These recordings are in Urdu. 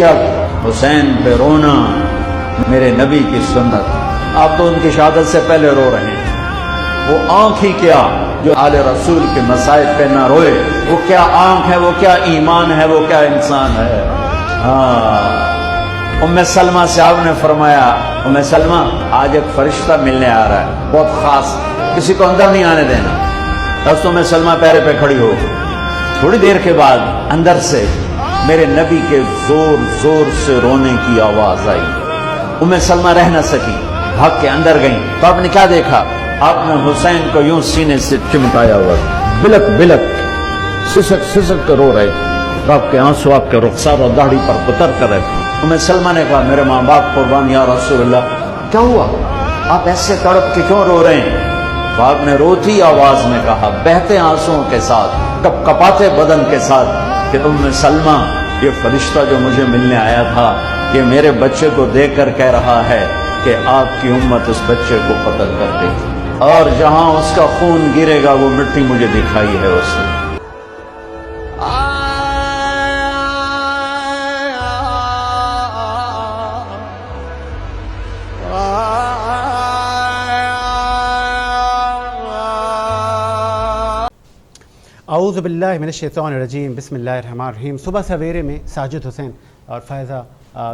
شک حسین پہ رونا میرے نبی کی سنت. آپ تو ان کی شہادت سے پہلے رو رہے ہیں. وہ آنکھ ہی کیا جو آل رسول کے مصائب پہ نہ روئے. وہ کیا آنکھ ہے, وہ کیا ایمان ہے, وہ کیا انسان ہے. ام سلمہ سے آپ نے فرمایا, ام سلمہ آج ایک فرشتہ ملنے آ رہا ہے, بہت خاص, کسی کو اندر نہیں آنے دینا. بس ام سلمہ پیرے پہ کھڑی ہو. تھوڑی دیر کے بعد اندر سے میرے نبی کے زور زور سے رونے کی آواز آئی. ام سلمہ رہ نہ سکی, بھاگ کے اندر گئیں. تو آپ نے کیا دیکھا؟ آپ نے حسین کو یوں سینے سے چمٹایا ہوا, بلک بلک سسک سسک کر رو رہے. آپ کے آنسو آپ کے رخسار اور داڑھی پر اتر کر رہے. ام سلمہ نے کہا, میرے ماں باپ قربان یا رسول اللہ, کیا ہوا, آپ ایسے تڑپ کے کیوں رو رہے ہیں؟ تو آپ نے روتی آواز میں کہا, بہتے آنسوؤں کے ساتھ, کپ کپاتے بدن کے ساتھ, کہ ام سلمہ یہ فرشتہ جو مجھے ملنے آیا تھا یہ میرے بچے کو دیکھ کر کہہ رہا ہے کہ آپ کی امت اس بچے کو قتل کر دے گی, اور جہاں اس کا خون گرے گا وہ مٹی مجھے دکھائی ہے اس نے. اعوذ باللہ من الشیطان الرجیم. بسم اللہ الرحمن الرحیم. صبح سویرے میں ساجد حسین اور فائزہ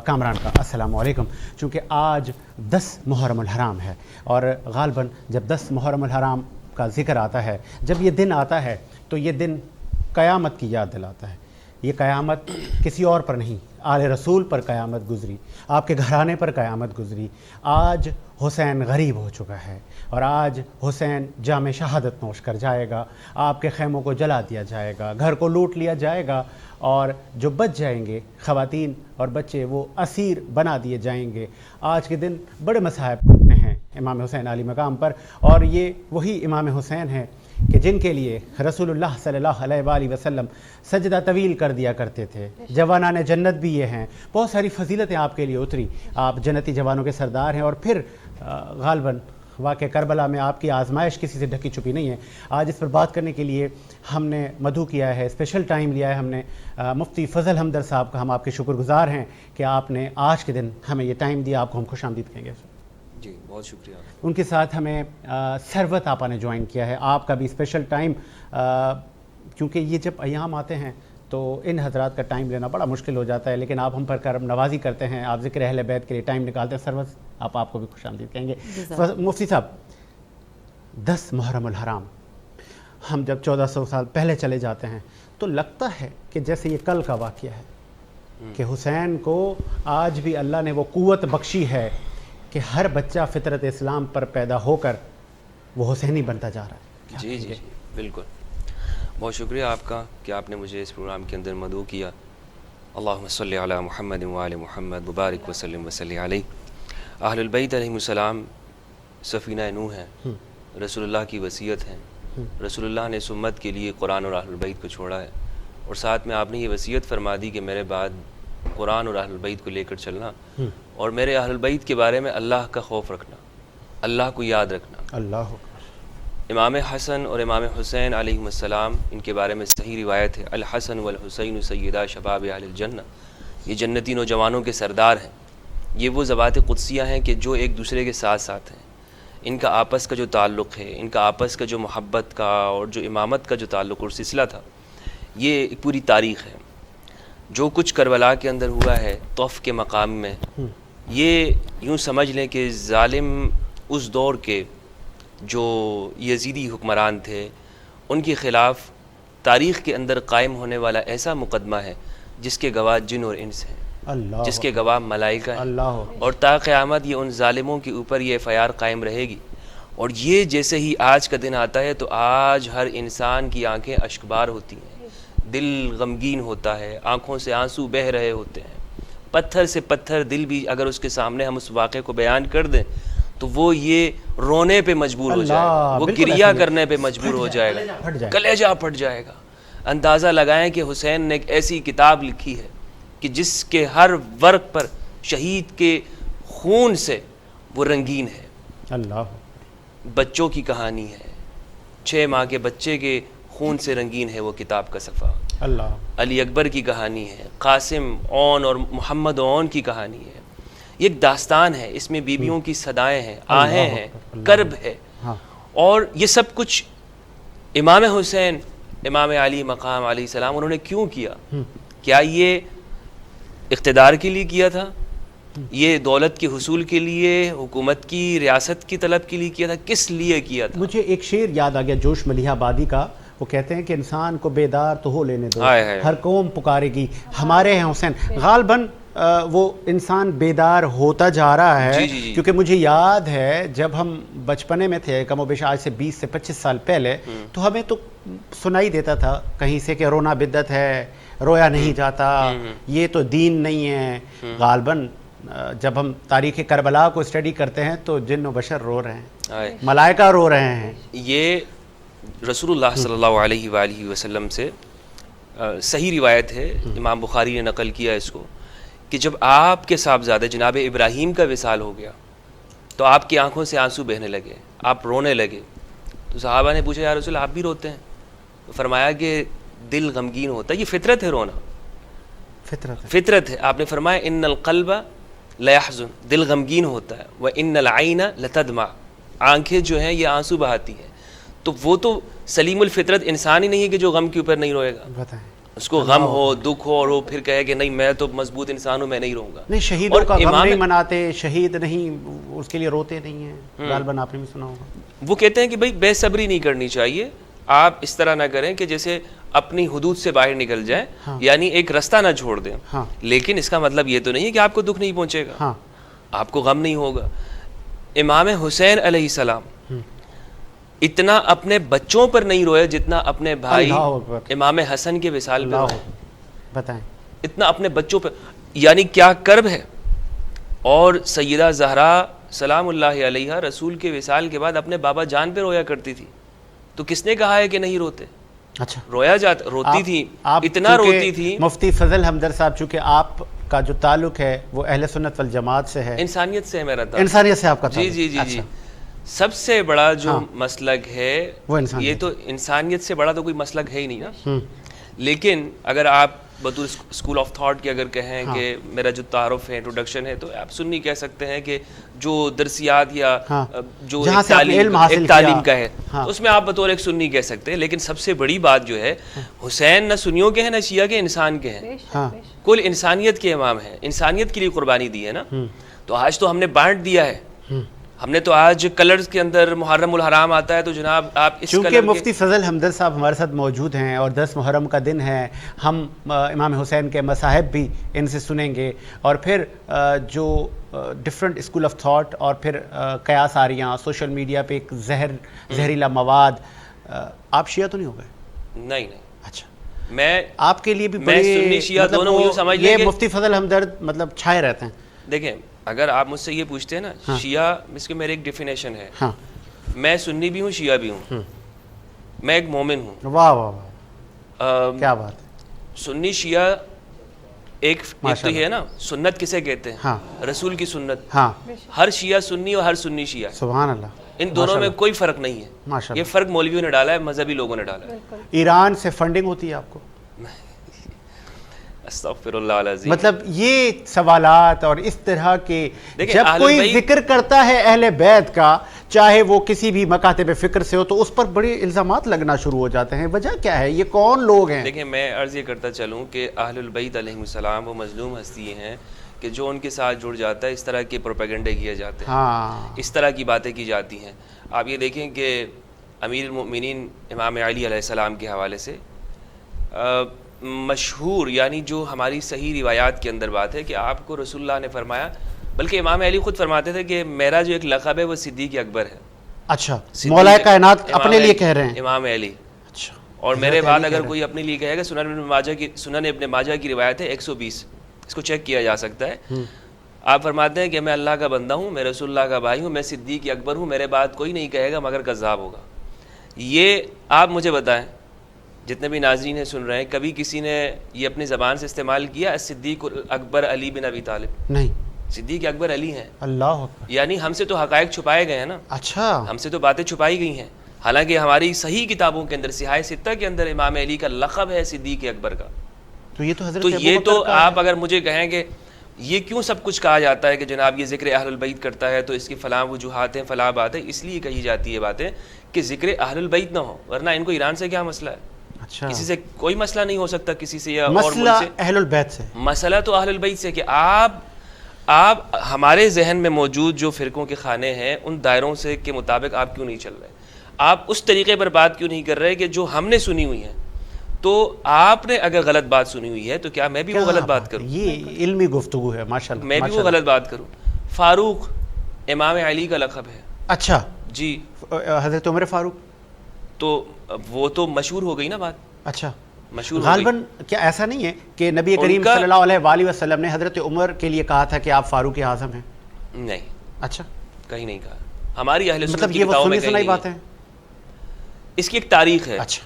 کامران کا السلام علیکم. چونکہ آج 10 محرم الحرام ہے, اور غالباً جب 10 محرم الحرام کا ذکر آتا ہے, جب یہ دن آتا ہے تو یہ دن قیامت کی یاد دلاتا ہے. یہ قیامت کسی اور پر نہیں, آل رسول پر قیامت گزری, آپ کے گھرانے پر قیامت گزری. آج حسین غریب ہو چکا ہے, اور آج حسین جام شہادت نوش کر جائے گا. آپ کے خیموں کو جلا دیا جائے گا, گھر کو لوٹ لیا جائے گا, اور جو بچ جائیں گے خواتین اور بچے وہ اسیر بنا دیے جائیں گے. آج کے دن بڑے مصائب ٹوٹنے ہیں امام حسین علی مقام پر, اور یہ وہی امام حسین ہیں کہ جن کے لیے رسول اللہ صلی اللہ علیہ وآلہ وسلم سجدہ طویل کر دیا کرتے تھے. جوانان جنت بھی یہ ہیں, بہت ساری فضیلتیں آپ کے لیے اتری, آپ جنتی جوانوں کے سردار ہیں. اور پھر غالباً واقع کربلا میں آپ کی آزمائش کسی سے ڈھکی چھپی نہیں ہے. آج اس پر بات کرنے کے لیے ہم نے مدعو کیا ہے, اسپیشل ٹائم لیا ہے ہم نے مفتی فضل حمدر صاحب کا. ہم آپ کے شکر گزار ہیں کہ آپ نے آج کے دن ہمیں یہ ٹائم دیا. آپ کو ہم خوش آمدید کہیں گے. جی بہت شکریہ. ان کے ساتھ ہمیں ثروت آپا نے جوائن کیا ہے. آپ کا بھی اسپیشل ٹائم, کیونکہ یہ جب ایام آتے ہیں تو ان حضرات کا ٹائم لینا بڑا مشکل ہو جاتا ہے, لیکن آپ ہم پر کرم نوازی کرتے ہیں, آپ ذکر اہل بیت کے لیے ٹائم نکالتے ہیں. ثروت آپ کو بھی خوش آمدید کہیں گے. مفتی صاحب, 10 محرم الحرام, ہم جب 1400 سال پہلے چلے جاتے ہیں تو لگتا ہے کہ جیسے یہ کل کا واقعہ ہے, کہ حسین کو آج بھی اللہ نے وہ قوت بخشی ہے کہ ہر بچہ فطرت اسلام پر پیدا ہو کر وہ حسینی بنتا جا رہا ہے. جی جی بالکل. بہت شکریہ آپ کا کہ آپ نے مجھے اس پروگرام کے اندر مدعو کیا. اللہم صلی علی محمد وآل محمد مبارک وسلم وصلی علیہ. اہل البیت علیہم السلام سفینہ نوح ہیں, رسول اللہ کی وصیت ہیں. رسول اللہ نے اس امت کے لیے قرآن اور اہل البیت کو چھوڑا ہے, اور ساتھ میں آپ نے یہ وصیت فرما دی کہ میرے بعد قرآن اور اہل البیت کو لے کر چلنا, اور میرے اہل البیت کے بارے میں اللہ کا خوف رکھنا, اللہ کو یاد رکھنا. اللہ. امام حسن اور امام حسین علیہم السلام, ان کے بارے میں صحیح روایت ہے, الحسن والحسین سیدا شباب اہل الجنہ, یہ جنتی نوجوانوں کے سردار ہیں. یہ وہ ذوات قدسیہ ہیں کہ جو ایک دوسرے کے ساتھ ساتھ ہیں. ان کا آپس کا جو تعلق ہے, ان کا آپس کا جو محبت کا اور جو امامت کا جو تعلق اور سلسلہ تھا, یہ پوری تاریخ ہے. جو کچھ کربلا کے اندر ہوا ہے طف کے مقام میں, یہ یوں سمجھ لیں کہ ظالم اس دور کے جو یزیدی حکمران تھے ان کے خلاف تاریخ کے اندر قائم ہونے والا ایسا مقدمہ ہے جس کے گواہ جن اور انس ہیں, جس کے گواہ ملائکہ ہیں, اور تا قیامت یہ ان ظالموں کے اوپر یہ FIR قائم رہے گی. اور یہ جیسے ہی آج کا دن آتا ہے تو آج ہر انسان کی آنکھیں اشکبار ہوتی ہیں, دل غمگین ہوتا ہے, آنکھوں سے آنسو بہہ رہے ہوتے ہیں. پتھر سے پتھر دل بھی اگر اس کے سامنے ہم اس واقعے کو بیان کر دیں تو وہ یہ رونے پہ مجبور ہو جائے گا, وہ گریہ کرنے پہ مجبور ہو جائے گا, کلیجہ پھٹ جائے گا. اندازہ لگائیں کہ حسین نے ایک ایسی کتاب لکھی ہے کہ جس کے ہر ورق پر شہید کے خون سے وہ رنگین ہے. اللہ. بچوں کی کہانی ہے, 6 ماہ کے بچے کے خون سے رنگین ہے وہ کتاب کا صفحہ. اللہ علی اکبر کی کہانی ہے، قاسم اون اور محمد اون کی کہانی ہے. یہ ایک داستان ہے، اس میں بیویوں کی صدائیں ہیں، آہیں ہیں، کرب ہے. ہاں اور یہ سب کچھ امام حسین امام علی مقام علیہ السلام انہوں نے کیوں کیا؟ کیا یہ اقتدار کے لیے کیا تھا؟ یہ دولت کے حصول کے لیے، حکومت کی، ریاست کی طلب کے لیے کیا تھا؟ کس لیے کیا تھا؟ مجھے ایک شعر یاد آ گیا جوش ملیح آبادی کا. وہ کہتے ہیں کہ انسان کو بیدار تو ہو لینے دو، ہائے ہائے. ہر قوم پکارے گی ہمارے ہیں حسین. غالباً وہ انسان بیدار ہوتا جا رہا ہے. جی جی جی. کیونکہ مجھے یاد ہے جب ہم بچپنے میں تھے، کم و بیش آج سے 20 سے 25 سال پہلے، تو ہمیں تو سنائی دیتا تھا کہیں سے کہ رونا بدعت ہے، رویا نہیں جاتا، یہ تو دین نہیں ہے. غالباً جب ہم تاریخ کربلا کو اسٹڈی کرتے ہیں تو جن و بشر رو رہے ہیں، ہائے. ملائکہ رو رہے ہیں. یہ رسول اللہ صلی اللہ علیہ وآلہ وسلم سے صحیح روایت ہے، امام بخاری نے نقل کیا اس کو، کہ جب آپ کے صاحبزادہ جناب ابراہیم کا وصال ہو گیا تو آپ کی آنکھوں سے آنسو بہنے لگے، آپ رونے لگے. تو صحابہ نے پوچھا یا رسول اللہ آپ بھی روتے ہیں؟ تو فرمایا کہ دل غمگین ہوتا ہے، یہ فطرت ہے، رونا فطرت ہے. فطرت ہے. آپ نے فرمایا ان القلب لیحزن، دل غمگین ہوتا ہے، وان العین لتدمع، آنکھیں جو ہیں یہ آنسو بہاتی ہیں. تو وہ تو سلیم الفطرت انسان ہی نہیں ہے کہ جو غم کے اوپر نہیں روئے گا. بتائیں. اس کو غم ہو، دکھ ہو، اور وہ پھر کہے کہ نہیں میں تو مضبوط انسان ہوں، میں نہیں رہوں گا. نہیں، شہیدوں کا غم امام نہیں مناتے، شہید نہیں اس کے لیے روتے نہیں ہیں. غالباً آپ نے بھی سنا ہوگا. وہ کہتے ہیں کہ بھائی بے صبری نہیں کرنی چاہیے، آپ اس طرح نہ کریں کہ جیسے اپنی حدود سے باہر نکل جائیں، یعنی ایک رستہ نہ چھوڑ دیں. ہاں. لیکن اس کا مطلب یہ تو نہیں ہے کہ آپ کو دکھ نہیں پہنچے گا، ہاں. آپ کو غم نہیں ہوگا. امام حسین علیہ السلام اتنا اپنے بچوں پر نہیں روئے جتنا اپنے بھائی اللہ اکبر. امام حسن کے وصال پہ اللہ روئے. بتائیں. اتنا اپنے بچوں پہ، یعنی کیا کرب ہے. اور سیدہ زہرا سلام اللہ علیہ رسول کے وصال کے بعد اپنے بابا جان پہ رویا کرتی تھی. تو کس نے کہا ہے کہ نہیں روتے؟ اچھا. رویا جاتا، روتی تھی، آپ اتنا چونکہ روتی تھی. مفتی فضل حمدر صاحب، چونکہ آپ کا جو تعلق ہے وہ اہل سنت والجماعت سے ہے، انسانیت سے ہے میرا تعلق. انسانیت سے آپ کا جی تعلق. جی جی جی. اچھا. سب سے بڑا جو مسلک ہے وہ انسانیت. یہ تو انسانیت سے بڑا تو کوئی مسلک ہے ہی نہیں نا. لیکن اگر آپ بطور اسکول آف تھاٹ کے اگر کہیں کہ میرا جو تعارف ہے، انٹروڈکشن ہے، تو آپ سنی کہہ سکتے ہیں کہ جو درسیات یا جو ایک تعلیم کا ہے اس میں آپ بطور ایک سنی کہہ سکتے ہیں. لیکن سب سے بڑی بات جو ہے، حسین نہ سنیوں کے ہیں نہ شیعہ کے، انسان کے ہیں. کل انسانیت کے امام ہیں، انسانیت کے لیے قربانی دی ہے نا. تو آج تو ہم نے بانٹ دیا ہے. ہم نے تو آج کلرز کے اندر محرم الحرام آتا ہے تو جناب آپ اس چونکہ مفتی فضل حمدر صاحب ہمارے ساتھ موجود ہیں اور 10 محرم کا دن ہے، ہم امام حسین کے مصاحب بھی ان سے سنیں گے، اور پھر جو ڈفرنٹ اسکول آف تھاٹ اور پھر قیاس آریاں سوشل میڈیا پہ ایک زہریلا مواد. آپ شیعہ تو نہیں ہو گئے؟ نہیں. اچھا. میں آپ کے لیے بھی میں سنی شیعہ دونوں یوں سمجھ لیں یہ کہ مفتی فضل حمدرد مطلب چھائے رہتے ہیں. دیکھیں اگر آپ مجھ سے یہ پوچھتے ہیں نا شیعہ، اس کی میری ایک ڈیفینیشن ہے. ہاں. میں سنی بھی ہوں، شیعہ بھی ہوں. میں ایک مومن ہوں. واہ واہ واہ، کیا بات ہے. سنی شیعہ ایک تو یہ ہے نا، سنت کسے کہتے ہیں؟ ہاں. رسول کی سنت. ہاں. ہر شیعہ سنی اور ہر سنی شیعہ. سبحان اللہ. ان دونوں میں کوئی فرق نہیں ہے. ماشاءاللہ. یہ فرق مولویوں نے ڈالا ہے، مذہبی لوگوں نے ڈالا ہے. ایران سے فنڈنگ ہوتی ہے آپ کو؟ استغفر اللہ العظیم. مطلب یہ سوالات اور اس طرح کے جب اہل کوئی بیت ذکر کرتا ہے اہل بیت کا، چاہے وہ کسی بھی مکاتب فکر سے ہو، تو اس پر بڑے الزامات لگنا شروع ہو جاتے ہیں. وجہ کیا ہے؟ یہ کون لوگ ہیں؟ دیکھیں میں عرض یہ کرتا چلوں کہ اہل البیت علیہم السلام وہ مظلوم ہستی ہیں کہ جو ان کے ساتھ جڑ جاتا ہے اس طرح کے پروپیگنڈے کیے جاتے ہیں. ہاں. اس طرح کی باتیں کی جاتی ہیں. آپ یہ دیکھیں کہ امیر المؤمنین امام علی علیہ السلام کے حوالے سے مشہور، یعنی جو ہماری صحیح روایات کے اندر بات ہے کہ آپ کو رسول اللہ نے فرمایا، بلکہ امام علی خود فرماتے تھے کہ میرا جو ایک لقب ہے وہ صدیق اکبر ہے. اچھا. مولا کائنات اپنے لیے کہہ رہے ہیں امام علی. اچھا. اور میرے بعد اگر کوئی اپنے لیے کہے گا، سنن ابن ماجہ کی روایت ہے 120، اس کو چیک کیا جا سکتا ہے. آپ فرماتے ہیں کہ میں اللہ کا بندہ ہوں، میں رسول اللہ کا بھائی ہوں، میں صدیق اکبر ہوں، میرے بعد کوئی نہیں کہے گا مگر کذاب ہوگا. یہ آپ مجھے بتائیں، جتنے بھی ناظرین ہیں سن رہے ہیں، کبھی کسی نے یہ اپنی زبان سے استعمال کیا صدیق اکبر علی بن ابی طالب؟ نہیں. صدیق اکبر علی ہیں. اللہ اکبر. یعنی ہم سے تو حقائق چھپائے گئے ہیں نا. اچھا. ہم سے تو باتیں چھپائی گئی ہیں. حالانکہ ہماری صحیح کتابوں کے اندر صحاح ستہ کے اندر امام علی کا لقب ہے صدیق اکبر کا. تو یہ تو حضرت تو ابو یہ بکر تو کا آپ اگر مجھے کہیں کہ یہ کیوں سب کچھ کہا جاتا ہے کہ جناب یہ ذکر اہل البیت کرتا ہے تو اس کی فلاں وجوہات ہیں فلاں بات ہے, اس لیے کہی جاتی ہے باتیں کہ ذکر اہل البیت نہ ہو, ورنہ ان کو ایران سے کیا مسئلہ ہے؟ اچھا کسی سے کوئی مسئلہ نہیں ہو سکتا, کسی سے یا اور مسئلہ ملک سے. اہل البیت سے, مسئلہ تو اہل البیت سے کہ آپ ہمارے ذہن میں موجود جو فرقوں کے خانے ہیں ان دائروں سے کے مطابق آپ کیوں نہیں چل رہے, آپ اس طریقے پر بات کیوں نہیں کر رہے کہ جو ہم نے سنی ہوئی ہیں. تو آپ نے اگر غلط بات سنی ہوئی ہے تو کیا میں بھی وہ غلط بات کروں؟ یہ علمی گفتگو ہے ماشاءاللہ, میں بھی وہ غلط بات کروں؟ فاروق امام علی کا لقب ہے. اچھا جی حضرت عمر فاروق, تو وہ تو مشہور ہو گئی نا بات, اچھا مشہور ہو گئی. غالباً کیا ایسا نہیں ہے کہ نبی کریم کا صلی اللہ علیہ وآلہ وسلم نے حضرت عمر کے لیے کہا تھا کہ آپ فاروق اعظم ہیں؟ نہیں, اچھا کہیں نہیں کہا. ہماری اہل سنت مطلب کی یہ وہ کتابوں میں سنی کہیں سنائی نہیں بات ہے. ہے. اس کی ایک تاریخ ہے, اچھا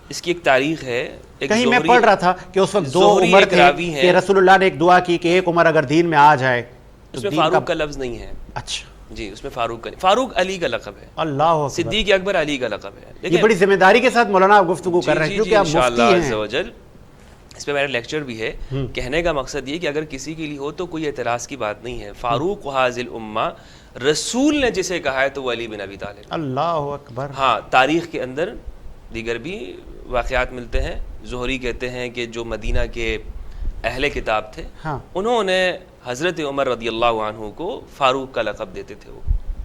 اس کی ایک تاریخ ہے. ایک کہیں میں زہری- پڑھ رہا تھا کہ اس وقت دو زہری عمر ایک راوی تھے ہیں. کہ رسول اللہ نے ایک دعا کی کہ ایک عمر اگر دین میں آ جائے تو اس میں دین فاروق کا لفظ نہیں ہے. اچھا جی اس میں فاروق کا نہیں, فاروق علی کا لقب ہے, اللہ اکبر. صدیق اکبر علی کا لقب ہے. یہ بڑی ذمہ داری کے ساتھ مولانا آپ گفتگو کر رہے ہیں کیونکہ آپ مفتی ہیں. اس پہ میرا لیکچر بھی ہے. کہنے کا مقصد یہ کہ اگر کسی کے لیے ہو تو کوئی اعتراض کی بات نہیں ہے. فاروق حاضل امہ, رسول نے جسے کہا ہے تو وہ علی بن ابی طالب. اللہ اکبر. ہاں تاریخ کے اندر دیگر بھی واقعات ملتے ہیں. زہری کہتے ہیں کہ جو مدینہ کے اہل کتاب تھے ہاں انہوں نے حضرت عمر رضی اللہ عنہ کو فاروق کا لقب دیتے تھے, وہ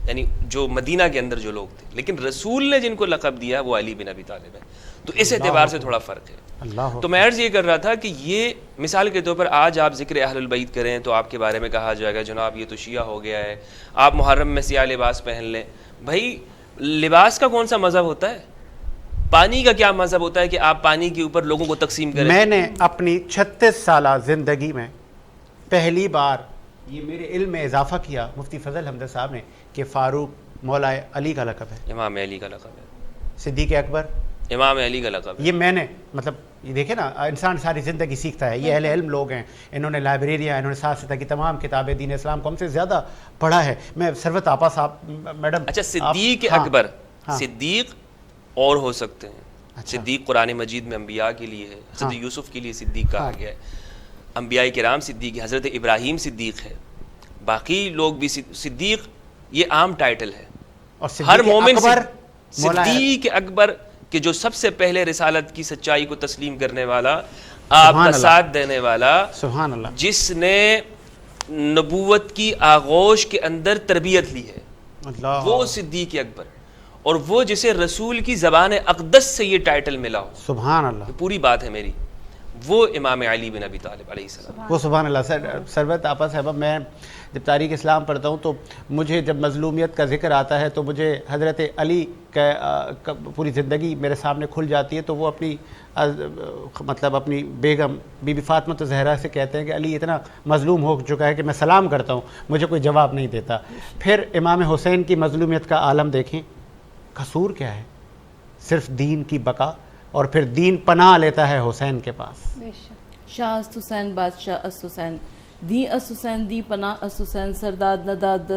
یعنی جو مدینہ کے اندر جو لوگ تھے, لیکن رسول نے جن کو لقب دیا وہ علی بن ابی طالب ہے. تو اس اعتبار سے تھوڑا فرق ہے. اللہ. تو میں عرض یہ کر رہا تھا کہ یہ مثال کے طور پر آج آپ ذکر اہل البیت کریں تو آپ کے بارے میں کہا جائے گا جناب یہ تو شیعہ ہو گیا ہے, آپ محرم میں سیاہ لباس پہن لیں. بھائی لباس کا کون سا مذہب ہوتا ہے؟ پانی کا کیا مذہب ہوتا ہے کہ آپ پانی کے اوپر لوگوں کو تقسیم کریں؟ میں نے اپنی 36 سالہ زندگی میں پہلی بار یہ میرے علم میں اضافہ کیا مفتی فضل حمدہ صاحب نے کہ فاروق مولا علی کا لقب ہے, امام علی کا لقب ہے, صدیق اکبر امام علی کا لقب ہے. یہ میں نے مطلب یہ دیکھیں نا انسان ساری زندگی سیکھتا ہے. یہ اہل علم لوگ ہیں, انہوں نے لائبریریاں, انہوں نے ساتھ ساتھ کی تمام کتابیں دین اسلام کو ہم سے زیادہ پڑھا ہے. میں سروت آپا صاحب میڈم. اچھا صدیق اکبر, صدیق اور ہو سکتے ہیں. صدیق قرآن مجید میں انبیاء کے لیے ہے, حضرت یوسف کے لیے صدیق کہا گیا ہے, انبیاء کرام صدیق, حضرت ابراہیم صدیق ہے, باقی لوگ بھی صدیق, یہ عام ٹائٹل ہے. اور ہر مومن صدیق اکبر کہ جو سب سے پہلے رسالت کی سچائی کو تسلیم کرنے والا, آپ کا ساتھ دینے والا, سبحان اللہ, جس نے نبوت کی آغوش کے اندر تربیت لی ہے, وہ صدیق اکبر. اور وہ جسے رسول کی زبان اقدس سے یہ ٹائٹل ملا ہو, سبحان اللہ, پوری بات ہے میری, وہ امام علی بن ابی طالب علیہ السلام. وہ سبحان اللہ. سروت آپا صاحبہ میں جب تاریخ اسلام پڑھتا ہوں تو مجھے جب مظلومیت کا ذکر آتا ہے تو مجھے حضرت علی کا پوری زندگی میرے سامنے کھل جاتی ہے. تو وہ اپنی مطلب اپنی بیگم بی بی فاطمہ زہرا سے کہتے ہیں کہ علی اتنا مظلوم ہو چکا ہے کہ میں سلام کرتا ہوں مجھے کوئی جواب نہیں دیتا. پھر امام حسین کی مظلومیت کا عالم دیکھیں, قصور کیا ہے؟ صرف دین کی بقا, اور پھر دین پناہ لیتا ہے حسین کے پاس. شاہ است حسین بادشاہ است حسین, دی است حسین دی پناہ است حسین, سرداد نداد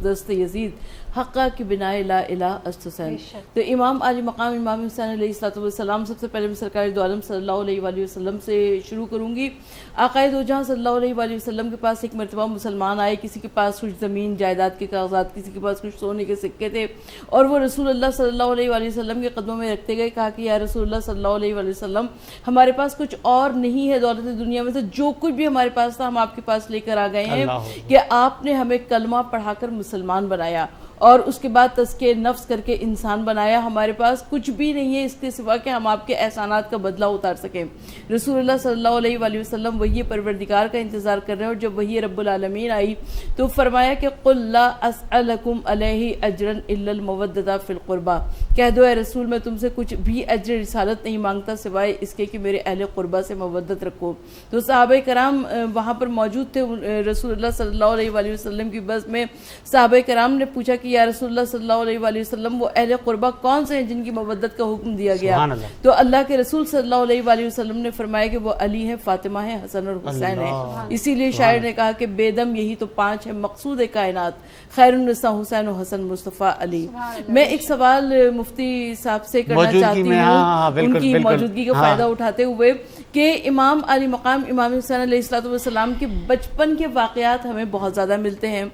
دست یزید حقہ کی بنائے لا الہ است حسین. تو امام علی مقام امام حسین علیہ السلام, سب سے پہلے میں سرکار دو عالم صلی اللہ علیہ وآلہ وسلم سے شروع کروں گی. آقائے دو جہاں صلی اللہ علیہ وآلہ وسلم کے پاس ایک مرتبہ مسلمان آئے, کسی کے پاس کچھ زمین جائیداد کے کاغذات, کسی کے پاس کچھ سونے کے سکے تھے, اور وہ رسول اللہ صلی اللہ علیہ وآلہ وسلم کے قدموں میں رکھتے گئے. کہا کہ یا رسول اللہ صلی اللہ علیہ وآلہ وسلم, ہمارے پاس کچھ اور نہیں ہے دولت دنیا میں سے, جو کچھ بھی ہمارے پاس تھا ہم آپ کے پاس لے کر آ گئے ہیں کہ آپ نے ہمیں کلمہ پڑھا کر مسلمان بنایا اور اس کے بعد تزکیہ نفس کر کے انسان بنایا. ہمارے پاس کچھ بھی نہیں ہے اس کے سوا کہ ہم آپ کے احسانات کا بدلہ اتار سکیں. رسول اللہ صلی اللہ علیہ وآلہ وسلم وحی پروردگار کا انتظار کر رہے ہیں, اور جب وحی رب العالمین آئی تو فرمایا کہ قل لا اسألکم علیہ اجرا الا المودۃ فی القربى, کہہ دو اے رسول میں تم سے کچھ بھی اجر رسالت نہیں مانگتا سوائے اس کے کہ میرے اہل قربہ سے مودت رکھو. تو صحابہ کرام وہاں پر موجود تھے, رسول اللہ صلی اللہ علیہ وآلہ وسلم کی بس میں صحابہ کرام نے پوچھا کہ یا رسول اللہ صلی اللہ علیہ وآلہ وسلم وہ اہل قربہ کون سے ہیں جن کی مودت کا حکم دیا گیا؟ سبحان اللہ۔ تو اللہ کے رسول صلی اللہ علیہ وآلہ وسلم نے فرمایا کہ وہ علی ہیں، فاطمہ ہیں، حسن اور حسین ہیں۔ اسی لیے شاعر نے کہا کہ بے دم یہی تو پانچ ہیں مقصود کائنات، خیر النساء حسین و حسن مصطفیٰ علی۔ میں ایک سوال مفتی صاحب سے کرنا چاہتی ہوں ان کی موجودگی کا فائدہ اٹھاتے ہوئے کہ امام علی مقام امام حسین علیہ السلام کے بچپن کے واقعات ہمیں بہت زیادہ ملتے ہیں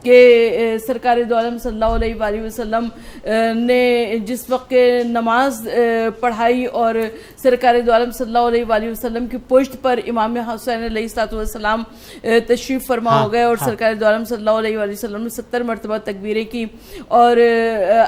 کہ سرکار دو عالم صلی اللہ علیہ وآلہ وسلم نے جس وقت نماز پڑھائی اور سرکار دو عالم صلی اللہ علیہ وآلہ وسلم کی پشت پر امام حسین علیہ السلام تشریف فرما ہو گئے اور سرکار دو عالم صلی اللہ علیہ وآلہ وسلم نے 70 مرتبہ تکبیریں کی، اور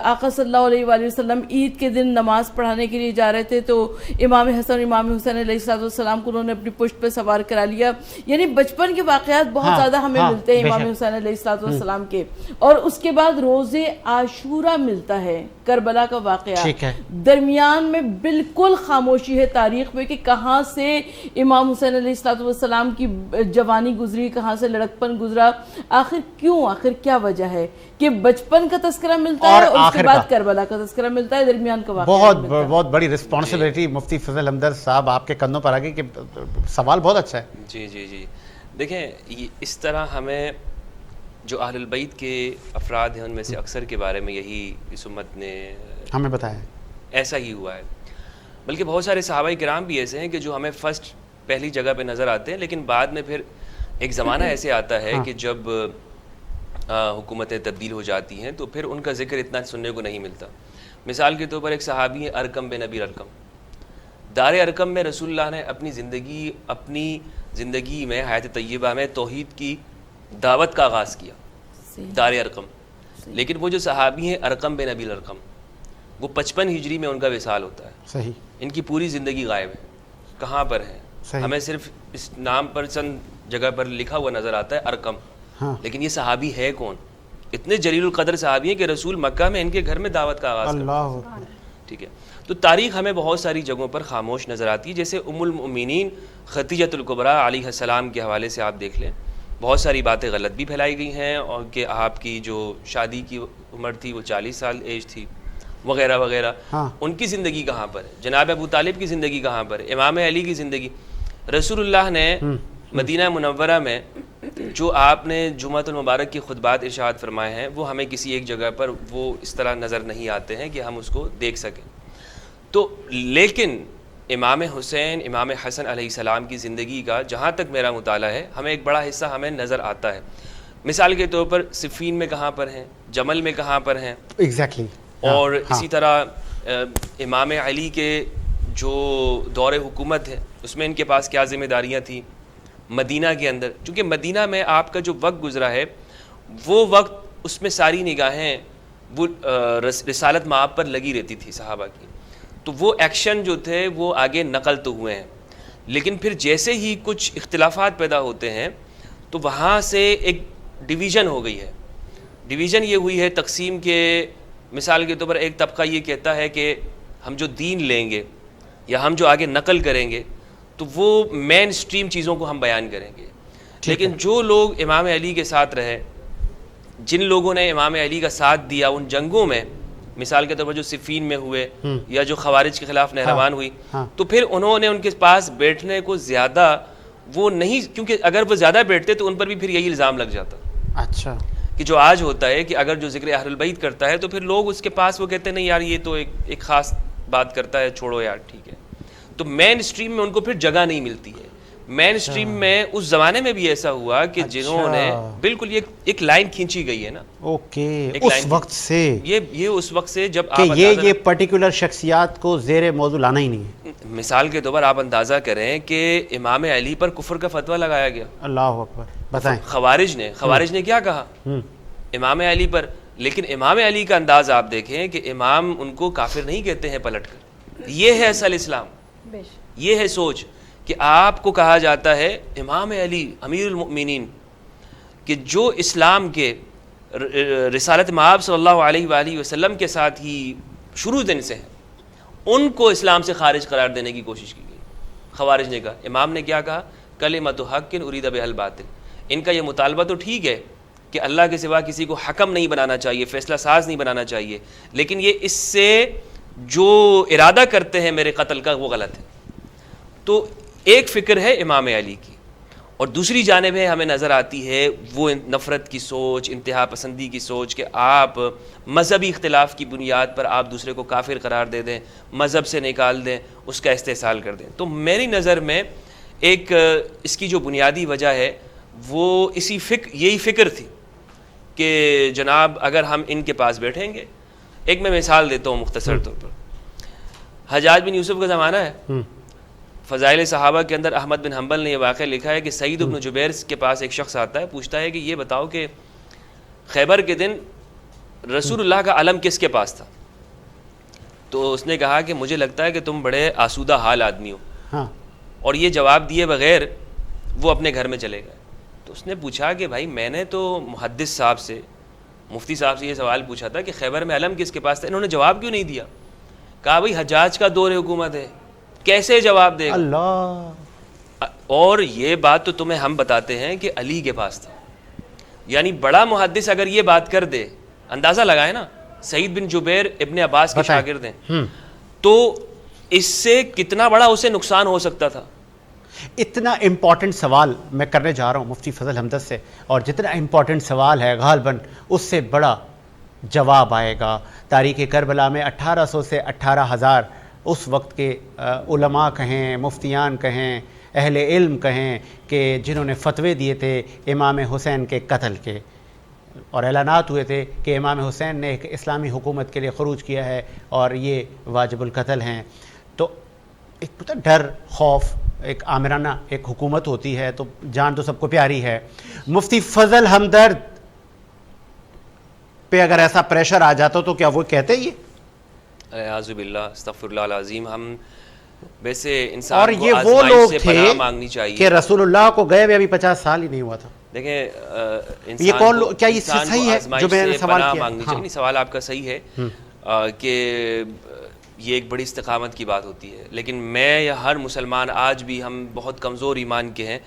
آقا صلی اللہ علیہ وآلہ وسلم عید کے دن نماز پڑھانے کے لیے جا رہے تھے تو امام حسن اور امام حسین علیہ السلام کو انہوں نے اپنی پشت پہ سوار کرا لیا۔ یعنی بچپن کے واقعات بہت زیادہ ہمیں ملتے ہیں امام حسین علیہ السلام کے۔ اور اس کے بعد روز عاشورہ ملتا ہے، کربلا کا واقعہ، درمیان میں بالکل خاموشی ہے تاریخ میں کہ کہاں سے امام حسین علیہ السلام کی جوانی گزری، کہاں سے لڑکپن گزرا، آخر کیوں، آخر کیا وجہ ہے کہ بچپن کا تذکرہ ملتا ہے اور اس کے بعد کربلا کا تذکرہ ملتا ہے، درمیان کا واقعہ بہت بڑی رسپانسبلٹی مفتی فضل ہمدرد صاحب آپ کے کندھوں پر آ گئی کہ سوال بہت اچھا ہے۔ جی جی جی دیکھیں اس طرح ہمیں جو اہل البیت کے افراد ہیں ان میں سے اکثر کے بارے میں یہی اس امت نے ہمیں بتایا ایسا ہی ہوا ہے، بلکہ بہت سارے صحابہ کرام بھی ایسے ہیں کہ جو ہمیں فرسٹ پہلی جگہ پہ نظر آتے ہیں، لیکن بعد میں پھر ایک زمانہ ایسے آتا ہے کہ جب حکومتیں تبدیل ہو جاتی ہیں تو پھر ان کا ذکر اتنا سننے کو نہیں ملتا۔ مثال کے طور پر ایک صحابی ہیں ارقم بن ابی ارقم۔ دار ارقم میں رسول اللہ نے اپنی زندگی میں حیات طیبہ میں توحید کی دعوت کا آغاز کیا، دار ارقم۔ لیکن وہ جو صحابی ہیں ارقم بن ابی ارقم، وہ 55 ہجری میں ان کا وصال ہوتا ہے۔ صحیح، ان کی پوری زندگی غائب ہے، کہاں پر ہیں؟ ہمیں صرف اس نام پر چند جگہ پر لکھا ہوا نظر آتا ہے ارقم، لیکن یہ صحابی ہے کون؟ اتنے جلیل القدر صحابی ہیں کہ رسول مکہ میں ان کے گھر میں دعوت کا آغاز کرتا ہے۔ ٹھیک ہے، تو تاریخ ہمیں بہت ساری جگہوں پر خاموش نظر آتی ہے، جیسے ام المؤمنین خدیجۃ الکبریٰ علیہ السلام کے حوالے سے آپ دیکھ لیں، بہت ساری باتیں غلط بھی پھیلائی گئی ہیں، اور کہ آپ کی جو شادی کی عمر تھی وہ 40 سال ایج تھی وغیرہ وغیرہ۔ ان کی زندگی کہاں پر ہے؟ جناب ابو طالب کی زندگی کہاں پر ہے؟ امام علی کی زندگی؟ رسول اللہ نے مدینہ منورہ میں جو آپ نے جمعۃ المبارک کی خطبات ارشاد فرمائے ہیں وہ ہمیں کسی ایک جگہ پر وہ اس طرح نظر نہیں آتے ہیں کہ ہم اس کو دیکھ سکیں۔ تو لیکن امام حسین امام حسن علیہ السلام کی زندگی کا جہاں تک میرا مطالعہ ہے ہمیں ایک بڑا حصہ ہمیں نظر آتا ہے۔ مثال کے طور پر صفین میں کہاں پر ہیں، جمل میں کہاں پر ہیں، ایگزیکٹلی، اور اسی طرح امام علی کے جو دور حکومت ہے اس میں ان کے پاس کیا ذمہ داریاں تھیں مدینہ کے اندر، چونکہ مدینہ میں آپ کا جو وقت گزرا ہے وہ وقت اس میں ساری نگاہیں وہ رسالت مآب پر لگی رہتی تھی صحابہ کی، تو وہ ایکشن جو تھے وہ آگے نقل تو ہوئے ہیں، لیکن پھر جیسے ہی کچھ اختلافات پیدا ہوتے ہیں تو وہاں سے ایک ڈویژن ہو گئی ہے۔ ڈویژن یہ ہوئی ہے تقسیم کے، مثال کے طور پر ایک طبقہ یہ کہتا ہے کہ ہم جو دین لیں گے یا ہم جو آگے نقل کریں گے تو وہ مین سٹریم چیزوں کو ہم بیان کریں گے، لیکن جو لوگ امام علی کے ساتھ رہے، جن لوگوں نے امام علی کا ساتھ دیا ان جنگوں میں، مثال کے طور پر جو صفین میں ہوئے یا جو خوارج کے خلاف نہروان ہوئی، تو پھر انہوں نے ان کے پاس بیٹھنے کو زیادہ وہ نہیں، کیونکہ اگر وہ زیادہ بیٹھتے تو ان پر بھی پھر یہی الزام لگ جاتا۔ اچھا، کہ جو آج ہوتا ہے کہ اگر جو ذکر اہل البیت کرتا ہے تو پھر لوگ اس کے پاس وہ کہتے ہیں نہیں یار یہ تو ایک خاص بات کرتا ہے، چھوڑو یار ٹھیک ہے، تو مین اسٹریم میں ان کو پھر جگہ نہیں ملتی ہے۔ مین اسٹریم میں اس زمانے میں بھی ایسا ہوا کہ جنہوں نے بالکل یہ ایک لائن کھینچی گئی ہے نا، اوکے، اس وقت سے یہ اس وقت سے جب کہ یہ پرٹیکولر شخصیات کو زیر موضوع لانا ہی نہیں ہے۔ مثال کے طور پر آپ اندازہ کریں کہ امام علی پر کفر کا فتویٰ لگایا گیا، اللہ اکبر، بتائیں خوارج نے کیا کہا امام علی پر، لیکن امام علی کا انداز آپ دیکھیں کہ امام ان کو کافر نہیں کہتے ہیں پلٹ کر۔ یہ ہے اصل اسلام، یہ ہے سوچ کہ آپ کو کہا جاتا ہے امام علی امیر المؤمنین، کہ جو اسلام کے رسالت مآب صلی اللہ علیہ وآلہ وسلم کے ساتھ ہی شروع دن سے ہیں، ان کو اسلام سے خارج قرار دینے کی کوشش کی گئی۔ خوارج نے کہا، امام نے کیا کہا، کلمۃ حق ارید بہا الباطل، ان کا یہ مطالبہ تو ٹھیک ہے کہ اللہ کے سوا کسی کو حکم نہیں بنانا چاہیے، فیصلہ ساز نہیں بنانا چاہیے، لیکن یہ اس سے جو ارادہ کرتے ہیں میرے قتل کا وہ غلط ہے. تو ایک فکر ہے امام علی کی، اور دوسری جانب ہے ہمیں نظر آتی ہے وہ نفرت کی سوچ، انتہا پسندی کی سوچ کہ آپ مذہبی اختلاف کی بنیاد پر آپ دوسرے کو کافر قرار دے دیں، مذہب سے نکال دیں، اس کا استحصال کر دیں. تو میری نظر میں ایک اس کی جو بنیادی وجہ ہے وہ یہی فکر تھی کہ جناب اگر ہم ان کے پاس بیٹھیں گے. ایک میں مثال دیتا ہوں مختصر طور پر. حجاج بن یوسف کا زمانہ ہے، فضائل صحابہ کے اندر احمد بن حنبل نے یہ واقعہ لکھا ہے کہ سعید بن جبیر کے پاس ایک شخص آتا ہے، پوچھتا ہے کہ یہ بتاؤ کہ خیبر کے دن رسول اللہ کا علم کس کے پاس تھا؟ تو اس نے کہا کہ مجھے لگتا ہے کہ تم بڑے آسودہ حال آدمی ہو. اور یہ جواب دیے بغیر وہ اپنے گھر میں چلے گئے. تو اس نے پوچھا کہ بھائی میں نے تو محدث صاحب سے، مفتی صاحب سے یہ سوال پوچھا تھا کہ خیبر میں علم کس کے پاس تھا، انہوں نے جواب کیوں نہیں دیا؟ کہا بھائی حجاج کا دور حکومت ہے، کیسے جواب دے گا؟ اللہ. اور یہ بات تو تمہیں ہم بتاتے ہیں کہ علی کے پاس تھا. یعنی بڑا محدث اگر یہ بات کر دے، اندازہ لگائے نا، سعید بن جبیر ابن عباس کے شاگرد ہیں، تو اس سے کتنا بڑا اسے نقصان ہو سکتا تھا. اتنا امپورٹنٹ سوال میں کرنے جا رہا ہوں مفتی فضل حمدت سے، اور جتنا امپورٹنٹ سوال ہے غالباً اس سے بڑا جواب آئے گا. تاریخ کربلا میں 1800 سے 18,000 اس وقت کے علماء کہیں، مفتیان کہیں، اہل علم کہیں کہ جنہوں نے فتوے دیے تھے امام حسین کے قتل کے، اور اعلانات ہوئے تھے کہ امام حسین نے ایک اسلامی حکومت کے لیے خروج کیا ہے اور یہ واجب القتل ہیں. تو ایک ڈر، خوف، ایک آمرانہ ایک حکومت ہوتی ہے تو جان تو سب کو پیاری ہے. مفتی فضل ہمدرد پہ اگر ایسا پریشر آ جاتا تو کیا وہ کہتے ہی؟ اعوذ باللہ، استغفر اللہ العظیم. ہم ویسے انسان اور کو یہ وہ آزمائش لوگ سے تھے پناہ مانگنی چاہیے کہ رسول اللہ کو گئے ہوئے ابھی 50 سال ہی نہیں ہوا تھا. دیکھیں یہ کون لوگ، کیا یہ صحیح ہے جو میں نے سوال کیا؟ مانگنی چاہیے. سوال آپ کا صحیح ہے کہ یہ ایک بڑی استقامت کی بات ہوتی ہے، لیکن میں یا ہر مسلمان آج بھی ہم بہت کمزور ایمان کے ہیں.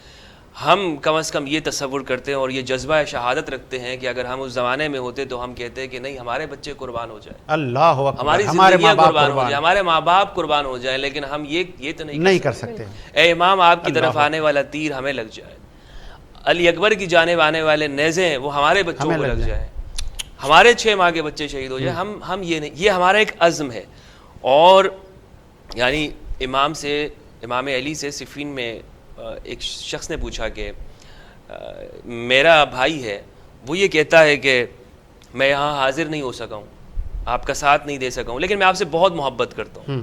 ہم کم از کم یہ تصور کرتے ہیں اور یہ جذبہ شہادت رکھتے ہیں کہ اگر ہم اس زمانے میں ہوتے تو ہم کہتے ہیں کہ نہیں، ہمارے بچے قربان ہو جائیں، اللہ اکبر، ہماری زندگیاں قربان ہو جائیں، ہمارے ماں باپ قربان ہو جائیں، لیکن ہم یہ تو نہیں کر سکتے. اے امام، آپ کی طرف آنے والا تیر ہمیں لگ جائے، علی اکبر کی جانب آنے والے نیزے وہ ہمارے بچوں کو لگ جائیں، ہمارے 6 ماہ کے بچے شہید ہو جائیں. ہم یہ نہیں، یہ ہمارا ایک عزم ہے. اور یعنی امام علی سے صفین میں ایک شخص نے پوچھا کہ میرا بھائی ہے، وہ یہ کہتا ہے کہ میں یہاں حاضر نہیں ہو سکا ہوں، آپ کا ساتھ نہیں دے سکا ہوں، لیکن میں آپ سے بہت محبت کرتا ہوں.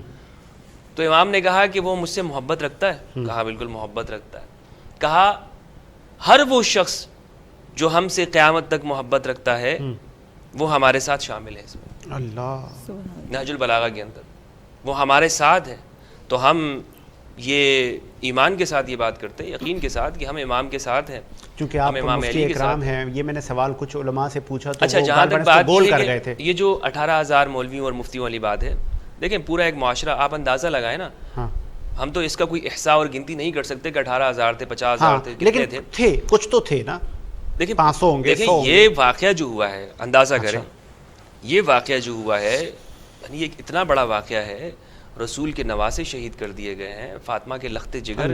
تو امام نے کہا کہ وہ مجھ سے محبت رکھتا ہے؟ کہا بالکل محبت رکھتا ہے. کہا ہر وہ شخص جو ہم سے قیامت تک محبت رکھتا ہے وہ ہمارے ساتھ شامل ہے اس میں. اللہ، نہج البلاغہ کے اندر وہ ہمارے ساتھ ہے. تو ہم یہ ایمان کے ساتھ یہ بات کرتے ہیں، یقین کے ساتھ کہ ہم امام کے ساتھ ہیں، چونکہ آپ مفتی اکرام ہیں. یہ میں نے سوال کچھ علماء سے پوچھا تو اچھا، وہ جہاں تک بار بات گول یہ کر ہے گئے کہ تھے. یہ جو 18,000 مولویوں اور مفتیوں والی بات ہے، دیکھیں پورا ایک معاشرہ، آپ اندازہ لگائیں نا. ہم تو اس کا کوئی احصاء اور گنتی نہیں کر سکتے کہ 18,000 تھے، 50,000 تھے، کتنے تھے. تھے کچھ تو تھے نا. دیکھیں 500 ہوں گے، 100 ہوں گے. یہ واقعہ جو ہوا ہے، اندازہ کریں، یہ واقعہ جو ہوا ہے، یعنی یہ اتنا بڑا واقعہ ہے. رسول کے نواسے شہید کر دیے گئے ہیں، فاطمہ کے لخت جگر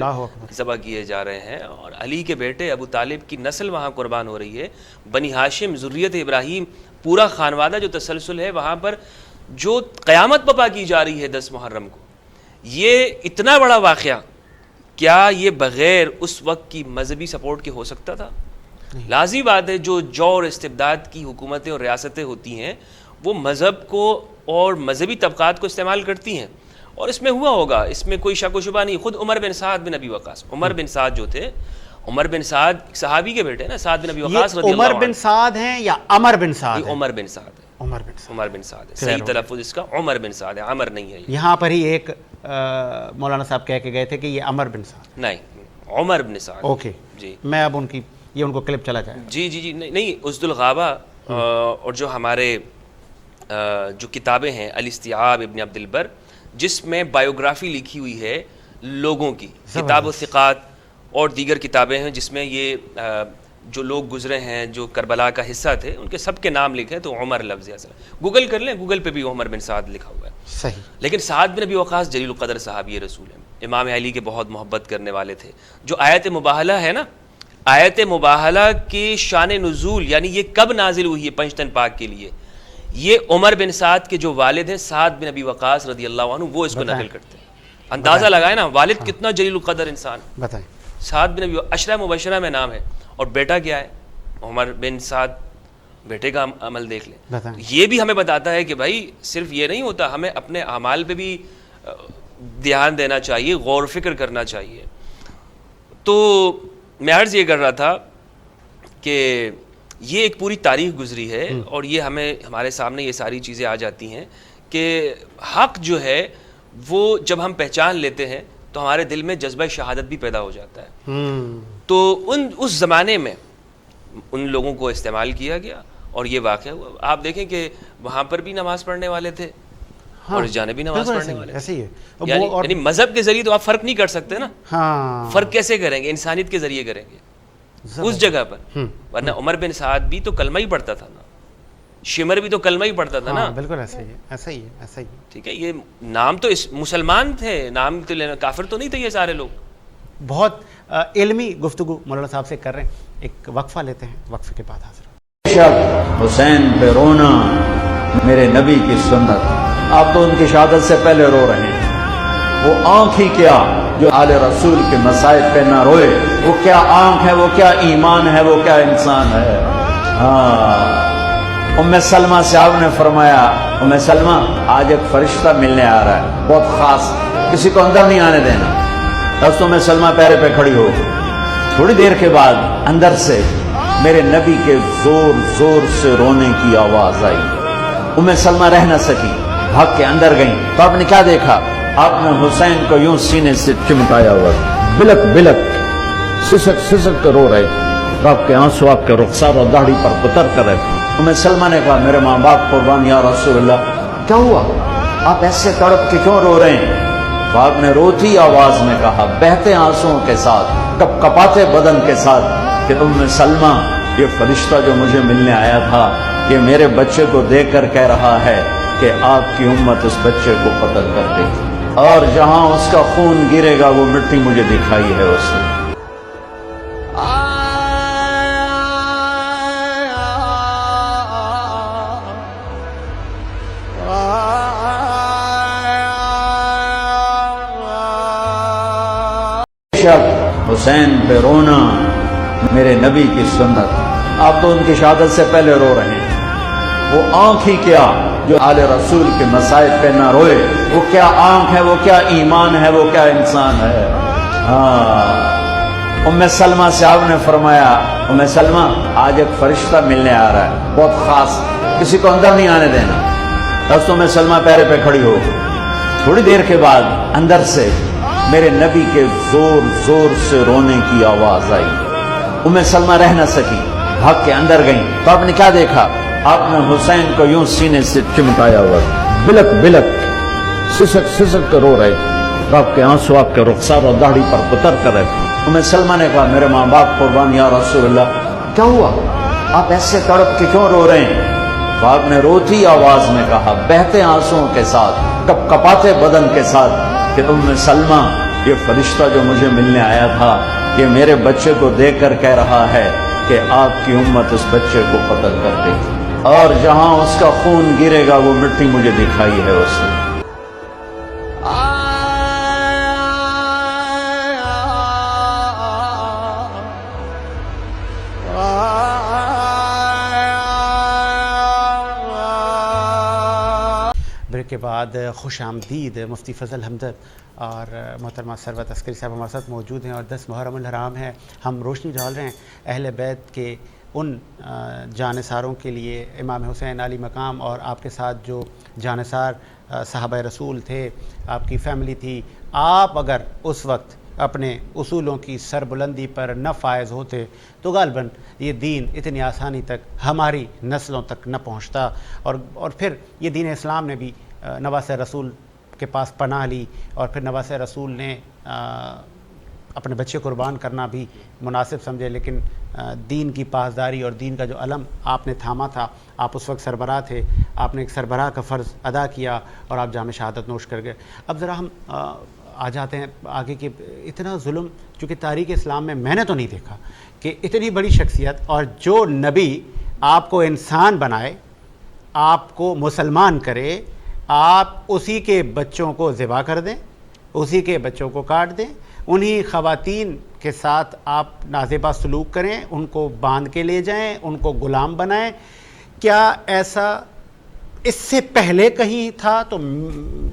ذبح کیے جا رہے ہیں، اور علی کے بیٹے ابو طالب کی نسل وہاں قربان ہو رہی ہے. بنی ہاشم، ذریت ابراہیم، پورا خانوادہ جو تسلسل ہے وہاں پر جو قیامت بپا کی جا رہی ہے 10 محرم کو. یہ اتنا بڑا واقعہ کیا یہ بغیر اس وقت کی مذہبی سپورٹ کے ہو سکتا تھا؟ لازمی بات ہے، جو جور استبداد کی حکومتیں اور ریاستیں ہوتی ہیں وہ مذہب کو اور مذہبی طبقات کو استعمال کرتی ہیں، اور اس میں ہوا ہوگا، اس میں کوئی شک و شبہ نہیں. خود عمر بن سعد بن ابی وقاص، عمر بن سعد جو تھے، عمر بن سعد صحابی کے بیٹے نا، سعد بن ابی وقاص رضی اللہ عنہ. عمر بن سعد ہیں یا عمر بن سعد؟ عمر بن سعد ہے، عمر بن سعد ہے. صحیح تلفظ اس کا عمر بن سعد ہے، عمر نہیں ہے. یہاں پر ہی ایک مولانا صاحب کہہ کے گئے تھے کہ یہ عمر بن سعد، نہیں، عمر بن سعد. اوکے جی، میں اب ان کو کلپ چلا جائے. جی نہیں، اسد الغابہ اور جو ہمارے جو کتابیں ہیں، الاستیعاب ابن عبد البر، جس میں بایوگرافی لکھی ہوئی ہے لوگوں کی، کتاب الثقات اور دیگر کتابیں ہیں جس میں یہ جو لوگ گزرے ہیں جو کربلا کا حصہ تھے ان کے سب کے نام لکھے تو عمر لفظ ہے اصل. گوگل کر لیں, گوگل پہ بھی عمر بن سعد لکھا ہوا ہے. صحیح. لیکن سعد بن ابی وقاص جلیل القدر صحابی رسول ہیں, امام علی کے بہت محبت کرنے والے تھے. جو آیت مباہلہ ہے نا, آیت مباہلہ کی شان نزول یعنی یہ کب نازل ہوئی ہے پنجتن پاک کے لیے, یہ عمر بن سعد کے جو والد ہیں سعد بن ابی وقاص رضی اللہ عنہ, وہ اس کو نقل کرتے ہیں. اندازہ لگائے نا والد کتنا جلیل القدر انسان. بتائیں. سعد بن ابی عشرہ مبشرہ میں نام ہے, اور بیٹا کیا ہے عمر بن سعد, بیٹے کا عمل دیکھ لیں. یہ بھی ہمیں بتاتا ہے کہ بھائی صرف یہ نہیں ہوتا, ہمیں اپنے اعمال پہ بھی دھیان دینا چاہیے, غور فکر کرنا چاہیے. تو میں عرض یہ کر رہا تھا کہ یہ ایک پوری تاریخ گزری ہے, اور یہ ہمارے سامنے یہ ساری چیزیں آ جاتی ہیں کہ حق جو ہے وہ جب ہم پہچان لیتے ہیں تو ہمارے دل میں جذبہ شہادت بھی پیدا ہو جاتا ہے. تو اس زمانے میں ان لوگوں کو استعمال کیا گیا اور یہ واقعہ ہوا. آپ دیکھیں کہ وہاں پر بھی نماز پڑھنے والے تھے اور اس جانب بھی نماز پڑھنے والے ایسے ہی ہے. یعنی مذہب کے ذریعے تو آپ فرق نہیں کر سکتے نا. ہاں, فرق کیسے کریں گے؟ انسانیت کے ذریعے کریں گے اس جگہ پر. ورنہ عمر بن سعد بھی تو کلمہ ہی پڑھتا تھا نا, شمر بھی تو کلمہ ہی پڑھتا تھا نا. بالکل ایسا ہی ہے, ایسا ہی ہے, ایسا ہی ہے. ٹھیک ہے, یہ نام تو مسلمان تھے, نام تو لینا, کافر تو نہیں تھے یہ سارے لوگ. بہت علمی گفتگو مولانا صاحب سے کر رہے ہیں, ایک وقفہ لیتے ہیں, وقفے کے بعد حاضر. شب حسین پہ رونا میرے نبی کی سنت, آپ تو ان کی شہادت سے پہلے رو رہے ہیں. وہ آنکھ ہی کیا جو آل رسول کے مصائب پہ نہ روئے, وہ کیا آنکھ ہے, وہ کیا ایمان ہے, وہ کیا انسان ہے. ہاں, ام سلمہ سے آپ نے فرمایا, ام سلمہ آج ایک فرشتہ ملنے آ رہا ہے بہت خاص, کسی کو اندر نہیں آنے دینا. بس ام سلمہ پیرے پہ کھڑی ہو. تھوڑی دیر کے بعد اندر سے میرے نبی کے زور زور سے رونے کی آواز آئی. ام سلمہ رہ نہ سکی, بھاگ کے اندر گئیں. تو آپ نے کیا دیکھا؟ آپ نے حسین کو یوں سینے سے چمٹایا ہوا, بلک بلک سسک سسک کر رو رہے تھے. آپ کے آنسو آپ کے رخسار اور داڑھی پر اتر کر رہے تھے. ام سلمہ نے کہا, میرے ماں باپ قربان یا رسول اللہ, کیا ہوا, آپ ایسے تڑپ کے کیوں رو رہے ہیں؟ تو آپ نے روتی آواز میں کہا, بہتے آنسوؤں کے ساتھ, کپ کپاتے بدن کے ساتھ, کہ ام سلمہ یہ فرشتہ جو مجھے ملنے آیا تھا یہ میرے بچے کو دیکھ کر کہہ رہا ہے کہ آپ کی امت اس بچے کو قتل کر دے گی, اور جہاں اس کا خون گرے گا وہ مٹی مجھے دکھائی ہے اس نے. حسین پہ رونا میرے نبی کی سنت, آپ تو ان کی شہادت سے پہلے رو رہے ہیں. وہ آنکھ ہی کیا جو آل رسول کے مصائب پہ نہ روئے, وہ کیا آنکھ ہے, وہ کیا ایمان ہے, وہ کیا انسان ہے. ہاں, ام سلمہ سے آپ نے فرمایا, ام سلمہ آج ایک فرشتہ ملنے آ رہا ہے بہت خاص, کسی کو اندر نہیں آنے دینا. بس ام سلمہ پیرے پہ کھڑی ہو. تھوڑی دیر کے بعد اندر سے میرے نبی کے زور زور سے رونے کی آواز آئی. ام سلمہ رہ نہ سکی, بھاگ کے اندر گئیں. تو آپ نے کیا دیکھا؟ آپ نے حسین کو یوں سینے سے چمٹایا ہوا, بلک بلک سسک سسک کر رو رہے تھے. آپ کے آنسو آپ کے رخسار اور داڑھی پر اتر کر رہے تھے. ام سلمہ نے کہا, میرے ماں باپ قربان یا رسول اللہ, کیا ہوا, آپ ایسے تڑپ کے کیوں رو رہے ہیں؟ تو آپ نے روتی آواز میں کہا, بہتے آنسوؤں کے ساتھ, کپ کپاتے بدن کے ساتھ, کہ ام سلمہ یہ فرشتہ جو مجھے ملنے آیا تھا یہ میرے بچے کو دیکھ کر کہہ رہا ہے کہ آپ کی امت اس بچے کو قتل کر دے گی, اور جہاں اس کا خون گرے گا وہ مٹی مجھے دکھائی ہے اس نے. بریک کے بعد خوش آمدید مفتی فضل ہمدرد اور محترمہ ثروت عسکری صاحب ہمارے ساتھ موجود ہیں, اور 10 محرم الحرام ہے, ہم روشنی ڈال رہے ہیں اہل بیت کے ان جانثاروں کے لیے, امام حسین علی مقام اور آپ کے ساتھ جو جانثار صحابہ رسول تھے, آپ کی فیملی تھی. آپ اگر اس وقت اپنے اصولوں کی سربلندی پر نہ فائز ہوتے تو غالباً یہ دین اتنی آسانی تک ہماری نسلوں تک نہ پہنچتا, اور پھر یہ دین اسلام نے بھی نواس رسول کے پاس پناہ لی, اور پھر نواس رسول نے اپنے بچے قربان کرنا بھی مناسب سمجھے، لیکن دین کی پاسداری اور دین کا جو علم آپ نے تھاما تھا، آپ اس وقت سربراہ تھے، آپ نے ایک سربراہ کا فرض ادا کیا اور آپ جام شہادت نوش کر گئے۔ اب ذرا ہم آ جاتے ہیں آگے کہ اتنا ظلم چونکہ تاریخ اسلام میں نے تو نہیں دیکھا کہ اتنی بڑی شخصیت اور جو نبی آپ کو انسان بنائے، آپ کو مسلمان کرے، آپ اسی کے بچوں کو ذبح کر دیں، اسی کے بچوں کو کاٹ دیں، انہی خواتین کے ساتھ آپ نازیبا سلوک کریں، ان کو باندھ کے لے جائیں، ان کو غلام بنائیں۔ کیا ایسا اس سے پہلے کہیں تھا؟ تو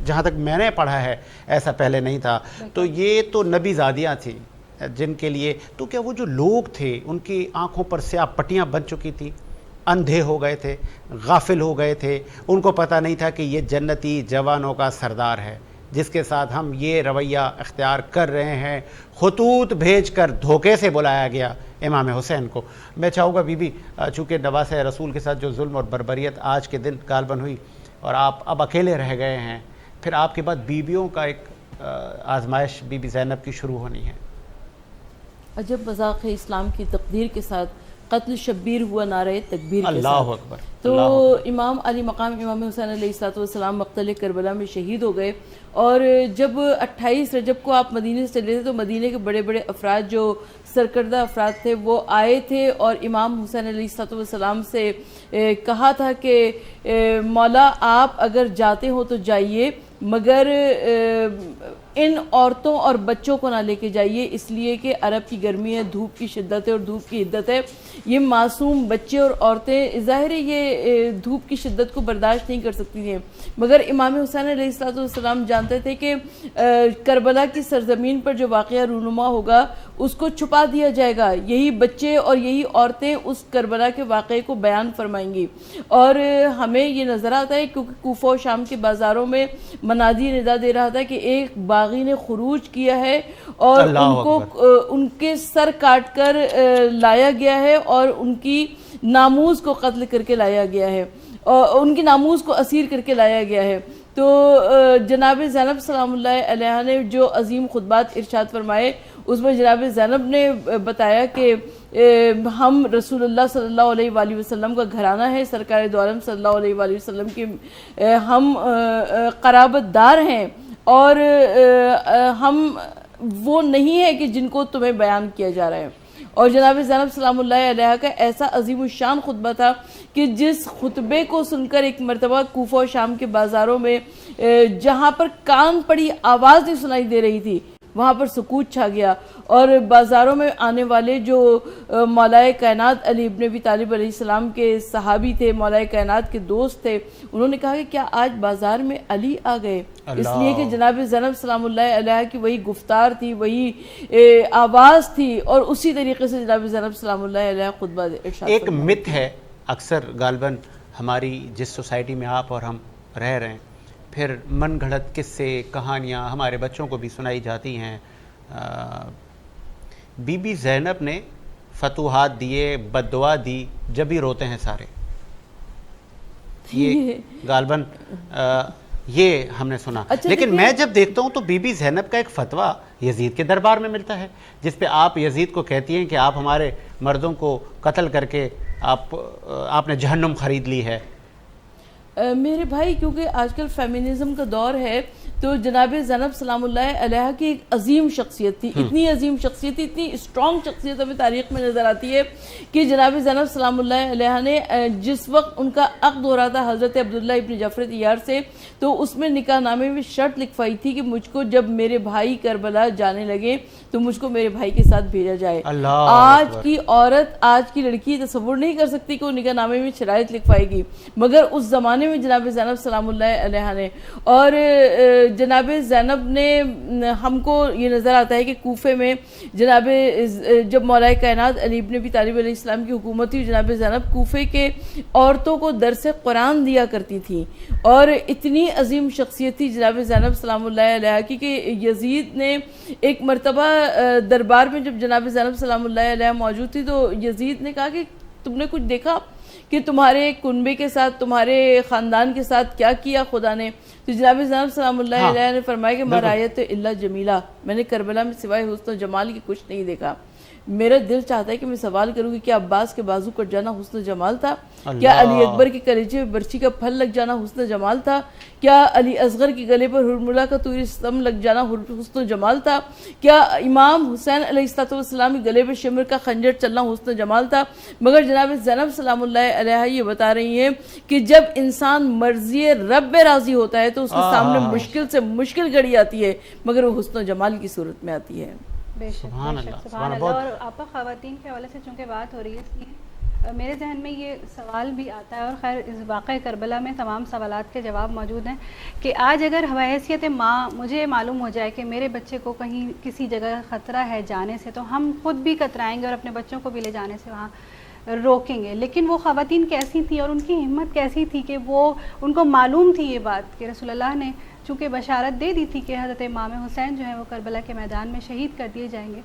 جہاں تک میں نے پڑھا ہے ایسا پہلے نہیں تھا۔ تو یہ تو نبی زادیاں تھیں جن کے لیے، تو کیا وہ جو لوگ تھے ان کی آنکھوں پر سیاہ پٹیاں بن چکی تھیں، اندھے ہو گئے تھے، غافل ہو گئے تھے، ان کو پتہ نہیں تھا کہ یہ جنتی جوانوں کا سردار ہے جس کے ساتھ ہم یہ رویہ اختیار کر رہے ہیں؟ خطوط بھیج کر دھوکے سے بلایا گیا امام حسین کو۔ میں چاہوں گا بی بی، چونکہ نواسہ رسول کے ساتھ جو ظلم اور بربریت آج کے دن غالباً ہوئی اور آپ اب اکیلے رہ گئے ہیں، پھر آپ کے بعد بیویوں کا ایک آزمائش بی بی زینب کی شروع ہونی ہے۔ عجب مذاق ہے اسلام کی تقدیر کے ساتھ، قتل شبیر ہوا نعرہ تکبیر کے اللہ ساتھ۔ اکبر۔ تو امام علی مقام امام حسین علیہ السلام مقتل کربلا میں شہید ہو گئے، اور جب 28 رجب کو آپ مدینے سے چلے تھے تو مدینے کے بڑے بڑے افراد جو سرکردہ افراد تھے وہ آئے تھے اور امام حسین علیہ السلام سے کہا تھا کہ مولا آپ اگر جاتے ہو تو جائیے، مگر ان عورتوں اور بچوں کو نہ لے کے جائیے، اس لیے کہ عرب کی گرمی ہے، دھوپ کی شدت ہے اور دھوپ کی عدت ہے، یہ معصوم بچے اور عورتیں ظاہر ہے یہ دھوپ کی شدت کو برداشت نہیں کر سکتی تھیں، مگر امام حسین علیہ السلام جانتے تھے کہ کربلا کی سرزمین پر جو واقعہ رونما ہوگا اس کو چھپا دیا جائے گا، یہی بچے اور یہی عورتیں اس کربلا کے واقعے کو بیان فرمائیں گی۔ اور ہمیں یہ نظر آتا ہے کیونکہ کوفہ و شام کے بازاروں میں منادی ندا دے رہا تھا کہ ایک باغی نے خروج کیا ہے اور ان کو ان کے سر کاٹ کر لایا گیا ہے اور ان کی ناموس کو قتل کر کے لایا گیا ہے، اور ان کی ناموس کو اسیر کر کے لایا گیا ہے۔ تو جناب زینب سلام اللہ علیہ نے جو عظیم خطبات ارشاد فرمائے اس میں جناب زینب نے بتایا کہ ہم رسول اللہ صلی اللہ علیہ وآلہ وسلم کا گھرانہ ہے، سرکار دو عالم صلی اللہ علیہ وآلہ وسلم کے ہم قرابت دار ہیں، اور ہم وہ نہیں ہے کہ جن کو تمہیں بیان کیا جا رہا ہے۔ اور جناب زینب سلام اللہ علیہ کا ایسا عظیم الشان خطبہ تھا کہ جس خطبے کو سن کر ایک مرتبہ کوفہ و شام کے بازاروں میں جہاں پر کان پڑی آواز نہیں سنائی دے رہی تھی وہاں پر سکوت چھا گیا، اور بازاروں میں آنے والے جو مولائے کائنات علی ابن ابی طالب علیہ السلام کے صحابی تھے، مولائے کائنات کے دوست تھے، انہوں نے کہا کہ کیا آج بازار میں علی آ گئے؟ اس لیے کہ جناب زینب سلام اللہ علیہ کی وہی گفتار تھی، وہی آواز تھی، اور اسی طریقے سے جناب زینب سلام اللہ علیہ خطبہ ارشاد۔ ایک مت ہے اکثر غالباً ہماری جس سوسائٹی میں آپ اور ہم رہ رہے ہیں، پھر من گھڑت قصے کہانیاں ہمارے بچوں کو بھی سنائی جاتی ہیں۔ بی بی زینب نے فتوحات دیے، بد دعا دی، جب ہی روتے ہیں سارے، یہ غالباً یہ ہم نے سنا۔ لیکن میں جب دیکھتا ہوں تو بی بی زینب کا ایک فتویٰ یزید کے دربار میں ملتا ہے جس پہ آپ یزید کو کہتی ہیں کہ آپ ہمارے مردوں کو قتل کر کے آپ نے جہنم خرید لی ہے۔ میرے بھائی کیونکہ آج کل فیمینزم کا دور ہے تو جناب زینب سلام اللہ علیہ کی ایک عظیم شخصیت تھی، اتنی عظیم شخصیت تھی، اتنی اسٹرانگ شخصیت ہمیں تاریخ میں نظر آتی ہے کہ جناب زینب سلام اللہ علیہ نے جس وقت ان کا عقد ہو رہا تھا حضرت عبداللہ ابن جعفر طیار سے، تو اس میں نکاح نامے میں شرط لکھوائی تھی کہ مجھ کو جب میرے بھائی کربلا جانے لگے تو مجھ کو میرے بھائی کے ساتھ بھیجا جائے۔ آج کی عورت، آج کی لڑکی تصور نہیں کر سکتی کہ وہ نکاح نامے میں شرائط لکھوائے گی، مگر اس زمانے میں جناب زینب سلام اللہ علیہ نے، اور جناب زینب نے ہم کو یہ نظر آتا ہے کہ کوفے میں جناب جب مولائے کائنات علی ابن ابی طالب علیہ السلام کی حکومت تھی، جناب زینب کوفے کے عورتوں کو درس قرآن دیا کرتی تھی، اور اتنی عظیم شخصیت تھی جناب زینب سلام اللہ علیہ کی کہ یزید نے ایک مرتبہ دربار میں جب جناب زینب سلام اللہ علیہ موجود تھی تو یزید نے کہا کہ تم نے کچھ دیکھا کہ تمہارے کنبے کے ساتھ تمہارے خاندان کے ساتھ کیا کیا خدا نے؟ تو جناب زینب سلام اللہ علیہ نے فرمایا کہ مرایت الا جمیلہ، میں نے کربلا میں سوائے حسن و جمال کی کچھ نہیں دیکھا۔ میرا دل چاہتا ہے کہ میں سوال کروں کہ کیا عباس کے بازو کٹ جانا حسن و جمال تھا؟ کیا علی اکبر کے کلیجے میں برچی کا پھل لگ جانا حسن و جمال تھا؟ کیا علی اصغر کے گلے پر حرملہ کا توری ستم لگ جانا حسن و جمال تھا؟ کیا امام حسین علیہ السلام کے گلے پر شمر کا خنجر چلنا حسن و جمال تھا؟ مگر جناب زینب سلام اللہ علیہ یہ بتا رہی ہیں کہ جب انسان مرضی رب راضی ہوتا ہے تو اس کے سامنے مشکل سے مشکل گھڑی آتی ہے، مگر وہ حسن و جمال کی صورت میں آتی ہے۔ بے شک سبحان اللہ، سبحان اللہ۔ اور آپ خواتین کے حوالے سے چونکہ بات ہو رہی ہے، اس لیے میرے ذہن میں یہ سوال بھی آتا ہے، اور خیر اس واقعہ کربلا میں تمام سوالات کے جواب موجود ہیں، کہ آج اگر بحیثیت ماں مجھے معلوم ہو جائے کہ میرے بچے کو کہیں کسی جگہ خطرہ ہے جانے سے، تو ہم خود بھی کترائیں گے اور اپنے بچوں کو بھی لے جانے سے وہاں روکیں گے۔ لیکن وہ خواتین کیسی تھیں اور ان کی ہمت کیسی تھی کہ وہ ان کو معلوم تھی یہ بات کہ رسول اللہ نے چونکہ بشارت دے دی تھی کہ حضرت امام حسین جو ہیں وہ کربلا کے میدان میں شہید کر دیے جائیں گے،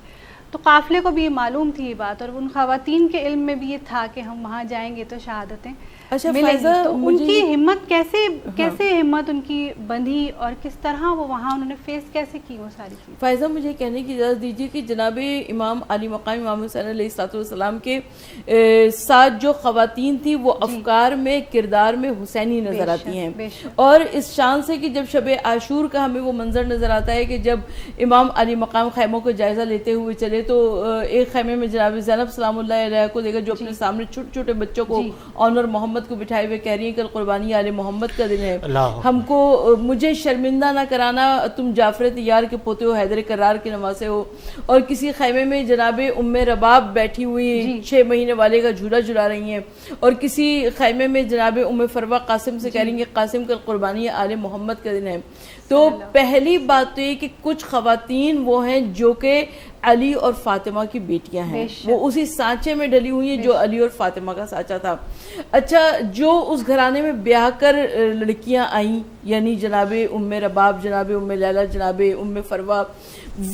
تو قافلے کو بھی یہ معلوم تھی یہ بات، اور ان خواتین کے علم میں بھی یہ تھا کہ ہم وہاں جائیں گے تو شہادتیں ملیں گی۔ تو ان کی ہمت کیسے ہمت ان کی بندھی، اور کس طرح وہ وہاں انہوں نے فیس کیسے کی وہ ساری چیز؟ فائزہ مجھے کہنے کی اجازت دیجیے کہ جناب امام علی مقام امام حسین علیہ السلام کے ساتھ جو خواتین تھی وہ افکار میں کردار میں حسینی نظر آتی ہیں، اور اس شان سے کہ جب شب عاشور کا ہمیں وہ منظر نظر آتا ہے کہ جب امام علی مقام خیموں کو جائزہ لیتے ہوئے چلے تو ایک خیمے میں جناب زینب سلام اللہ علیہ کو دیکھا جو اپنے سامنے چھوٹے چھوٹے بچوں کو آنر محمد کو بٹھائے ہوئے کہہ رہی ہیں کل قربانی آل محمد کا دن ہے، ہم کو مجھے شرمندہ نہ کرانا، تم جعفر طیار کے پوتے ہو، حیدر کرار کے نواسے ہو۔ اور کسی خیمے میں جناب ام رباب بیٹھی ہوئی 6 مہینے والے کا جھولا جھلا رہی ہیں، اور کسی خیمے میں جناب ام فروہ قاسم سے کہہ رہی ہیں کہ قاسم کل قربانی آل محمد کا دن ہے۔ تو پہلی بات تو یہ کہ کچھ خواتین وہ ہیں جو کہ علی اور فاطمہ کی بیٹیاں ہیں، وہ اسی سانچے میں ڈلی ہوئی ہیں جو علی اور فاطمہ کا سانچہ تھا۔ اچھا، جو اس گھرانے میں بیاہ کر لڑکیاں آئیں یعنی جناب ام رباب، جناب ام لیلہ، جناب ام فروہ،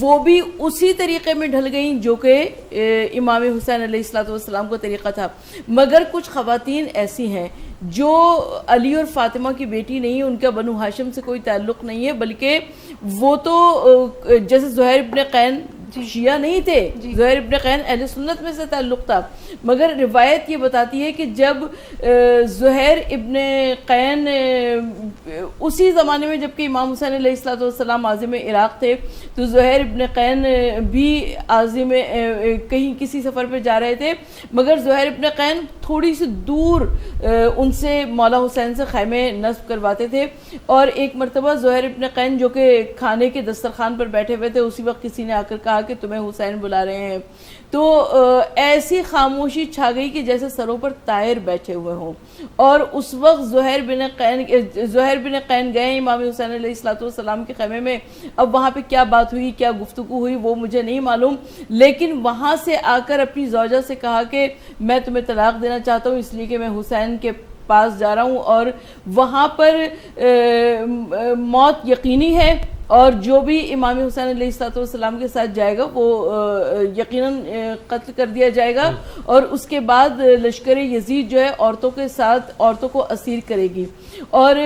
وہ بھی اسی طریقے میں ڈھل گئیں جو کہ امام حسین علیہ السلام کا طریقہ تھا۔ مگر کچھ خواتین ایسی ہیں جو علی اور فاطمہ کی بیٹی نہیں، ان کا بنو ہاشم سے کوئی تعلق نہیں ہے، بلکہ وہ تو جیسے زہیر ابن قین شیعہ نہیں تھے، زہیر ابن قین اہل سنت میں سے تعلق تھا، مگر روایت یہ بتاتی ہے کہ جب زہیر ابن قین اسی زمانے میں جبکہ امام حسین علیہ السلام عازم عراق تھے، تو زہیر ابن قین بھی عازم کہیں کسی سفر پہ جا رہے تھے، مگر زہیر ابن قین تھوڑی سی دور ان سے مولا حسین سے خیمے نصب کرواتے تھے، اور ایک مرتبہ زہیر ابن قین جو کہ کھانے کے دسترخوان پر بیٹھے ہوئے تھے، اسی وقت کسی نے آ کر کہا کہ تمہیں حسین بلا رہے ہیں، تو ایسی خاموشی چھا گئی کہ جیسے سروں پر طائر بیٹھے ہوئے ہوں، اور اس وقت زہیر بن قین گئے امام حسین علیہ السلام کے خیمے میں۔ اب وہاں پہ کیا بات ہوئی، کیا گفتگو ہوئی وہ مجھے نہیں معلوم، لیکن وہاں سے آ کر اپنی زوجہ سے کہا کہ میں تمہیں طلاق دینا چاہتا ہوں اس لیے کہ میں حسین کے پاس جا رہا ہوں، اور وہاں پر موت یقینی ہے، اور جو بھی امام حسین علیہ السلام کے ساتھ جائے گا وہ یقیناً قتل کر دیا جائے گا، اور اس کے بعد لشکر یزید جو ہے عورتوں کے ساتھ عورتوں کو اسیر کرے گی۔ اور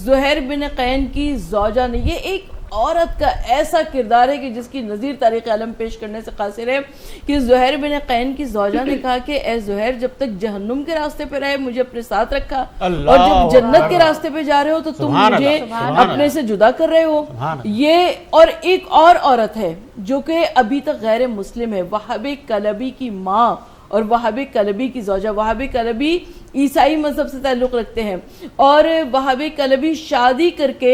زہیر بن قین کی زوجہ نے، یہ ایک عورت کا ایسا کردار ہے کہ جس کی نظیر تاریخ عالم پیش کرنے سے قاصر ہے، کہ زہیر بن قین کی زوجہ نے کہا کہ اے زہیر، جب تک جہنم کے راستے پہ رہے مجھے اپنے ساتھ رکھا، اور جب جنت کے راستے پہ جا رہے ہو تو تم مجھے اپنے سے جدا کر رہے ہو۔ یہ اور ایک اور عورت ہے جو کہ ابھی تک غیر مسلم ہے، وہاب کلبی کی ماں اور وہاب کلبی کی زوجہ۔ وہاب کلبی عیسائی مذہب سے تعلق رکھتے ہیں، اور وہاب کلبی شادی کر کے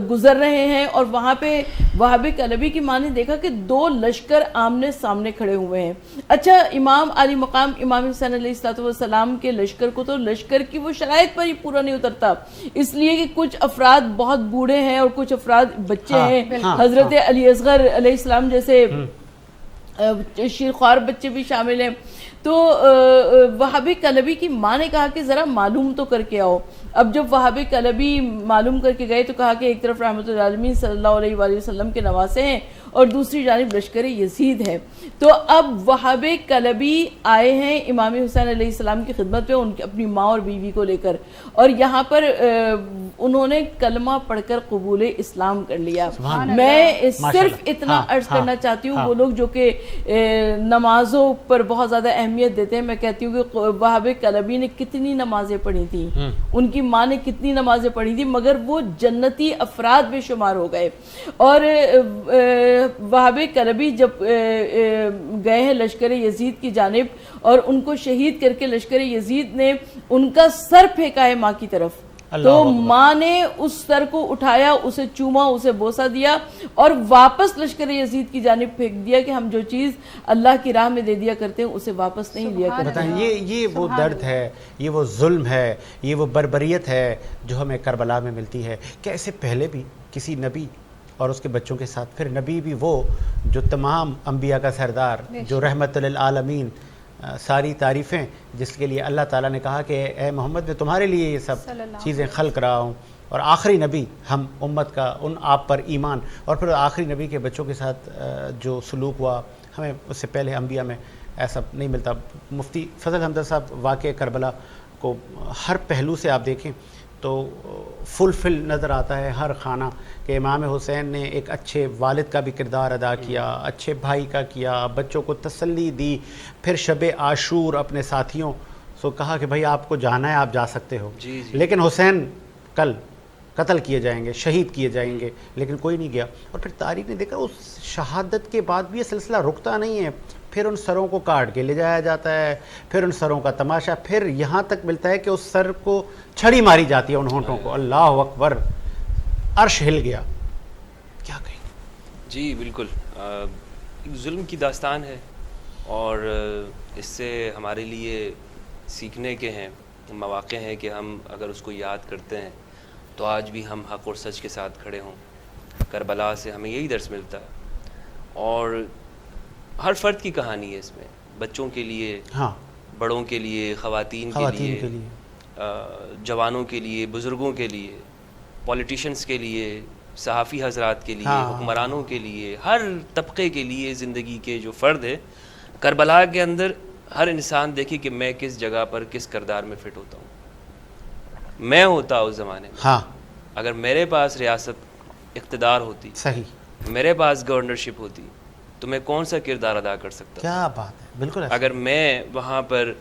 گزر رہے ہیں، اور وہاں پہ وہاب کلبی کی ماں نے دیکھا کہ 2 لشکر آمنے سامنے کھڑے ہوئے ہیں۔ اچھا، امام علی مقام امام حسین علیہ السلام کے لشکر کو تو لشکر کی وہ شرائط پر ہی پورا نہیں اترتا، اس لیے کہ کچھ افراد بہت بوڑھے ہیں اور کچھ افراد بچے ہیں، حضرت علی اصغر علیہ السلام جیسے شیرخوار بچے بھی شامل ہیں۔ تو وہابی کلبی کی ماں نے کہا کہ ذرا معلوم تو کر کے آؤ. اب جب وہابی کلبی معلوم کر کے گئے تو کہا کہ ایک طرف رحمۃ اللہ عالمین صلی اللہ علیہ وآلہ وسلم کے نواسے ہیں اور دوسری جانب لشکر یزید ہے. تو اب وہاب کلبی آئے ہیں امام حسین علیہ السلام کی خدمت میں اپنی ماں اور بیوی کو لے کر, اور یہاں پر انہوں نے کلمہ پڑھ کر قبول اسلام کر لیا. میں صرف اتنا عرض کرنا چاہتی ہوں, وہ لوگ جو کہ نمازوں پر بہت زیادہ اہمیت دیتے ہیں, میں کہتی ہوں کہ وہاب کلبی نے کتنی نمازیں پڑھی تھیں, ان کی ماں نے کتنی نمازیں پڑھی تھیں, مگر وہ جنتی افراد میں شمار ہو گئے. اور وہاب کلبی جب گئے ہیں لشکر یزید کی جانب اور ان کو شہید کر کے لشکر یزید نے ان کا سر پھینکا ہے ماں کی طرف, تو ماں نے اس سر کو اٹھایا, اسے چوما, اسے بوسہ دیا اور واپس لشکر یزید کی جانب پھینک دیا کہ ہم جو چیز اللہ کی راہ میں دے دیا کرتے ہیں اسے واپس نہیں لیا کرتے. بتائیں یہ وہ درد ہے, یہ وہ ظلم ہے, یہ وہ بربریت ہے جو ہمیں کربلا میں ملتی ہے. کہ ایسے پہلے بھی کسی نبی اور اس کے بچوں کے ساتھ, پھر نبی بھی وہ جو تمام انبیاء کا سردار, جو رحمت للعالمین, ساری تعریفیں جس کے لیے اللہ تعالیٰ نے کہا کہ اے محمد میں تمہارے لیے یہ سب چیزیں خلق رہا ہوں, اور آخری نبی ہم امت کا, ان آپ پر ایمان, اور پھر آخری نبی کے بچوں کے ساتھ جو سلوک ہوا, ہمیں اس سے پہلے انبیاء میں ایسا نہیں ملتا. مفتی فضل حمدہ صاحب واقع کربلا کو ہر پہلو سے آپ دیکھیں تو فل نظر آتا ہے ہر خانہ, کہ امام حسین نے ایک اچھے والد کا بھی کردار ادا کیا, اچھے بھائی کا کیا, بچوں کو تسلی دی, پھر شب عاشور اپنے ساتھیوں سے کہا کہ بھائی آپ کو جانا ہے آپ جا سکتے ہو, لیکن حسین کل قتل کیے جائیں گے, شہید کیے جائیں گے, لیکن کوئی نہیں گیا. اور پھر تاریخ نے دیکھا اس شہادت کے بعد بھی یہ سلسلہ رکتا نہیں ہے, پھر ان سروں کو کاٹ کے لے جایا جاتا ہے, پھر ان سروں کا تماشا, پھر یہاں تک ملتا ہے کہ اس سر کو چھڑی ماری جاتی ہے ان ہونٹوں کو. اللہ اکبر, عرش ہل گیا. کیا کہیں؟ جی بالکل, ایک ظلم کی داستان ہے اور اس سے ہمارے لیے سیکھنے کے ہیں مواقع ہیں کہ ہم اگر اس کو یاد کرتے ہیں تو آج بھی ہم حق اور سچ کے ساتھ کھڑے ہوں. کربلا سے ہمیں یہی درس ملتا ہے, اور ہر فرد کی کہانی ہے اس میں, بچوں کے لیے, بڑوں کے لیے, خواتین کے لیے, جوانوں کے لیے, بزرگوں کے لیے, پولیٹیشنز کے لیے, صحافی حضرات کے لیے, حکمرانوں کے لیے, ہر طبقے کے لیے زندگی کے جو فرد ہے. کربلا کے اندر ہر انسان دیکھے کہ میں کس جگہ پر کس کردار میں فٹ ہوتا ہوں. میں ہوتا اس زمانے میں, اگر میرے پاس ریاست اقتدار ہوتی, میرے پاس گورنرشپ ہوتی, تو میں کون سا کردار ادا کر سکتا؟ کیا بات ہے, بالکل. اگر میں وہاں پر,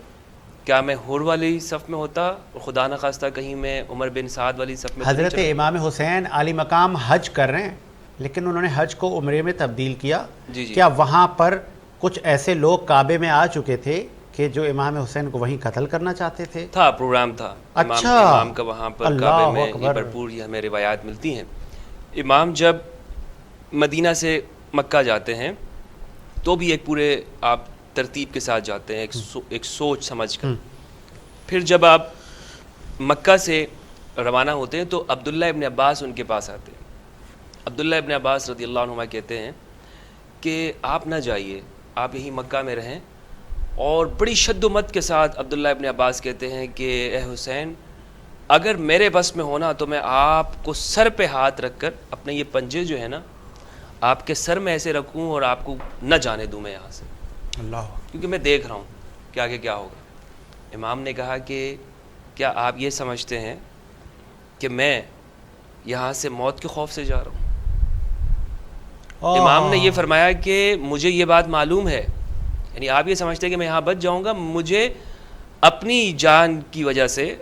کیا میں حور والی صف میں ہوتا, اور خدا نخواستہ کہیں میں عمر بن سعد والی صف میں. حضرت امام حسین عالی مقام حج کر رہے ہیں, لیکن انہوں نے حج کو عمرے میں تبدیل کیا. کیا وہاں پر کچھ ایسے لوگ کعبے میں آ چکے تھے کہ جو امام حسین کو وہیں قتل کرنا چاہتے تھے؟ تھا, پروگرام تھا امام کا وہاں پر کعبے میں. یہ بھرپور یہ ہمیں روایات ملتی ہیں. امام جب مدینہ سے مکہ جاتے ہیں تو بھی ایک پورے آپ ترتیب کے ساتھ جاتے ہیں, ایک سوچ سمجھ کر. پھر جب آپ مکہ سے روانہ ہوتے ہیں تو عبداللہ ابن عباس ان کے پاس آتے ہیں. عبداللہ ابن عباس رضی اللہ عنہما کہتے ہیں کہ آپ نہ جائیے, آپ یہیں مکہ میں رہیں. اور بڑی شد و مت کے ساتھ عبداللہ ابن عباس کہتے ہیں کہ اے حسین, اگر میرے بس میں ہونا تو میں آپ کو سر پہ ہاتھ رکھ کر اپنے یہ پنجے جو ہے نا آپ کے سر میں ایسے رکھوں اور آپ کو نہ جانے دوں میں یہاں سے, کیونکہ میں دیکھ رہا ہوں کہ آگے کیا ہوگا. امام نے کہا کہ کیا آپ یہ سمجھتے ہیں کہ میں یہاں سے موت کے خوف سے جا رہا ہوں؟ امام نے یہ فرمایا کہ مجھے یہ بات معلوم ہے, یعنی آپ یہ سمجھتے ہیں کہ میں یہاں بچ جاؤں گا, مجھے اپنی جان کی وجہ سے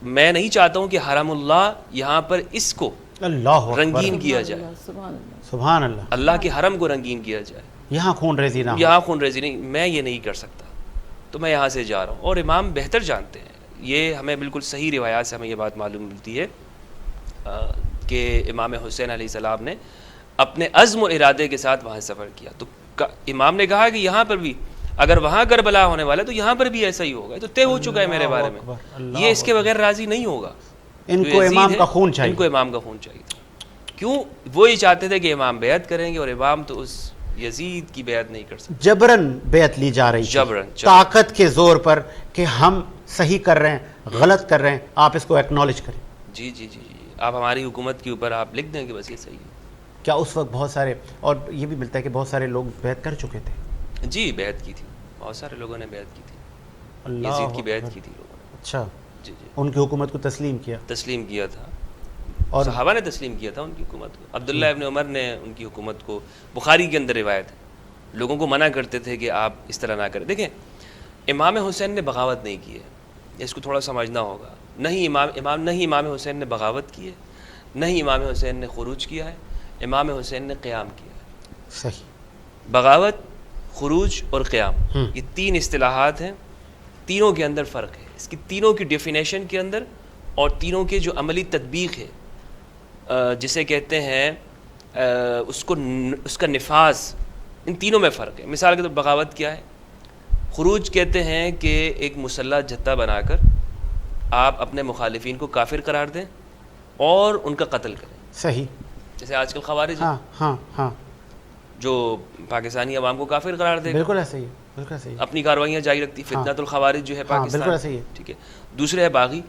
میں نہیں چاہتا ہوں کہ حرم اللہ یہاں پر اس کو رنگین کیا جائے. سبحان اللہ, اللہ کے حرم کو رنگین کیا جائے, یہاں خون ریزی نہ ہو, یہاں خون ریزی نہیں, میں یہ نہیں کر سکتا, تو میں یہاں سے جا رہا ہوں. اور امام بہتر جانتے ہیں, یہ ہمیں بالکل صحیح روایات سے ہمیں یہ بات معلوم ملتی ہے کہ امام حسین علیہ السلام نے اپنے عزم و ارادے کے ساتھ وہاں سفر کیا. تو امام نے کہا کہ یہاں پر بھی اگر وہاں کربلا ہونے والا ہے تو یہاں پر بھی ایسا ہی ہوگا, تو طے ہو چکا ہے میرے بارے میں, یہ اس کے بغیر راضی نہیں ہوگا. ان کو امام کا خون چاہیے, ان کو امام کا خون چاہیے. کیوں؟ وہ یہ چاہتے تھے کہ امام بیعت کریں گے, اور امام تو اس یزید کی بیعت نہیں کر سکتے. جبرن بیعت لی جا رہی تھی, جبرن. طاقت کے زور پر کہ ہم صحیح کر رہے ہیں, غلط کر رہے ہیں, آپ اس کو ایکنالج کریں. جی جی جی جی, آپ ہماری حکومت کے اوپر آپ لکھ دیں کہ بس یہ صحیح ہے. کیا اس وقت بہت سارے, اور یہ بھی ملتا ہے کہ بہت سارے لوگ بیعت کر چکے تھے؟ جی بیعت کی تھی, بہت سارے لوگوں نے بیعت کی تھی, اللہ یزید کی بیعت کی تھی لوگوں نے. اچھا, جی جی, ان کی حکومت کو تسلیم کیا, تسلیم کیا تھا, اور صحابہ نے تسلیم کیا تھا ان کی حکومت کو. عبداللہ ابن عمر نے ان کی حکومت کو, بخاری کے اندر روایت ہے, لوگوں کو منع کرتے تھے کہ آپ اس طرح نہ کریں. دیکھیں امام حسین نے بغاوت نہیں کی ہے, اس کو تھوڑا سمجھنا ہوگا. نہیں امام حسین نے بغاوت کی ہے, نہیں امام حسین نے خروج کیا ہے, امام حسین نے قیام کیا ہے. صحیح. بغاوت, خروج اور قیام, یہ تین اصطلاحات ہیں, تینوں کے اندر فرق ہے. اس کی تینوں کی ڈیفینیشن کے اندر اور تینوں کے جو عملی تطبیق ہے, جسے کہتے ہیں اس کا نفاذ, ان تینوں میں فرق ہے. مثال کے طور پر بغاوت کیا ہے؟ خروج کہتے ہیں کہ ایک مسلح جتھا بنا کر آپ اپنے مخالفین کو کافر قرار دیں اور ان کا قتل کریں. صحیح. جیسے آج کل خوارج ہاں ہاں ہاں, جو پاکستانی عوام کو کافر قرار دے, بالکل ایسا ہی ہے, بالکل ایسا ہی ہے. اپنی کاروائیاں جاری رکھتی. فتنۃ الخوارج جو ہے بالکل پاکستان, ایسا ہی ہے. ٹھیک ہے. دوسرے ہے باغی,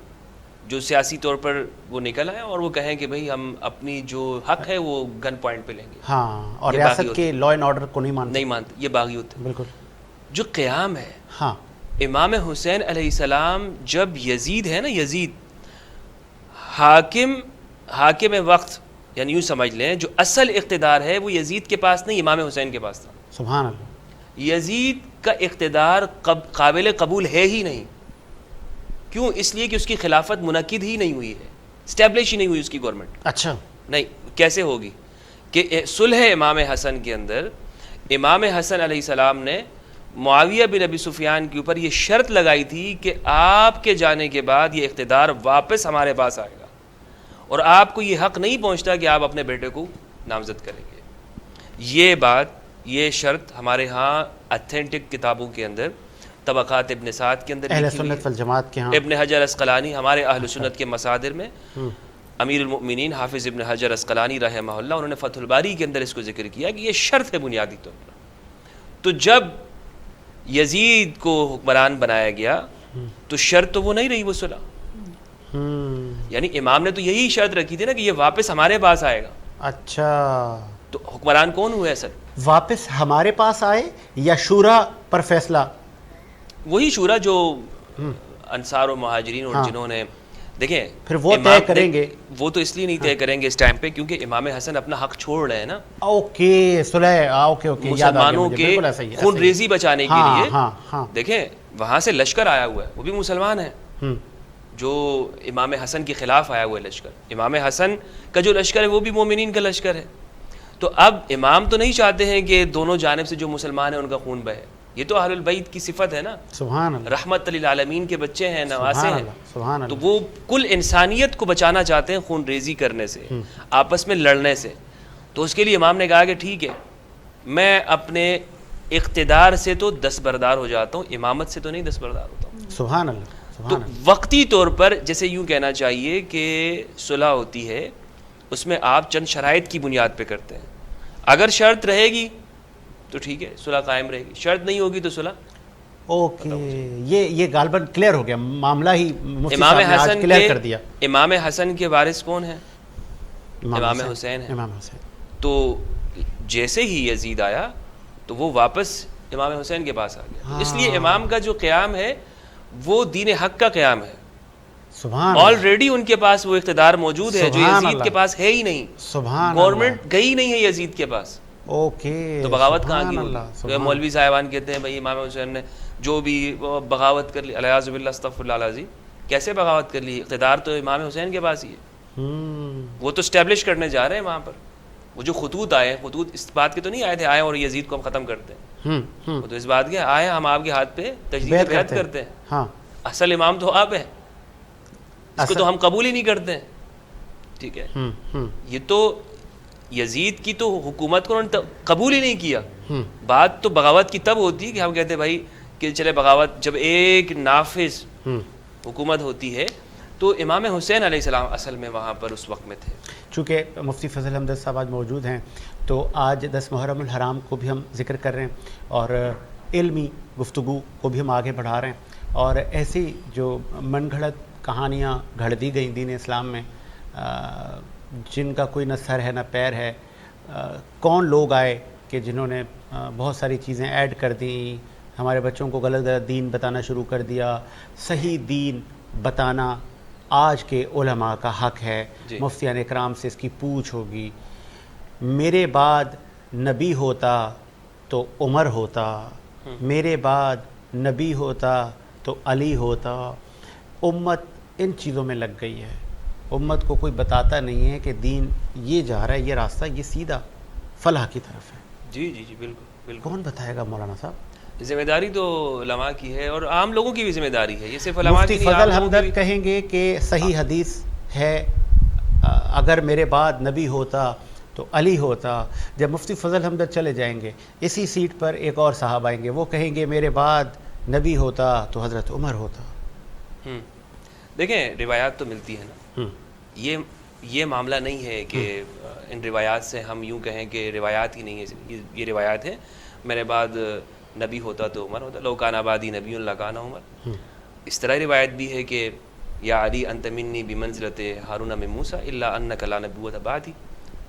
جو سیاسی طور پر وہ نکل آئے اور وہ کہیں کہ بھئی ہم اپنی جو حق ہے وہ گن پوائنٹ پہ لیں گے. ہاں, اور یہ ریاست باغی ہوتے کے لا اینڈ آرڈر کو نہیں مانتے, یہ باغی ہوتے ہیں. بالکل. جو قیام ہے, ہاں, امام حسین علیہ السلام جب یزید ہے نا, یزید حاکم وقت, یعنی یوں سمجھ لیں جو اصل اقتدار ہے وہ یزید کے پاس نہیں, امام حسین کے پاس تھا. سبحان اللہ. یزید کا اقتدار قابل قبول ہے ہی نہیں. کیوں؟ اس لیے کہ اس کی خلافت منعقد ہی نہیں ہوئی ہے, اسٹیبلش ہی نہیں ہوئی اس کی گورنمنٹ. اچھا. نہیں, کیسے ہوگی کہ صلح امام حسن کے اندر امام حسن علیہ السلام نے معاویہ بن ابی سفیان کے اوپر یہ شرط لگائی تھی کہ آپ کے جانے کے بعد یہ اقتدار واپس ہمارے پاس آئے گا, اور آپ کو یہ حق نہیں پہنچتا کہ آپ اپنے بیٹے کو نامزد کریں گے. یہ بات, یہ شرط ہمارے ہاں اتھینٹک کتابوں کے اندر, طبقات ابن سعد کے اندر اہل لکھی ہوئی سنت والجماعت کے ہاں, ابن حجر اسقلانی, ہمارے اہل سنت کے مصادر میں امیر المؤمنین حافظ ابن حجر اسقلانی رحمہ اللہ, انہوں نے فتح الباری کے اندر اس کو ذکر کیا کہ یہ شرط ہے بنیادی طور پر. تو جب یزید کو حکمران بنایا گیا تو شرط تو وہ نہیں رہی, وہ صلح. یعنی امام نے تو یہی شرط رکھی تھی نا کہ یہ واپس ہمارے پاس آئے گا. اچھا, تو حکمران کون ہوئے اصل؟ واپس ہمارے پاس آئے یا شورا پر فیصلہ؟ وہی شورا جو انصار و مہاجرین اور جنہوں نے, دیکھیں پھر وہ طے کریں گے. وہ تو اس لیے نہیں طے کریں گے اس ٹائم پہ کیونکہ امام حسن اپنا حق چھوڑ رہے ہیں نا. اوکے, صلح, اوکے اوکے, مسلمانوں کے خون ریزی بچانے کے لیے. دیکھیں وہاں سے لشکر آیا ہوا ہے, وہ بھی مسلمان ہیں, جو امام حسن کے خلاف آیا ہوا ہے لشکر. امام حسن کا جو لشکر ہے وہ بھی مومنین کا لشکر ہے. تو اب امام تو نہیں چاہتے ہیں کہ دونوں جانب سے جو مسلمان ہیں ان کا خون بہے. یہ تو اہل البیت کی صفت ہے نا, سبحان اللہ, رحمت للعالمین کے بچے ہیں, نواسے ہیں. سبحان تو اللہ. وہ کل انسانیت کو بچانا چاہتے ہیں خون ریزی کرنے سے, آپس میں لڑنے سے. تو اس کے لیے امام نے کہا کہ ٹھیک ہے, میں اپنے اقتدار سے تو دستبردار ہو جاتا ہوں, امامت سے تو نہیں دستبردار ہوتا ہوں. سبحان اللہ. تو وقتی طور پر جیسے یوں کہنا چاہیے کہ صلح ہوتی ہے, اس میں آپ چند شرائط کی بنیاد پہ کرتے ہیں. اگر شرط رہے گی تو ٹھیک ہے, صلح قائم رہے گی. شرط نہیں ہوگی تو صلح. اوکے, یہ غالباً کلیئر ہو گیا, معاملہ ہی مفتی امام صاحب نے آج حسن کلیئر کر دیا. امام حسن کے وارث کون ہیں؟ امام حسین ہیں. امام حسین. تو جیسے ہی یزید آیا تو وہ واپس امام حسین کے پاس آ گیا. اس لیے امام کا جو قیام ہے وہ دین حق کا قیام ہے. سبحان, آلریڈی ان کے پاس وہ اقتدار موجود ہے جو یزید کے پاس ہے ہی نہیں. سبحان, گورنمنٹ گئی نہیں ہے یزید کے پاس. اوکے, تو بغاوت کہاں کی ہوگی؟ مولوی صاحبان کہتے ہیں بھائی امام حسین نے جو بھی بغاوت کر لی, الیاذ باللہ استغفر اللہ العظیم, کیسے بغاوت کر لی؟ اقتدار تو امام حسین کے پاس ہی ہے. وہ تو اسٹیبلش کرنے جا رہے ہیں وہاں پر. وہ جو خطوط آئے, خطوط اس بات کے تو نہیں آئے تھے آئے اور یزید کو ہم ختم کرتے ہیں, وہ تو اس بات کے آئے ہم آپ کے ہاتھ پہ تجدید بیعت کرتے ہیں. اصل امام تو آپ ہیں, اس کو تو ہم قبول ہی نہیں کرتے ہیں. ٹھیک ہے, یہ تو یزید کی تو حکومت کو انہوں نے قبول ہی نہیں کیا. بات تو بغاوت کی تب ہوتی ہے کہ ہم کہتے ہیں بھائی کہ چلے بغاوت, جب ایک نافذ حکومت ہوتی ہے تو امام حسین علیہ السلام اصل میں وہاں پر اس وقت میں تھے. چونکہ مفتی فضل احمد صاحب آج موجود ہیں تو آج 10 محرم الحرام کو بھی ہم ذکر کر رہے ہیں اور علمی گفتگو کو بھی ہم آگے بڑھا رہے ہیں، اور ایسی جو من گھڑت کہانیاں گھڑ دی گئیں دین اسلام میں جن کا کوئی نہ سر ہے نہ پیر ہے، کون لوگ آئے کہ جنہوں نے بہت ساری چیزیں ایڈ کر دیں، ہمارے بچوں کو غلط غلط دین بتانا شروع کر دیا. صحیح دین بتانا آج کے علماء کا حق ہے. مفتیان اکرام سے اس کی پوچھ ہوگی. میرے بعد نبی ہوتا تو عمر ہوتا، میرے بعد نبی ہوتا تو علی ہوتا. امت ان چیزوں میں لگ گئی ہے. امت کو کوئی بتاتا نہیں ہے کہ دین یہ جا رہا ہے، یہ راستہ یہ سیدھا فلاح کی طرف ہے. جی جی جی بالکل بالکل. کون بتائے گا مولانا صاحب؟ ذمہ داری تو علماء کی ہے اور عام لوگوں کی بھی ذمہ داری ہے. یہ صرف علماء کی مفتی نہیں، فضل عام لوگوں کی ہمدرد کہیں گے کہ صحیح حدیث ہے اگر میرے بعد نبی ہوتا تو علی ہوتا. جب مفتی فضل ہمدرد چلے جائیں گے اسی سیٹ پر ایک اور صاحب آئیں گے، وہ کہیں گے میرے بعد نبی ہوتا تو حضرت عمر ہوتا. دیکھیں روایات تو ملتی ہے نا. یہ معاملہ نہیں ہے کہ ان روایات سے ہم یوں کہیں کہ روایات ہی نہیں ہے، یہ روایات ہیں. میرے بعد نبی ہوتا تو عمر ہوتا، لو کان آبادی نبی لکان عمر. اس طرح روایت بھی ہے کہ یا علی انت منی بمنزلت ہارون من موسیٰ الا انک لا نبوۃ بعدی.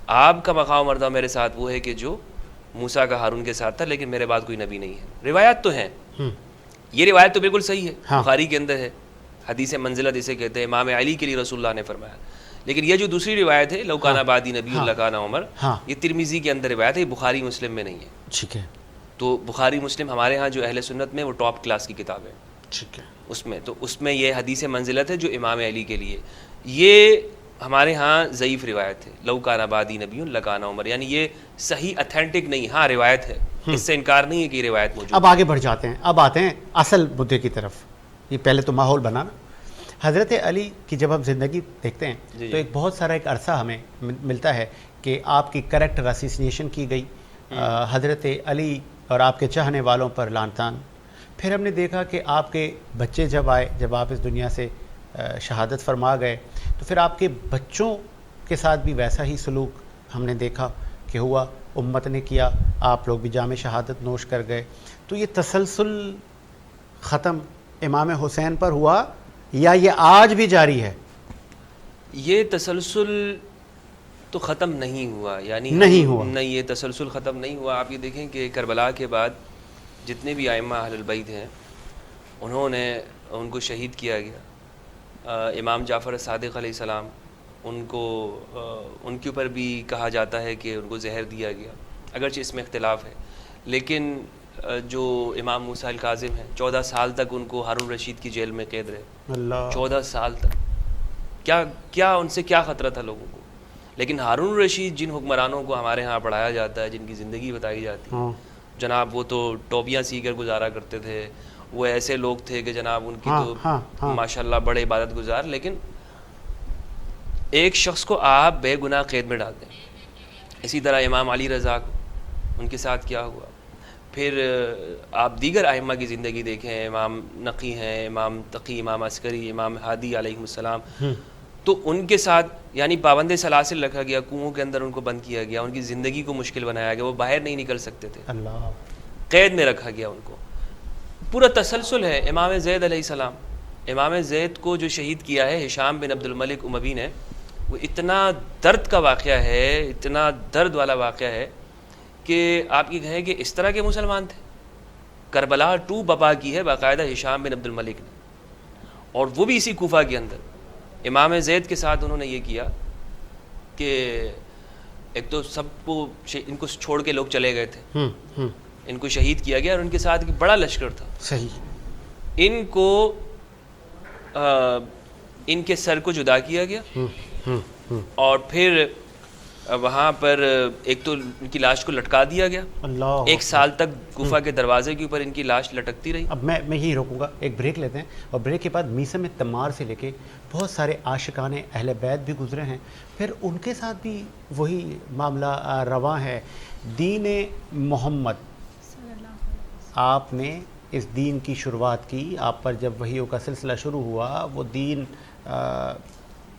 آپ کا مقام مرتبہ میرے ساتھ وہ ہے کہ جو موسیٰ کا ہارون کے ساتھ تھا، لیکن میرے بعد کوئی نبی نہیں ہے. روایات تو ہیں. یہ روایت تو بالکل صحیح ہے، بخاری کے اندر ہے. حدیث منزلت اسے کہتے ہیں، امام علی کے لیے رسول اللہ نے فرمایا. لیکن یہ جو دوسری روایت ہے لو کان آبادی نبی لکان عمر، یہ ترمذی کے اندر روایت ہے، یہ بخاری مسلم میں نہیں ہے. ٹھیک ہے. تو بخاری مسلم ہمارے ہاں جو اہل سنت میں وہ ٹاپ کلاس کی کتاب ہے. ٹھیک ہے. اس میں یہ حدیث منزلت ہے جو امام علی کے لیے. یہ ہمارے ہاں ضعیف روایت ہے، لو کان آبادی نبی لکان عمر، یعنی یہ صحیح اتھینٹک نہیں. ہاں روایت ہے، اس سے انکار نہیں ہے کہ یہ روایت موجود. اب آگے بڑھ جاتے ہیں، اب آتے ہیں اصل مدعے کی طرف. یہ پہلے تو ماحول بنانا. حضرت علی کی جب ہم زندگی دیکھتے ہیں تو ایک بہت سارا ایک عرصہ ہمیں ملتا ہے کہ آپ کی کریکٹر اسیسینیشن کی گئی، حضرت علی اور آپ کے چاہنے والوں پر لعن طعن. پھر ہم نے دیکھا کہ آپ کے بچے جب آئے، جب آپ اس دنیا سے شہادت فرما گئے، تو پھر آپ کے بچوں کے ساتھ بھی ویسا ہی سلوک ہم نے دیکھا کہ ہوا، امت نے کیا، آپ لوگ بھی جام شہادت نوش کر گئے. تو یہ تسلسل ختم امام حسین پر ہوا یا یہ آج بھی جاری ہے؟ یہ تسلسل تو ختم نہیں ہوا، یعنی نہیں ہوا. نہیں، یہ تسلسل ختم نہیں ہوا. آپ یہ دیکھیں کہ کربلا کے بعد جتنے بھی ائمہ اہل البیت ہیں انہوں نے ان کو شہید کیا گیا. امام جعفر صادق علیہ السلام ان کے اوپر بھی کہا جاتا ہے کہ ان کو زہر دیا گیا، اگرچہ اس میں اختلاف ہے. لیکن جو امام موسیٰ الکاظم ہیں 14 سال تک ان کو ہارون رشید کی جیل میں قید رہے. اللہ 14 سال تک. کیا ان سے کیا خطرہ تھا لوگوں کو. لیکن ہارون رشید جن حکمرانوں کو ہمارے ہاں پڑھایا جاتا ہے، جن کی زندگی بتائی جاتی ہے، جناب وہ تو ٹوپیاں سی کر گزارا کرتے تھے. وہ ایسے لوگ تھے کہ جناب ان کی تو ماشاءاللہ بڑے عبادت گزار. لیکن ایک شخص کو آپ بے گناہ قید میں ڈال دیں. اسی طرح امام علی رضا کو، ان کے ساتھ کیا ہوا. پھر آپ دیگر ائمہ کی زندگی دیکھیں، امام نقی ہیں، امام تقی، امام عسکری، امام ہادی علیہ السلام، تو ان کے ساتھ یعنی پابند سلاسل رکھا گیا، کنوؤں کے اندر ان کو بند کیا گیا، ان کی زندگی کو مشکل بنایا گیا، وہ باہر نہیں نکل سکتے تھے، اللہ قید میں رکھا گیا ان کو. پورا تسلسل ہے. امام زید علیہ السلام، امام زید کو جو شہید کیا ہے ہشام بن عبد الملک اموی نے، وہ اتنا درد کا واقعہ ہے، اتنا درد والا واقعہ ہے کہ آپ یہ کہیں کہ اس طرح کے مسلمان تھے. کربلا 2 بپا کی ہے باقاعدہ ہشام بن عبد الملک نے، اور وہ بھی اسی کوفہ کے اندر. امام زید کے ساتھ انہوں نے یہ کیا کہ ایک تو سب کو ان کو چھوڑ کے لوگ چلے گئے تھے، ان کو شہید کیا گیا، اور ان کے ساتھ ایک بڑا لشکر تھا. صحیح. ان کو ان کے سر کو جدا کیا گیا، اور پھر وہاں پر ایک تو ان کی لاش کو لٹکا دیا گیا. اللہ 1 سال تک کوفہ کے دروازے کے اوپر ان کی لاش لٹکتی رہی. اب میں یہی روکوں گا، ایک بریک لیتے ہیں، اور بریک کے بعد میثم تمار سے لے کے بہت سارے عاشقان اہل بیت بھی گزرے ہیں، پھر ان کے ساتھ بھی وہی معاملہ رواں ہے. دین محمد، آپ نے اس دین کی شروعات کی، آپ پر جب وحیوں کا سلسلہ شروع ہوا، وہ دین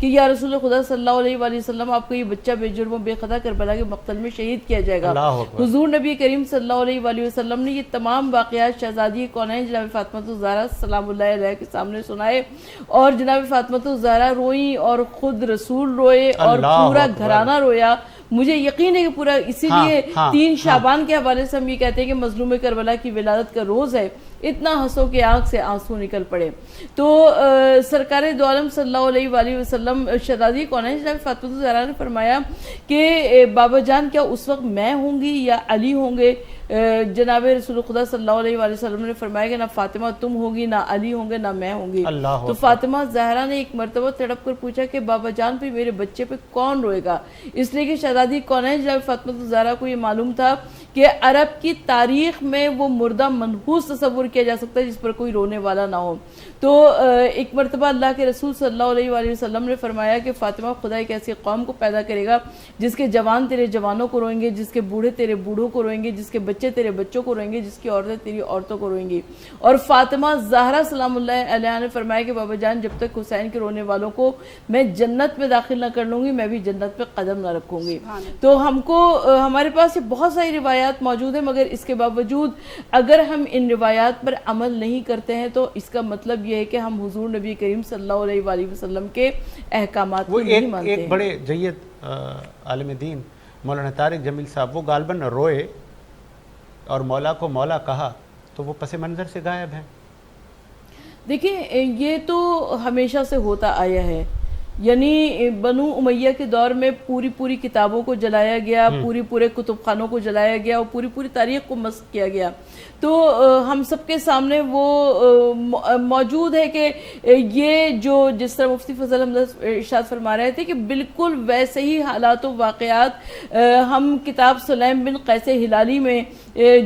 کہ یا رسول خدا صلی اللہ علیہ وآلہ وسلم آپ کو یہ بچہ بے جرم و بے خطا کربلا کے مقتل میں شہید کیا جائے گا. اللہ اکبر. حضور نبی کریم صلی اللہ علیہ وآلہ وسلم نے یہ تمام واقعات شہزادی کونین جناب فاطمہ الزہرا سلام اللہ علیہ کے سامنے سنائے اور جناب فاطمہ الزہرا روئیں اور خود رسول روئے اور پورا گھرانہ رویا. مجھے یقین ہے کہ پورا اسی لیے 3 شعبان کے حوالے سے ہم یہ کہتے ہیں کہ مظلوم کربلا کی ولادت کا روز ہے. اتنا ہنسو کہ آنکھ سے آنسو نکل پڑے. تو سرکار دو عالم صلی اللہ علیہ وآلہ وسلم شہزادی کونین جناب فاطمہ الزہرا نے فرمایا کہ بابا جان کیا اس وقت میں ہوں گی یا علی ہوں گے؟ جناب رسول خدا صلی اللہ علیہ وآلہ وسلم نے فرمایا کہ نہ فاطمہ تم ہوگی، نہ علی ہوں گے، نہ میں ہوں گی. تو فاطمہ زہرا نے ایک مرتبہ تڑپ کر پوچھا کہ بابا جان پہ میرے بچے پہ کون روئے گا؟ اس لیے کہ شہزادی کونین جناب فاطمہ الزہرا کو یہ معلوم تھا کہ عرب کی تاریخ میں وہ مردہ منحوس تصور کیا جا سکتا ہے جس پر کوئی رونے والا نہ ہو. تو ایک مرتبہ اللہ کے رسول صلی اللہ علیہ وآلہ وسلم نے فرمایا کہ فاطمہ خدا ایک ایسی قوم کو پیدا کرے گا جس کے جوان تیرے جوانوں کو روئیں گے، جس کے بوڑھے تیرے بوڑھوں کو روئیں گے، جس کے بچے تیرے بچوں کو روئیں گے، جس کی عورتیں تیری عورتوں کو روئیں گی. اور فاطمہ زہرا سلام اللہ علیہ نے فرمایا کہ بابا جان جب تک حسین کے رونے والوں کو میں جنت میں داخل نہ کر لوں گی میں بھی جنت پہ قدم نہ رکھوں گی. تو ہم کو ہمارے پاس بہت ساری روایات موجود ہیں، مگر اس کے باوجود اگر ہم ان روایات پر عمل نہیں کرتے ہیں تو اس کا مطلب یہ ہے کہ ہم حضور نبی کریم صلی اللہ علیہ وآلہ وسلم کے احکامات کو نہیں مانتے ہیں. ایک بڑے جید عالم دین مولانا طارق جمیل صاحب وہ غالباً روئے اور مولا کو مولا کہا تو وہ پس منظر سے غائب ہے. دیکھیں یہ تو ہمیشہ سے ہوتا آیا ہے، یعنی بنو امیہ کے دور میں پوری کتابوں کو جلایا گیا، پورے کتب خانوں کو جلایا گیا اور پوری تاریخ کو مسخ کیا گیا. تو ہم سب کے سامنے وہ موجود ہے کہ یہ جو جس طرح مفتی فضل احمد ارشاد فرما رہے تھے کہ بالکل ویسے ہی حالات و واقعات ہم کتاب سلیم بن قیس ہلالی میں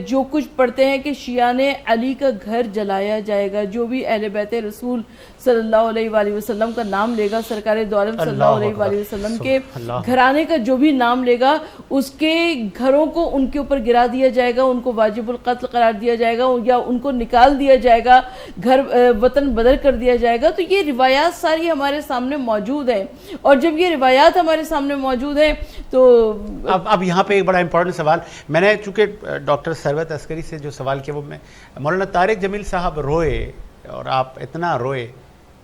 جو کچھ پڑھتے ہیں کہ شیعان علی کا گھر جلایا جائے گا، جو بھی اہل بیت رسول صلی اللہ علیہ وآلہ وسلم کا نام لے گا، سرکار دو عالم صلی اللہ علیہ وآلہ وسلم کے گھرانے کا جو بھی نام لے گا اس کے گھروں کو ان کے اوپر گرا دیا جائے گا، ان کو واجب القتل قرار دیا جائے گا یا ان کو نکال دیا جائے گا، گھر وطن بدر کر دیا جائے گا. تو یہ روایات ساری ہمارے سامنے موجود ہیں اور جب یہ روایات ہمارے سامنے موجود ہیں تو اب یہاں پہ ایک بڑا امپورٹنٹ سوال میں نے چونکہ ڈاکٹر ثروت عسکری سے جو سوال کیا وہ میں مولانا طارق جمیل صاحب روئے اور آپ اتنا روئے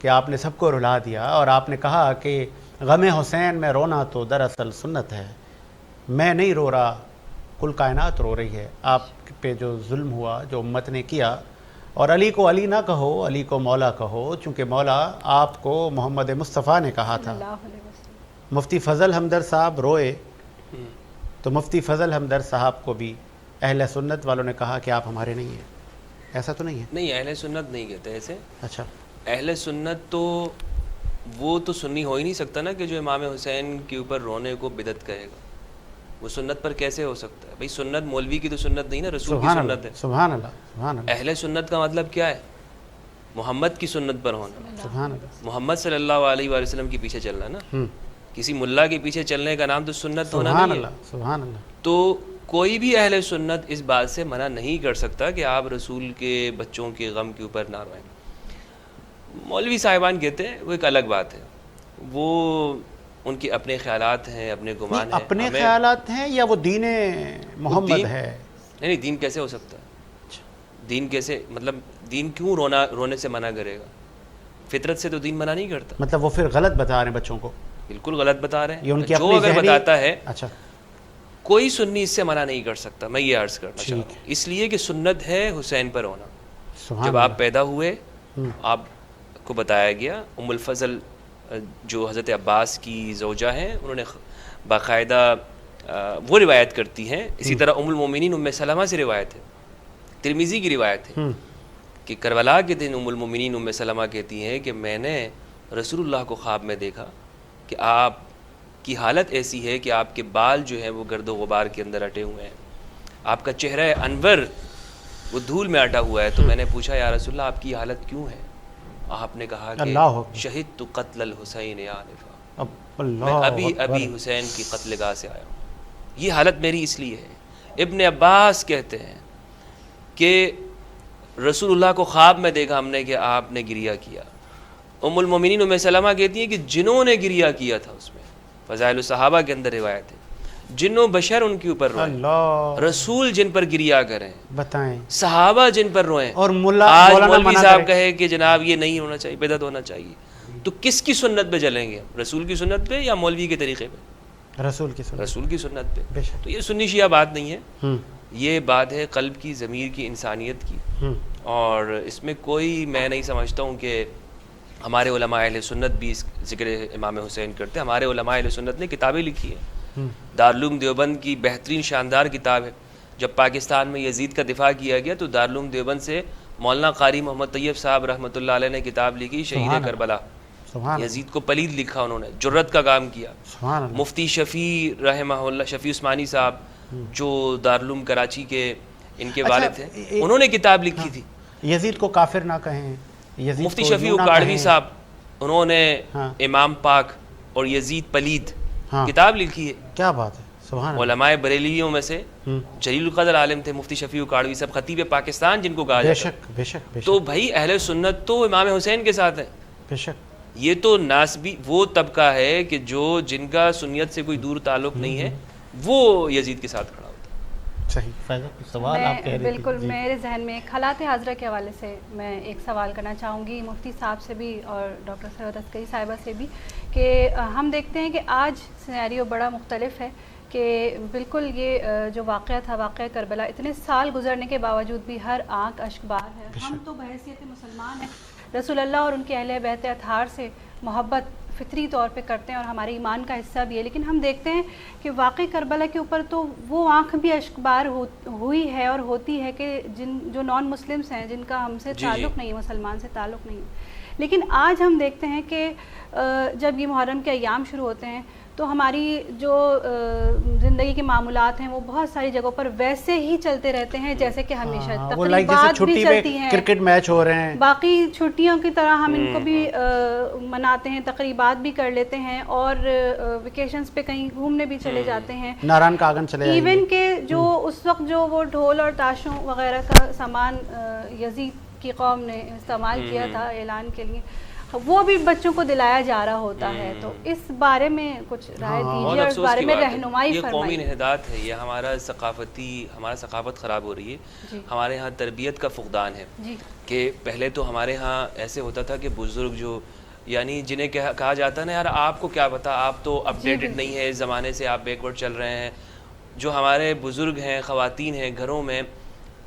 کہ آپ نے سب کو رلا دیا اور آپ نے کہا کہ غم حسین میں رونا تو دراصل سنت ہے، میں نہیں رو رہا کل کائنات رو رہی ہے. آپ پہ جو ظلم ہوا جو امت نے کیا، اور علی کو علی نہ کہو، علی کو مولا کہو، چونکہ مولا آپ کو محمد مصطفیٰ نے کہا تھا. مفتی فضل ہمدرد صاحب روئے تو مفتی فضل ہمدرد صاحب کو بھی اہل سنت والوں نے کہا کہ آپ ہمارے نہیں ہیں. ایسا تو نہیں ہے؟ نہیں، اہل سنت نہیں کہتے ایسے. اچھا، اہل سنت تو وہ تو سنی ہو ہی نہیں سکتا نا کہ جو امام حسین کے اوپر رونے کو بدعت کہے گا. وہ سنت پر کیسے ہو سکتا ہے بھئی؟ سنت مولوی کی تو سنت نہیں نا، رسول کی سنت ہے. سبحان اللہ، سبحان اللہ. اہل سنت کا مطلب کیا ہے؟ محمد کی سنت پر ہونا، سبحان اللہ، محمد صلی اللہ علیہ وآلہ وسلم کے پیچھے چلنا نا. کسی ملا کے پیچھے چلنے کا نام تو سنت ہونا سبحان نہیں ہے. اللہ، سبحان اللہ. تو کوئی بھی اہل سنت اس بات سے منع نہیں کر سکتا کہ آپ رسول کے بچوں کے غم کے اوپر نہ روئیں. مولوی صاحبان کہتے ہیں وہ ایک الگ بات ہے، وہ ان کے اپنے خیالات ہیں، اپنے گمان ہیں. اپنے خیالات ہیں یا وہ دین محمد ہے؟ نہیں، دین کیسے ہو سکتا ہے؟ دین کیسے، مطلب دین کیوں رونے سے منع کرے گا؟ فطرت سے تو دین منع نہیں کرتا. مطلب وہ پھر غلط بتا رہے ہیں بچوں کو؟ بالکل غلط بتا رہے ہیں. جو اگر بتاتا ہے اچھا کوئی سنی اس سے منع نہیں کر سکتا. میں یہ عرض کرنا چاہتا ہوں اس لیے کہ سنت ہے حسین پر ہونا. جب آپ پیدا ہوئے آپ کو بتایا گیا، ام الفضل جو حضرت عباس کی زوجہ ہیں انہوں نے باقاعدہ وہ روایت کرتی ہیں. اسی طرح ام المومنین ام سلمہ سے روایت ہے، ترمذی کی روایت ہے کہ کربلا کے دن ام المومنین ام سلمہ کہتی ہیں کہ میں نے رسول اللہ کو خواب میں دیکھا کہ آپ کی حالت ایسی ہے کہ آپ کے بال جو ہیں وہ گرد و غبار کے اندر اٹے ہوئے ہیں، آپ کا چہرہ انور وہ دھول میں اٹا ہوا ہے. تو میں نے پوچھا یا رسول اللہ آپ کی حالت کیوں ہے؟ آپ نے کہا کہ شہدت قتل الحسین آنفا، میں ابھی حسین کی قتل گاہ سے آیا ہوں. یہ حالت میری اس لیے ہے. ابن عباس کہتے ہیں کہ رسول اللہ کو خواب میں دیکھا ہم نے کہ آپ نے گریہ کیا ام المومنین ام سلمہ کہتی ہیں کہ جنہوں نے گریہ کیا تھا اس میں، فضائل الصحابہ کے اندر روایت ہے، جنوں بشر ان کے اوپر روئیں، اللہ رسول جن پر گریہ کریں، بتائیں، صحابہ جن پر روئیں، اور آج مولانا مولوی منع صاحب کرے. کہے کہ جناب یہ نہیں ہونا چاہیے، بدعت ہونا چاہیے، تو کس کی سنت پہ چلیں گے؟ رسول کی سنت پہ یا مولوی کے طریقے پہ؟ رسول کی سنت. رسول کی سنت پہ. بے شک. تو یہ سنی شیعہ بات نہیں ہے، ہم، یہ بات ہے قلب کی، ضمیر کی، انسانیت کی. ہم. اور اس میں کوئی میں نہیں سمجھتا ہوں کہ ہمارے علماء اہل سنت بھی اس ذکر امام حسین کرتے ہیں. ہمارے علماء اہل سنت نے کتابیں لکھی ہیں. دارالعلوم دیوبند کی بہترین شاندار کتاب ہے. جب پاکستان میں یزید کا دفاع کیا گیا تو دارالعلوم دیوبند سے مولانا قاری محمد طیب صاحب رحمۃ اللہ علیہ نے کتاب لکھی، شہید کربلا. سبحان اللہ. یزید کو پلید لکھا انہوں نے، جرت کا کام کیا. سبحان اللہ. مفتی شفیع رحمہ اللہ، شفیع عثمانی صاحب جو دارالعلوم کراچی کے ان کے والد تھے، انہوں نے کتاب لکھی تھی. یزید کو کافر نہ کہیں، یزید مفتی کو شفیع یوں نہ اکاڑوی کہیں. صاحب، انہوں نے ہاں. امام پاک اور یزید پلید ہاں. کتاب لکھی ہے. کیا بات ہے، سبحان اللہ. علماء بریلیوں میں سے ہم. جلیل القدر عالم تھے مفتی شفیع اکاڑوی صاحب، خطیب پاکستان جن کو کہا بے جاتا ہے. شک بے شک بے تو شک بھائی اہل سنت تو امام حسین کے ساتھ ہیں. بے شک. یہ تو ناسبی وہ طبقہ ہے کہ جو جن کا سنیت سے کوئی دور تعلق نہیں ہے، وہ یزید کے ساتھ کھڑا ہوتا ہے. صحیح. فیضا سوال آپ کہہ رہی تھی. بالکل جی. میرے ذہن میں حالات حاضرہ کے حوالے سے میں ایک سوال کرنا چاہوں گی مفتی صاحب سے بھی اور ڈاکٹر سید عسکری صاحبہ سے بھی، کہ ہم دیکھتے ہیں کہ آج سینیریو بڑا مختلف ہے، کہ بالکل یہ جو واقعہ تھا، واقعہ کربلا، اتنے سال گزرنے کے باوجود بھی ہر آنکھ اشکبار ہے. ہم تو بحیثیت مسلمان ہیں، رسول اللہ اور ان کے اہل بیت اطہار سے محبت فطری طور پہ کرتے ہیں اور ہمارے ایمان کا حصہ بھی ہے، لیکن ہم دیکھتے ہیں کہ واقعی کربلا کے اوپر تو وہ آنکھ بھی اشکبار ہوئی ہے اور ہوتی ہے کہ جو نان مسلمس ہیں، جن کا ہم سے تعلق نہیں ہے، مسلمان سے تعلق نہیں ہے. لیکن آج ہم دیکھتے ہیں کہ جب یہ محرم کے ایام شروع ہوتے ہیں تو ہماری جو زندگی کے معمولات ہیں وہ بہت ساری جگہوں پر ویسے ہی چلتے رہتے ہیں جیسے کہ ہمیشہ. وہ لائک جیسے تقریبات بھی چھٹی چلتی میں ہیں، کرکٹ میچ ہو رہے ہیں، باقی چھٹیوں کی طرح ہم ان کو بھی مناتے ہیں، تقریبات بھی کر لیتے ہیں اور ویکیشنز پہ کہیں گھومنے بھی چلے جاتے ہیں. ناران کا آنگن چلے جائیں گے. ایون کہ جو اس وقت جو وہ ڈھول اور تاشوں وغیرہ کا سامان یزید کی قوم نے استعمال کیا تھا اعلان کے لیے، وہ بھی بچوں کو دلایا جا رہا ہوتا ہے. تو اس بارے میں کچھ رائے بہت دیجیے اور اس افسوس بارے کی میں بات ہے. رہنمائی یہ قومی فرمائیے. انحداد ہے، یہ ہمارا ثقافت خراب ہو رہی ہے. جی. ہمارے ہاں تربیت کا فقدان ہے جی کہ پہلے تو ہمارے ہاں ایسے ہوتا تھا کہ بزرگ جو یعنی جنہیں کہا جاتا ہے نا، یار آپ کو کیا پتا، آپ تو اپڈیٹڈ نہیں ہے، اس زمانے سے آپ بیکورڈ چل رہے ہیں. جو ہمارے بزرگ ہیں، خواتین ہیں گھروں میں،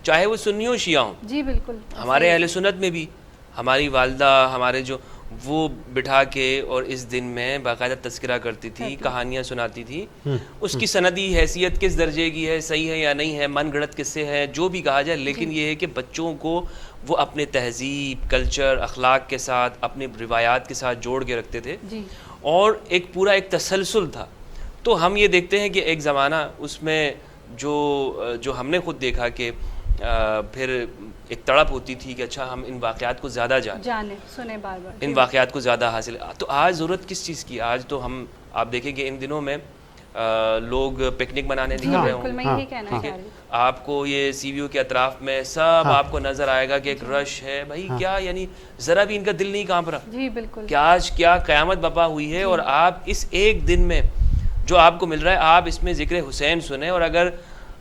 چاہے وہ سنی ہو شیعہ ہوں، جی بالکل. ہمارے اہل سنت میں بھی ہماری والدہ ہمارے جو وہ بٹھا کے اور اس دن میں باقاعدہ تذکرہ کرتی تھی، کہانیاں سناتی تھی. اس کی سندی حیثیت کس درجے کی ہے، صحیح ہے یا نہیں ہے، من گھڑت کس سے ہے، جو بھی کہا جائے، لیکن یہ ہے کہ بچوں کو وہ اپنے تہذیب، کلچر، اخلاق کے ساتھ، اپنے روایات کے ساتھ جوڑ کے رکھتے تھے. جی اور ایک پورا ایک تسلسل تھا. تو ہم یہ دیکھتے ہیں کہ ایک زمانہ اس میں جو ہم نے خود دیکھا کہ پھر ایک تڑپ ہوتی تھی کہ اچھا ہم ان واقعات کو زیادہ جانے سنے بار بار ان واقعات کو زیادہ حاصل. تو آج ضرورت کس چیز کی؟ آج تو ہم آپ دیکھیں کہ ان دنوں میں لوگ پکنک منانے نکل رہے بالکل. ہوں، میں یہی کہنا چاہ رہی ہوں. آپ کو یہ سی وی او کے اطراف میں سب آپ کو نظر آئے گا کہ ایک رش ہے. بھائی کیا یعنی ذرا بھی ان کا دل نہیں کانپ رہا جی بالکل. کہ آج کیا قیامت بپا ہوئی ہے. اور آپ اس ایک دن میں جو آپ کو مل رہا ہے، آپ اس میں ذکر حسین سنیں، اور اگر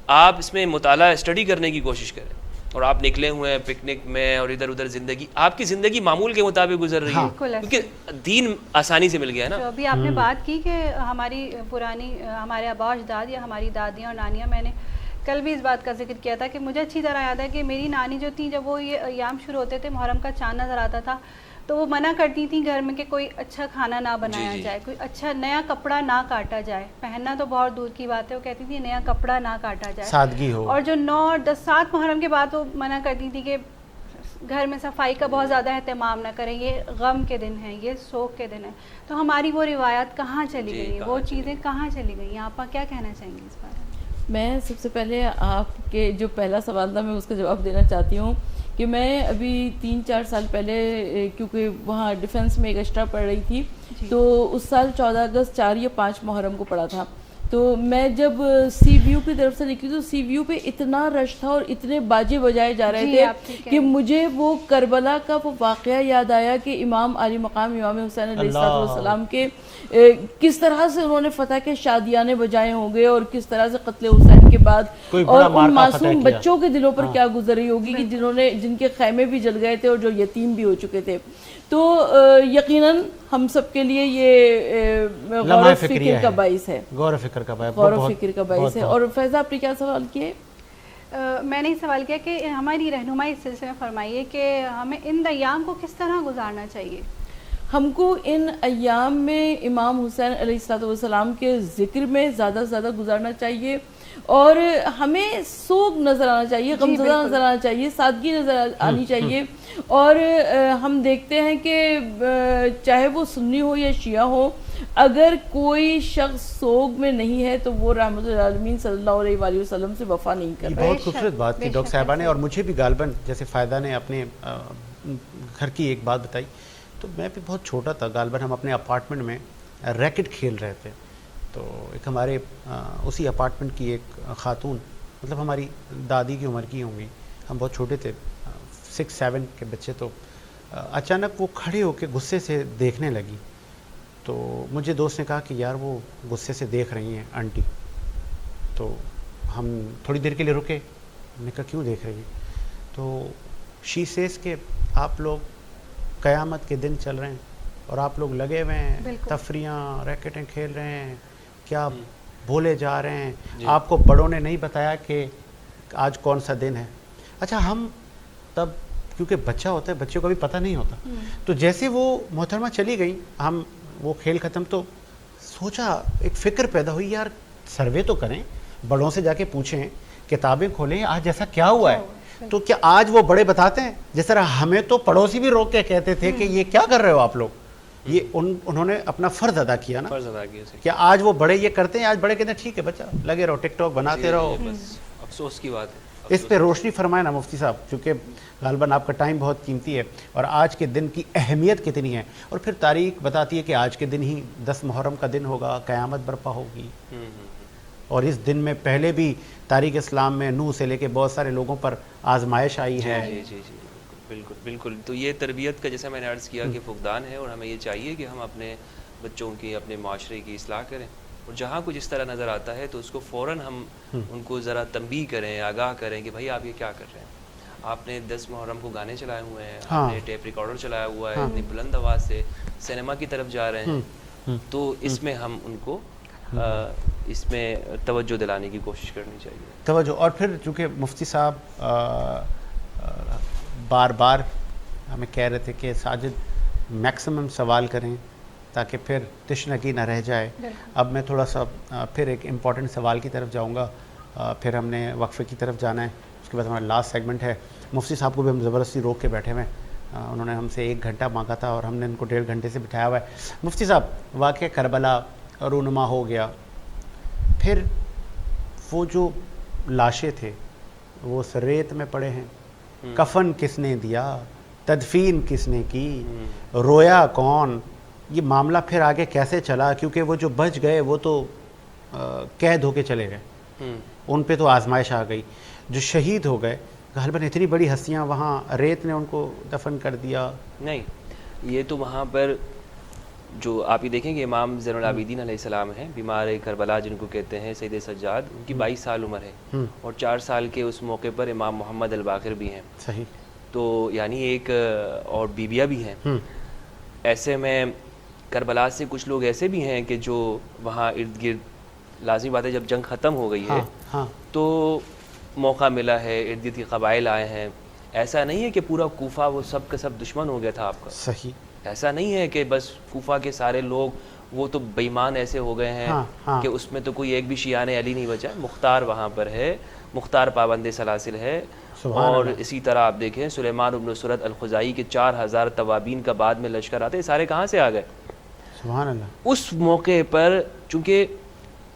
آپ اس میں مطالعہ اسٹڈی کرنے کی کوشش کریں اور آپ نکلے ہوئے ہیں پکنک میں اور ادھر ادھر زندگی، آپ کی زندگی معمول کے مطابق گزر رہی ہے، کیونکہ دین آسانی سے مل گیا ہے نا. تو ابھی آپ نے بات کی کہ ہماری پرانی ہمارے آبا اجداد یا ہماری دادیاں اور نانیاں، میں نے کل بھی اس بات کا ذکر کیا تھا کہ مجھے اچھی طرح یاد ہے کہ میری نانی جو تھی، جب وہ یہ ایام شروع ہوتے تھے، محرم کا چاند نظر آتا تھا، تو وہ منع کرتی تھیں گھر میں کہ کوئی اچھا کھانا نہ بنایا جائے، کوئی اچھا نیا کپڑا نہ کاٹا جائے. پہننا تو بہت دور کی بات ہے، وہ کہتی تھی نیا کپڑا نہ کاٹا جائے، سادگی ہو. اور جو 9 اور 10 7 محرم کے بعد وہ منع کرتی تھی کہ گھر میں صفائی کا بہت زیادہ اہتمام نہ کریں، یہ غم کے دن ہیں، یہ سوگ کے دن ہیں. تو ہماری وہ روایات کہاں چلی گئی ہیں، وہ چیزیں کہاں چلی گئی ہیں؟ آپ کیا کہنا چاہیں گے اس بارے میں؟ میں سب سے پہلے آپ کے جو پہلا سوال تھا میں اس کا جواب دینا چاہتی ہوں کہ میں ابھی 3-4 سال پہلے کیونکہ وہاں ڈیفنس میں ایک ایکسٹرا پڑھ رہی تھی، تو اس سال 14 اگست 4 یا 5 محرم کو پڑا تھا. تو میں جب سی وی یو کی طرف سے نکلی تو سی وی یو پہ اتنا رش تھا اور اتنے باجے بجائے جا رہے تھے کہ مجھے وہ کربلا کا وہ واقعہ یاد آیا کہ امام علی مقام امام حسین علیہ السلام کے کس طرح سے انہوں نے فتح کے شادیانے بجائے ہوں گے اور کس طرح سے قتل حسین کے بعد اور ان معصوم بچوں کے دلوں پر کیا گزری ہوگی کہ جن کے خیمے بھی جل گئے تھے اور جو یتیم بھی ہو چکے تھے. تو یقیناً ہم سب کے لیے یہ غور و فکر کا باعث ہے, غور و فکر کا باعث ہے. اور فیضہ آپ نے کیا سوال کیے؟ میں نے سوال کیا کہ ہماری رہنمائی اس سلسلے میں فرمائیے کہ ہمیں ان ایام کو کس طرح گزارنا چاہیے. ہم کو ان ایام میں امام حسین علیہ السلام کے ذکر میں زیادہ سے زیادہ گزارنا چاہیے اور ہمیں سوگ نظر آنا چاہیے, غمزدہ نظر آنا چاہیے, سادگی نظر آنی چاہیے. اور ہم دیکھتے ہیں کہ چاہے وہ سنی ہو یا شیعہ ہو, اگر کوئی شخص سوگ میں نہیں ہے تو وہ رحمت العالمین صلی اللہ علیہ وآلہ وسلم سے وفا نہیں کر رہا. بہت خوبصورت بات کی ڈاکٹر صاحبہ نے, اور مجھے بھی غالباً جیسے فائدہ نے اپنے گھر کی ایک بات بتائی, تو میں بھی بہت چھوٹا تھا, غالباً ہم اپنے اپارٹمنٹ میں ریکٹ کھیل رہے تھے. تو ایک ہمارے اسی اپارٹمنٹ کی ایک خاتون, مطلب ہماری دادی کی عمر کی ہوں گی, ہم بہت چھوٹے تھے, 6-7 کے بچے, تو اچانک وہ کھڑے ہو کے غصے سے دیکھنے لگی. تو مجھے دوست نے کہا کہ یار وہ غصے سے دیکھ رہی ہیں آنٹی. تو ہم تھوڑی دیر کے لیے رکے, ہم نے کہا کیوں دیکھ رہی ہیں؟ تو شی سیز کہ آپ لوگ قیامت کے دن چل رہے ہیں اور آپ لوگ لگے ہوئے ہیں, تفریحاں ریکٹیں کھیل رہے ہیں, کیا بھولے جا رہے ہیں, آپ کو بڑوں نے نہیں بتایا کہ آج کون سا دن ہے. اچھا, ہم تب کیونکہ بچہ ہوتا ہے, بچوں کو بھی پتہ نہیں ہوتا, تو جیسے وہ محترمہ چلی گئی, ہم وہ کھیل ختم, تو سوچا ایک فکر پیدا ہوئی, یار سروے تو کریں, بڑوں سے جا کے پوچھیں, کتابیں کھولیں, آج ایسا کیا ہوا ہے. تو کیا آج وہ بڑے بتاتے ہیں؟ جس طرح ہمیں تو پڑوسی بھی روک کے کہتے تھے کہ یہ کیا کر رہے ہو آپ لوگ, یہ انہوں نے اپنا فرض ادا کیا نا, کیا آج وہ بڑے یہ کرتے ہیں؟ آج بڑے کہتے ہیں ٹھیک ہے بچہ لگے رہو, ٹک ٹاک بناتے رہو. افسوس کی بات ہے. اس پہ روشنی فرمائے نا مفتی صاحب, کیونکہ غالباً آپ کا ٹائم بہت قیمتی ہے اور آج کے دن کی اہمیت کتنی ہے, اور پھر تاریخ بتاتی ہے کہ آج کے دن ہی 10 محرم کا دن ہوگا, قیامت برپا ہوگی. اور اس دن میں پہلے بھی تاریخ اسلام میں نوح سے لے کے بہت سارے لوگوں پر آزمائش آئی ہے. جی بالکل بالکل. تو یہ تربیت کا جیسا میں نے عرض کیا کہ فقدان ہے, اور ہمیں یہ چاہیے کہ ہم اپنے بچوں کی, اپنے معاشرے کی اصلاح کریں, اور جہاں کچھ اس طرح نظر آتا ہے تو اس کو فوراً ہم ان کو ذرا تنبیہ کریں, آگاہ کریں کہ بھائی آپ یہ کیا کر رہے ہیں. آپ نے 10 محرم کو گانے چلائے ہوئے ہیں, آپ نے ٹیپ ریکارڈر چلایا ہوا ہے, اتنی بلند آواز سے سینما کی طرف جا رہے ہیں, تو اس میں ہم ان کو اس میں توجہ دلانے کی کوشش کرنی چاہیے. توجہ. اور پھر چونکہ مفتی صاحب بار بار ہمیں کہہ رہے تھے کہ ساجد میکسیمم سوال کریں تاکہ پھر تشنگی نہ رہ جائے. اب میں تھوڑا سا پھر ایک امپورٹنٹ سوال کی طرف جاؤں گا, پھر ہم نے وقفے کی طرف جانا ہے, اس کے بعد ہمارا لاسٹ سیگمنٹ ہے. مفتی صاحب کو بھی ہم زبردستی روک کے بیٹھے ہوئے ہیں, انہوں نے ہم سے 1 گھنٹہ مانگا تھا اور ہم نے ان کو 1.5 گھنٹے سے بٹھایا ہوا ہے. مفتی صاحب, واقعہ کربلا رونما ہو گیا, پھر وہ جو لاشیں تھے وہ ریت میں پڑے ہیں, کفن کس نے دیا, تدفین کس نے کی, رویا کون, یہ معاملہ پھر آگے کیسے چلا؟ کیونکہ وہ جو بچ گئے وہ تو قید ہو کے چلے گئے, ان پہ تو آزمائش آ گئی. جو شہید ہو گئے غالباً اتنی بڑی ہستیاں, وہاں ریت نے ان کو دفن کر دیا. نہیں, یہ تو وہاں پر جو آپ یہ دیکھیں کہ امام زین العابدین علیہ السلام ہیں, بیمار کربلا جن کو کہتے ہیں, سید سجاد, ان کی 22 سال عمر ہے, اور 4 سال کے اس موقع پر امام محمد الباقر بھی ہیں. صحیح. تو یعنی ایک اور بیویاں بھی ہیں. ایسے میں کربلا سے کچھ لوگ ایسے بھی ہیں کہ جو وہاں ارد گرد, لازمی بات ہے جب جنگ ختم ہو گئی ہے تو موقع ملا ہے, ارد گرد کے قبائل آئے ہیں. ایسا نہیں ہے کہ پورا کوفہ وہ سب کا سب دشمن ہو گیا تھا آپ کا. صحیح. ایسا نہیں ہے کہ بس کوفہ کے سارے لوگ وہ تو بےمان ایسے ہو گئے ہیں کہ اس میں تو کوئی ایک بھی شیعان علی نہیں بچا. مختار وہاں پر ہے, مختار پابند سلاسل ہے, اور اسی طرح آپ دیکھیں سلیمان بن سرد الخزائی کے 4000 توابین کا بعد میں لشکر آتے, سارے کہاں سے آ گئے؟ سبحان اللہ. اس موقع پر چونکہ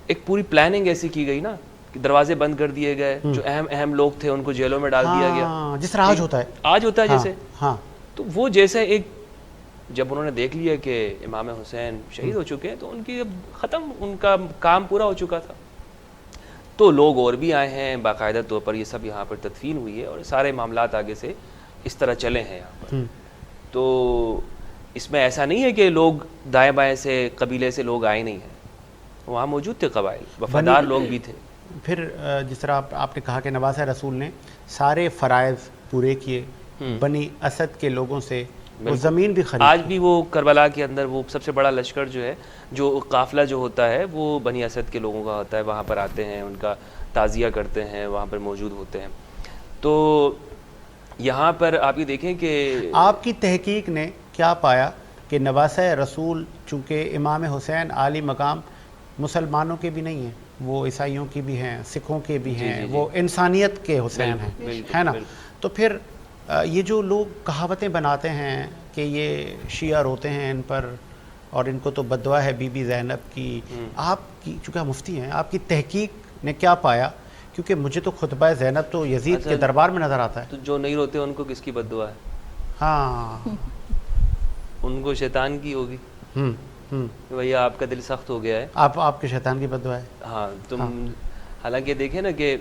ایک پوری پلاننگ ایسی کی گئی نا کہ دروازے بند کر دیے گئے, جو اہم لوگ تھے ان کو جیلوں میں ڈال دیا گیا, جس طرح آج ہوتا ہے جیسے. تو وہ جیسے ایک جب انہوں نے دیکھ لیا کہ امام حسین شہید ہو چکے ہیں تو ان کی اب ختم، ان کا کام پورا ہو چکا تھا. تو لوگ اور بھی آئے ہیں، باقاعدہ طور پر یہ سب یہاں پر تدفین ہوئی ہے، اور سارے معاملات آگے سے اس طرح چلے ہیں یہاں پر. تو اس میں ایسا نہیں ہے کہ لوگ دائیں بائیں سے قبیلے سے لوگ آئے نہیں ہیں، وہاں موجود تھے قبائل، وفادار لوگ بھی تھے. پھر جس طرح آپ نے کہا کہ نواسہ رسول نے سارے فرائض پورے کیے، بنی اسد کے لوگوں سے وہ زمین بھی خرید. آج بھی وہ کربلا کے اندر وہ سب سے بڑا لشکر جو ہے، جو قافلہ جو ہوتا ہے وہ بنی اسد کے لوگوں کا ہوتا ہے، وہاں پر آتے ہیں، ان کا تعزیہ کرتے ہیں، وہاں پر موجود ہوتے ہیں. تو یہاں پر آپ یہ دیکھیں کہ آپ کی تحقیق نے کیا پایا کہ نواسہ رسول چونکہ امام حسین عالی مقام مسلمانوں کے بھی نہیں ہیں، وہ عیسائیوں کی بھی ہیں، سکھوں کے بھی ہیں، وہ انسانیت کے حسین ہیں، ہے نا. تو پھر یہ جو لوگ کہاوتیں بناتے ہیں کہ یہ شیعہ روتے ہیں ان پر اور ان کو تو بددعا ہے بی بی زینب کی، آپ کی چونکہ آپ مفتی ہیں، آپ کی تحقیق نے کیا پایا؟ کیونکہ مجھے تو خطبہ زینب تو یزید کے دربار میں نظر آتا ہے. تو جو نہیں روتے ان کو کس کی بددعا ہے؟ ہاں ان کو شیطان کی ہوگی. بھیا آپ کا دل سخت ہو گیا ہے، آپ کے شیطان کی بددعا ہے. ہاں تم حالانکہ دیکھیں نا کہ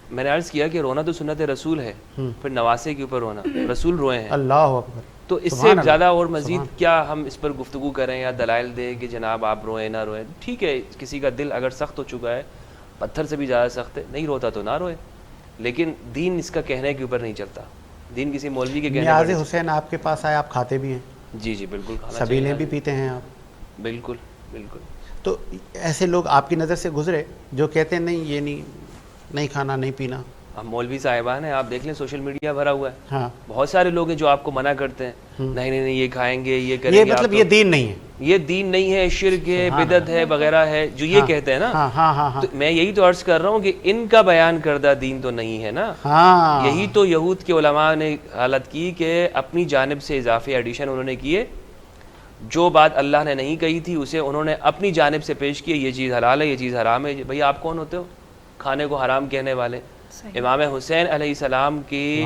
میں نے عرض کیا کہ رونا تو سنت رسول ہے، پھر نواسے کے اوپر رونا، رسول روئے ہیں. اللہ اکبر. تو اس سے زیادہ اور مزید کیا ہم اس پر گفتگو کریں یا دلائل دیں کہ جناب آپ روئیں نہ روئیں؟ ٹھیک ہے، کسی کا دل اگر سخت ہو چکا ہے، پتھر سے بھی زیادہ سخت ہے، نہیں روتا تو نہ روئے، لیکن دین اس کا کہنے کے اوپر نہیں چلتا. دین کسی مولوی کے کہنے پر نیاز حسین آپ کے پاس آئے، آپ کھاتے بھی ہیں؟ جی جی بالکل، کھانا سبیلیں بھی پیتے ہیں آپ؟ بالکل بالکل. تو ایسے لوگ آپ کی نظر سے گزرے جو کہتے ہیں نہیں یہ نہیں کھانا نہیں پینا؟ ہم مولوی صاحبان ہیں، آپ دیکھ لیں سوشل میڈیا بھرا ہوا ہے، ہاں بہت سارے لوگ ہیں جو آپ کو منع کرتے ہیں، نہیں نہیں نہیں یہ کھائیں گے، یہ کریں یہ گے. مطلب یہ دین نہیں ہے، یہ دین نہیں ہے، شرک ہے، بدعت ہے وغیرہ ہے، جو یہ کہتے ہیں نا. ہاں ہاں ہاں تو میں یہی تو عرض کر رہا ہوں کہ ان کا بیان کردہ دین تو نہیں ہے نا. ہاں یہی تو یہود کے علماء نے حالت کی کہ اپنی جانب سے اضافے ایڈیشن انہوں نے کیے، جو بات اللہ نے نہیں کہی تھی اسے انہوں نے اپنی جانب سے پیش کیے، یہ چیز حلال ہے، یہ چیز حرام ہے. بھئی آپ کون ہوتے ہو کھانے کو حرام کہنے والے؟ امام حسین علیہ السلام کی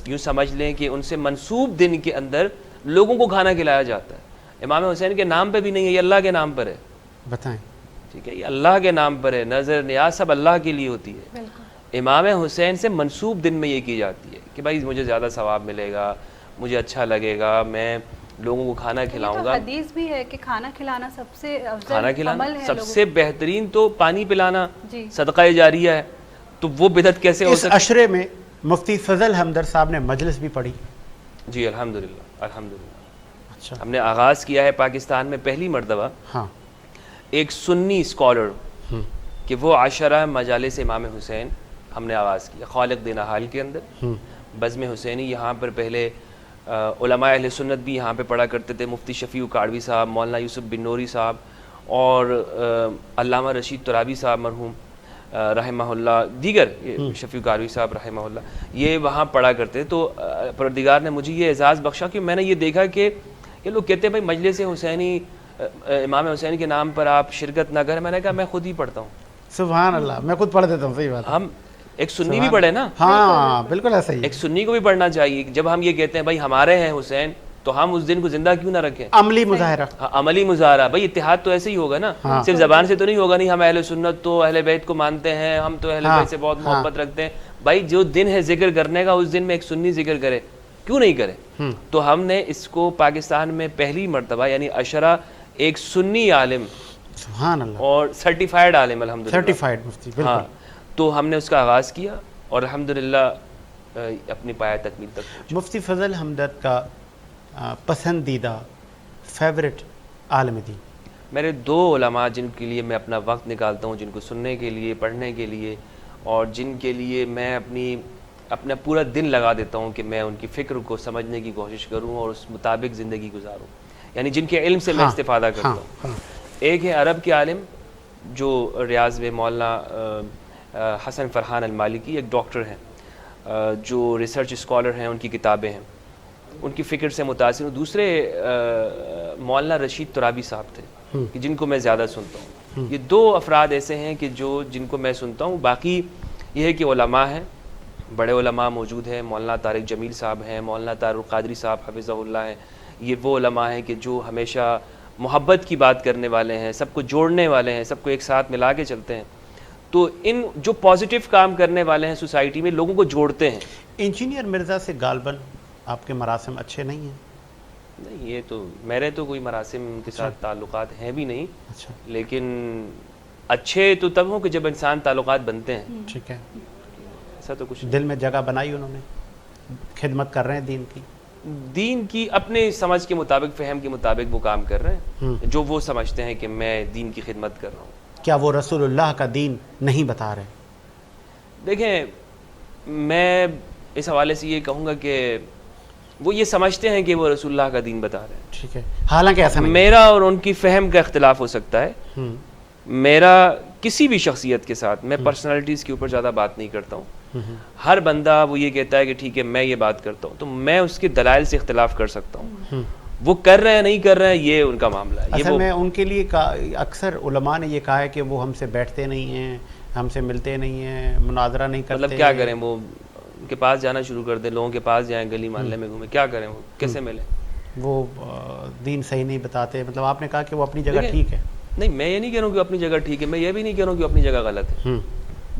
یوں سمجھ لیں کہ ان سے منسوب دن کے اندر لوگوں کو کھانا کھلایا جاتا ہے. امام حسین کے نام پہ بھی نہیں ہے، یہ اللہ کے نام پر ہے. بتائیں. ٹھیک ہے، یہ اللہ کے نام پر ہے، نظر نیاز سب اللہ کے لیے ہوتی ہے. امام حسین سے منسوب دن میں یہ کی جاتی ہے کہ بھائی مجھے زیادہ ثواب ملے گا، مجھے اچھا لگے گا، میں لوگوں کو کھانا کھلاؤں گا. حدیث بھی ہے کہ کھانا کھلانا سب سے کھانا کھلانا سب سے بہترین تو پانی پلانا صدقہ جاریہ ہے. تو وہ بدعت کیسے ہو اس سکتی؟ عشرے میں مفتی فضل ہمدرد صاحب نے مجلس بھی پڑھی. جی الحمدللہ الحمدللہ. اچھا. ہم نے آغاز کیا ہے پاکستان میں پہلی مرتبہ ہاں ایک سنی اسکالر کہ وہ عشرہ مجالس امام حسین ہم نے آغاز کیا خالق دین حال کے اندر. بزم حسینی یہاں پر پہلے علماء اہل سنت بھی یہاں پہ پڑھا کرتے تھے، مفتی شفیع کاڑوی صاحب، مولانا یوسف بن نوری صاحب اور علامہ رشید ترابی صاحب مرحوم رحمہ اللہ، دیگر شفیع کاروی صاحب رحمہ اللہ، یہ وہاں پڑھا کرتے. تو پروردگار نے مجھے یہ اعزاز بخشا کہ میں نے یہ دیکھا کہ یہ لوگ کہتے ہیں بھائی مجلس حسینی امام حسین کے نام پر آپ شرکت نہ کریں. میں نے کہا میں خود ہی پڑھتا ہوں. سبحان اللہ، میں خود پڑھ دیتا ہوں. صحیح بات. ہم ایک سنی بھی پڑھے نا. ہاں بالکل ایسا ہی. ایک سنی کو بھی پڑھنا چاہیے. جب ہم یہ کہتے ہیں بھائی ہمارے ہیں حسین تو ہم اس دن کو زندہ کیوں نہ رکھیں؟ عملی مظاہرہ. ہاں عملی مظاہرہ. بھائی اتحاد تو ایسے ہی ہوگا نا، صرف زبان سے تو نہیں ہوگا. نہیں ہم اہل سنت تو اہل بیت کو مانتے ہیں، ہم تو اہل بیت سے بہت محبت رکھتے ہیں. بھائی جو دن ہے ذکر کرنے کا اس دن میں ایک سنی ذکر کرے، کیوں نہیں کرے؟ تو ہم نے اس کو پاکستان میں پہلی مرتبہ یعنی عشرہ ایک سنی عالم سبحان اللہ اور سرٹیفائیڈ عالم الحمدللہ، سرٹیفائیڈ مفتی. ہاں تو ہم نے اس کا آغاز کیا اور الحمدللہ اپنی پایہ تکمیل تک پہنچے. مفتی فضل ہمدرد کا پسندیدہ فیورٹ عالم دین؟ میرے دو علماء جن کے لیے میں اپنا وقت نکالتا ہوں، جن کو سننے کے لیے، پڑھنے کے لیے، اور جن کے لیے میں اپنا پورا دن لگا دیتا ہوں کہ میں ان کی فکر کو سمجھنے کی کوشش کروں اور اس مطابق زندگی گزاروں، یعنی جن کے علم سے میں استفادہ کرتا ہوں. ایک ہے عرب کے عالم جو ریاض میں مولانا حسن فرحان المالکی، ایک ڈاکٹر ہیں جو ریسرچ اسکالر ہیں، ان کی کتابیں ہیں، ان کی فکر سے متاثر ہوں. دوسرے مولانا رشید ترابی صاحب تھے کہ جن کو میں زیادہ سنتا ہوں. یہ دو افراد ایسے ہیں کہ جن کو میں سنتا ہوں. باقی یہ ہے کہ علماء ہیں بڑے علماء موجود ہیں، مولانا طارق جمیل صاحب ہیں، مولانا طارق قادری صاحب حفظہ اللہ ہیں. یہ وہ علماء ہیں کہ جو ہمیشہ محبت کی بات کرنے والے ہیں، سب کو جوڑنے والے ہیں، سب کو ایک ساتھ ملا کے چلتے ہیں. تو ان جو پازیٹیو کام کرنے والے ہیں سوسائٹی میں، لوگوں کو جوڑتے ہیں. انجینئر مرزا سے غالباً آپ کے مراسم اچھے نہیں ہیں؟ نہیں، یہ تو میرے تو کوئی مراسم کے ساتھ تعلقات ہیں بھی نہیں. اچھا، لیکن اچھے تو تب ہوں کہ جب انسان تعلقات بنتے ہیں. ٹھیک ہے. ایسا تو کچھ دل میں جگہ بنائی انہوں نے، خدمت کر رہے ہیں دین کی؟ دین کی اپنے سمجھ کے مطابق، فہم کے مطابق وہ کام کر رہے ہیں جو وہ سمجھتے ہیں کہ میں دین کی خدمت کر رہا ہوں. کیا وہ رسول اللہ کا دین نہیں بتا رہے؟ دیکھیں، میں اس حوالے سے یہ کہوں گا کہ وہ یہ سمجھتے ہیں کہ وہ رسول اللہ کا دین بتا رہے ہیں. ٹھیک ہے، حالانکہ ایسا نہیں. میرا اور ان کی فہم کا اختلاف ہو سکتا ہے. میرا کسی بھی شخصیت کے ساتھ، میں پرسنالٹیز کے اوپر زیادہ بات نہیں کرتا ہوں. ہر بندہ وہ یہ کہتا ہے کہ ٹھیک ہے میں یہ بات کرتا ہوں، تو میں اس کے دلائل سے اختلاف کر سکتا ہوں. وہ کر رہے ہیں نہیں کر رہے ہیں یہ ان کا معاملہ ہے. اصل میں ان کے لیے اکثر علماء نے یہ کہا ہے کہ وہ ہم سے بیٹھتے نہیں ہیں، ہم سے ملتے نہیں ہیں، مناظرہ نہیں کرتے. مطلب کیا کریں؟ وہ ان کے پاس جانا شروع کر دیں، لوگوں کے پاس جائیں، گلی محلے میں گھومیں، کیا کریں؟ وہ کیسے ملیں؟ وہ دین صحیح نہیں بتاتے. مطلب آپ نے کہا کہ وہ اپنی جگہ ٹھیک ہے. نہیں، میں یہ نہیں کہہ رہا ہوں کہ اپنی جگہ ٹھیک ہے، میں یہ بھی نہیں کہہ رہا ہوں کہ اپنی جگہ غلط ہے.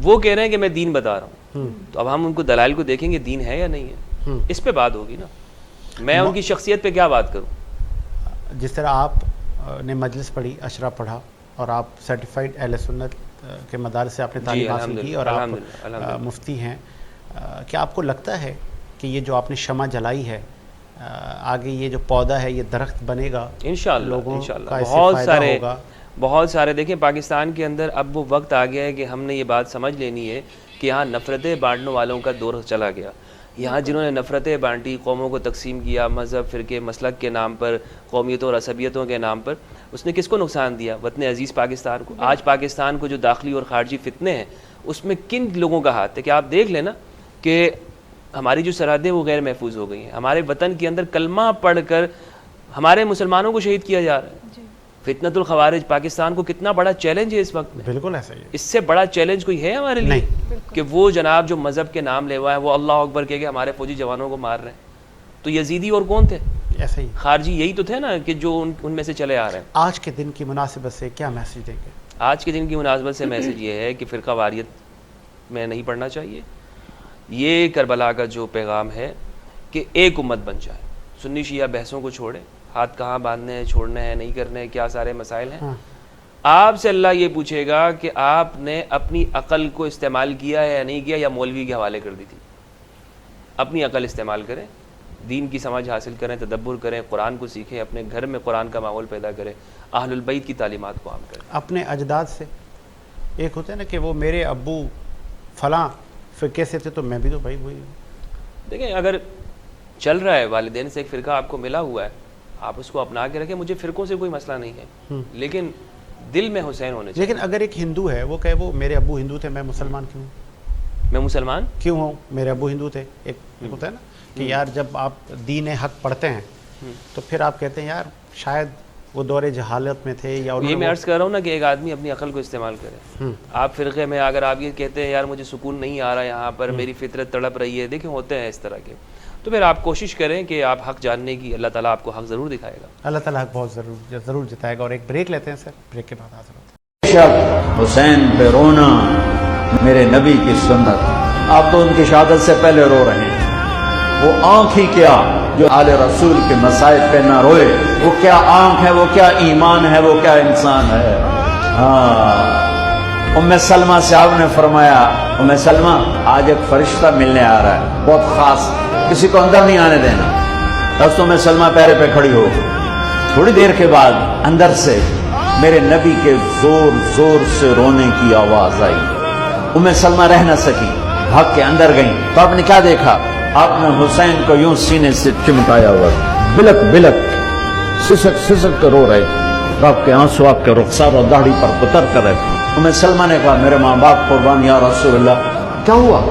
وہ کہہ رہے ہیں کہ میں دین بتا رہا ہوں، تو اب ہم ان کو دلائل کو دیکھیں گے دین ہے یا نہیں ہے، اس پہ بات ہوگی نا. میں ان کی شخصیت پہ کیا بات کروں؟ جس طرح آپ نے مجلس پڑھی، اشرا پڑھا، اور آپ سرٹیفائڈ اہل سنت کے مدارس سے آپ نے تعلیم حاصل کی، اور آپ مفتی ہیں. کیا آپ کو لگتا ہے کہ یہ جو آپ نے شمع جلائی ہے، آگے یہ جو پودا ہے یہ درخت بنے گا؟ انشاءاللہ، لوگوں انشاءاللہ. کا اس سے فائدہ ہوگا؟ بہت سارے دیکھیں، پاکستان کے اندر اب وہ وقت آ گیا ہے کہ ہم نے یہ بات سمجھ لینی ہے کہ یہاں نفرتیں بانٹنے والوں کا دور چلا گیا. یہاں جنہوں نے نفرتیں بانٹی، قوموں کو تقسیم کیا، مذہب، فرقے، مسلک کے نام پر، قومیتوں اور عصبیتوں کے نام پر، اس نے کس کو نقصان دیا؟ وطن عزیز پاکستان کو. آج پاکستان کو جو داخلی اور خارجی فتنے ہیں اس میں کن لوگوں کا ہاتھ ہے؟ کہ آپ دیکھ لیں نا کہ ہماری جو سرحدیں وہ غیر محفوظ ہو گئی ہیں. ہمارے وطن کے اندر کلمہ پڑھ کر ہمارے مسلمانوں کو شہید کیا جا رہا ہے. فتنۃ الخوارج پاکستان کو کتنا بڑا چیلنج ہے اس وقت میں. بالکل ایسا ہی ہے. اس سے بڑا چیلنج کوئی ہے ہمارے لیے کہ وہ جناب جو مذہب کے نام لے ہوا ہے وہ اللہ اکبر کہہ کے ہمارے فوجی جوانوں کو مار رہے ہیں. تو یزیدی اور کون تھے؟ ایسا ہی خارجی یہی تو تھے نا کہ جو ان میں سے چلے آ رہے ہیں. آج کے دن کی مناسبت سے کیا میسج دیں گے؟ آج کے دن کی مناسبت سے میسج یہ ہے کہ فرقہ واریت میں نہیں پڑھنا چاہیے. یہ کربلا کا جو پیغام ہے کہ ایک امت بن جائے. سنی شیعہ بحثوں کو چھوڑے، ہاتھ کہاں باندھنے ہیں، چھوڑنے ہیں، نہیں کرنے ہیں، کیا سارے مسائل ہیں. آپ سے اللہ یہ پوچھے گا کہ آپ نے اپنی عقل کو استعمال کیا ہے یا نہیں کیا، یا مولوی کے حوالے کر دی تھی. اپنی عقل استعمال کریں، دین کی سمجھ حاصل کریں، تدبر کریں، قرآن کو سیکھیں، اپنے گھر میں قرآن کا ماحول پیدا کریں، اہل البیت کی تعلیمات کو عام کریں. اپنے اجداد سے ایک ہوتا ہے نا کہ وہ میرے ابو فلاں فرقے سے تھے تو میں بھی تو بھائی وہی. دیکھیں، اگر چل رہا ہے والدین سے ایک فرقہ آپ کو ملا ہوا ہے، آپ اس کو اپنا کے رکھیں. مجھے فرقوں سے کوئی مسئلہ نہیں ہے، لیکن دل میں حسین ہونے چاہیے. لیکن اگر ایک ہندو ہے وہ کہے وہ میرے ابو ہندو تھے، میں مسلمان کیوں ہوں؟ میں مسلمان کیوں ہوں؟ میرے ابو ہندو تھے. ایک ہوتا ہے نا کہ یار جب آپ دین حق پڑھتے ہیں تو پھر آپ کہتے ہیں یار شاید وہ دور جہالت میں تھے، یا یہ میں عرض کر رہا ہوں نا کہ ایک آدمی اپنی عقل کو استعمال کرے. آپ فرقے میں اگر آپ یہ کہتے ہیں یار مجھے سکون نہیں آ رہا یہاں پر، میری فطرت تڑپ رہی ہے، دیکھیں ہوتے ہیں اس طرح کے، تو پھر آپ کوشش کریں کہ آپ حق جاننے کی. اللہ تعالیٰ آپ کو حق ضرور دکھائے گا. اللہ تعالیٰ حق بہت ضرور جتائے گا. اور ایک بریک لیتے ہیں سر، بریک کے بعد حاضر ہوتے ہیں. حسین پہ رونا میرے نبی کی سنت. آپ تو ان کی شہادت سے پہلے رو رہے ہیں. وہ آنکھ ہی کیا جو آل رسول کے مصائب پہ نہ روئے. وہ کیا آنکھ ہے، وہ کیا ایمان ہے، وہ کیا انسان ہے. ام سلمہ سے آپ نے فرمایا ام سلمہ آج ایک فرشتہ ملنے آ رہا ہے بہت خاص، کسی کو اندر نہیں آنے دینا. بس ام سلمہ پیرے پہ کھڑی ہو. تھوڑی دیر کے بعد اندر سے میرے نبی کے زور زور سے رونے کی آواز آئی. ام سلمہ رہ نہ سکی، بھاگ کے اندر گئیں. تو آپ نے کیا دیکھا؟ آپ نے حسین کو یوں سینے سے چمٹایا ہوا، بلک بلک سسک سسک کے رو رہے تھے. آپ کے آنسو آپ کے رخسار اور داڑھی پر اتر کر رہے تھے. ام سلمہ نے کہا میرے ماں باپ قربان یا رسول اللہ، کیا ہوا؟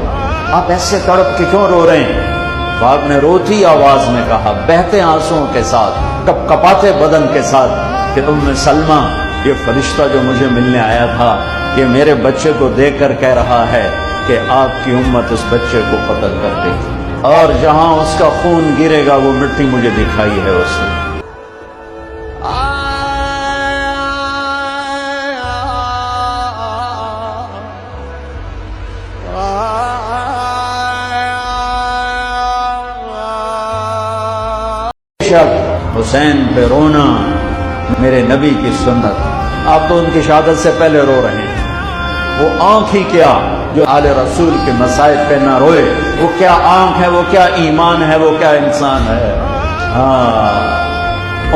آپ ایسے تڑپ کے کیوں رو رہے ہیں؟ تو آپ نے روتی آواز میں کہا، بہتے آنسوؤں کے ساتھ، کپ کپاتے بدن کے ساتھ، کہ ام سلمہ یہ فرشتہ جو مجھے ملنے آیا تھا یہ میرے بچے کو دیکھ کر کہہ رہا ہے کہ آپ کی امت اس بچے کو قتل کر دے گی، اور جہاں اس کا خون گرے گا وہ مٹی مجھے دکھائی ہے اس نے۔ حسین پہ رونا میرے نبی کی سنت، آپ تو ان کی شہادت سے پہلے رو رہے ہیں۔ وہ آنکھ ہی کیا جو آل رسول کے مصائب پہ نہ روئے، وہ کیا آنکھ ہے، وہ کیا ایمان ہے، وہ کیا انسان ہے۔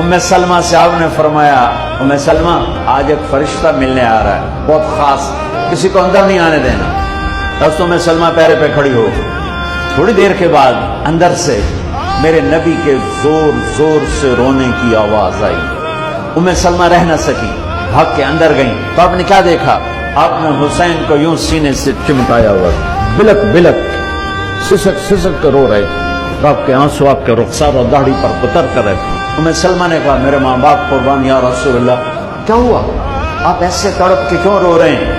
ام سلمہ سے آپ نے فرمایا ام سلمہ آج ایک فرشتہ ملنے آ رہا ہے، بہت خاص، کسی کو اندر نہیں آنے دینا۔ بس ام سلمہ پیرے پہ کھڑی ہو، تھوڑی دیر کے بعد اندر سے میرے نبی کے زور زور سے رونے کی آواز آئی۔ ام سلمہ رہ نہ سکی، بھاگ کے اندر گئیں تو آپ نے کیا دیکھا؟ آپ نے حسین کو یوں سینے سے چمٹایا ہوا، بلک بلک سسک سسک کر رو رہے تھے، آپ کے آنسو آپ کے رخسار اور داڑھی پر اتر کر رہے تھے۔ ام سلمہ نے کہا میرے ماں باپ قربان یا رسول اللہ، کیا ہوا؟ آپ ایسے تڑپ کے کیوں رو رہے ہیں؟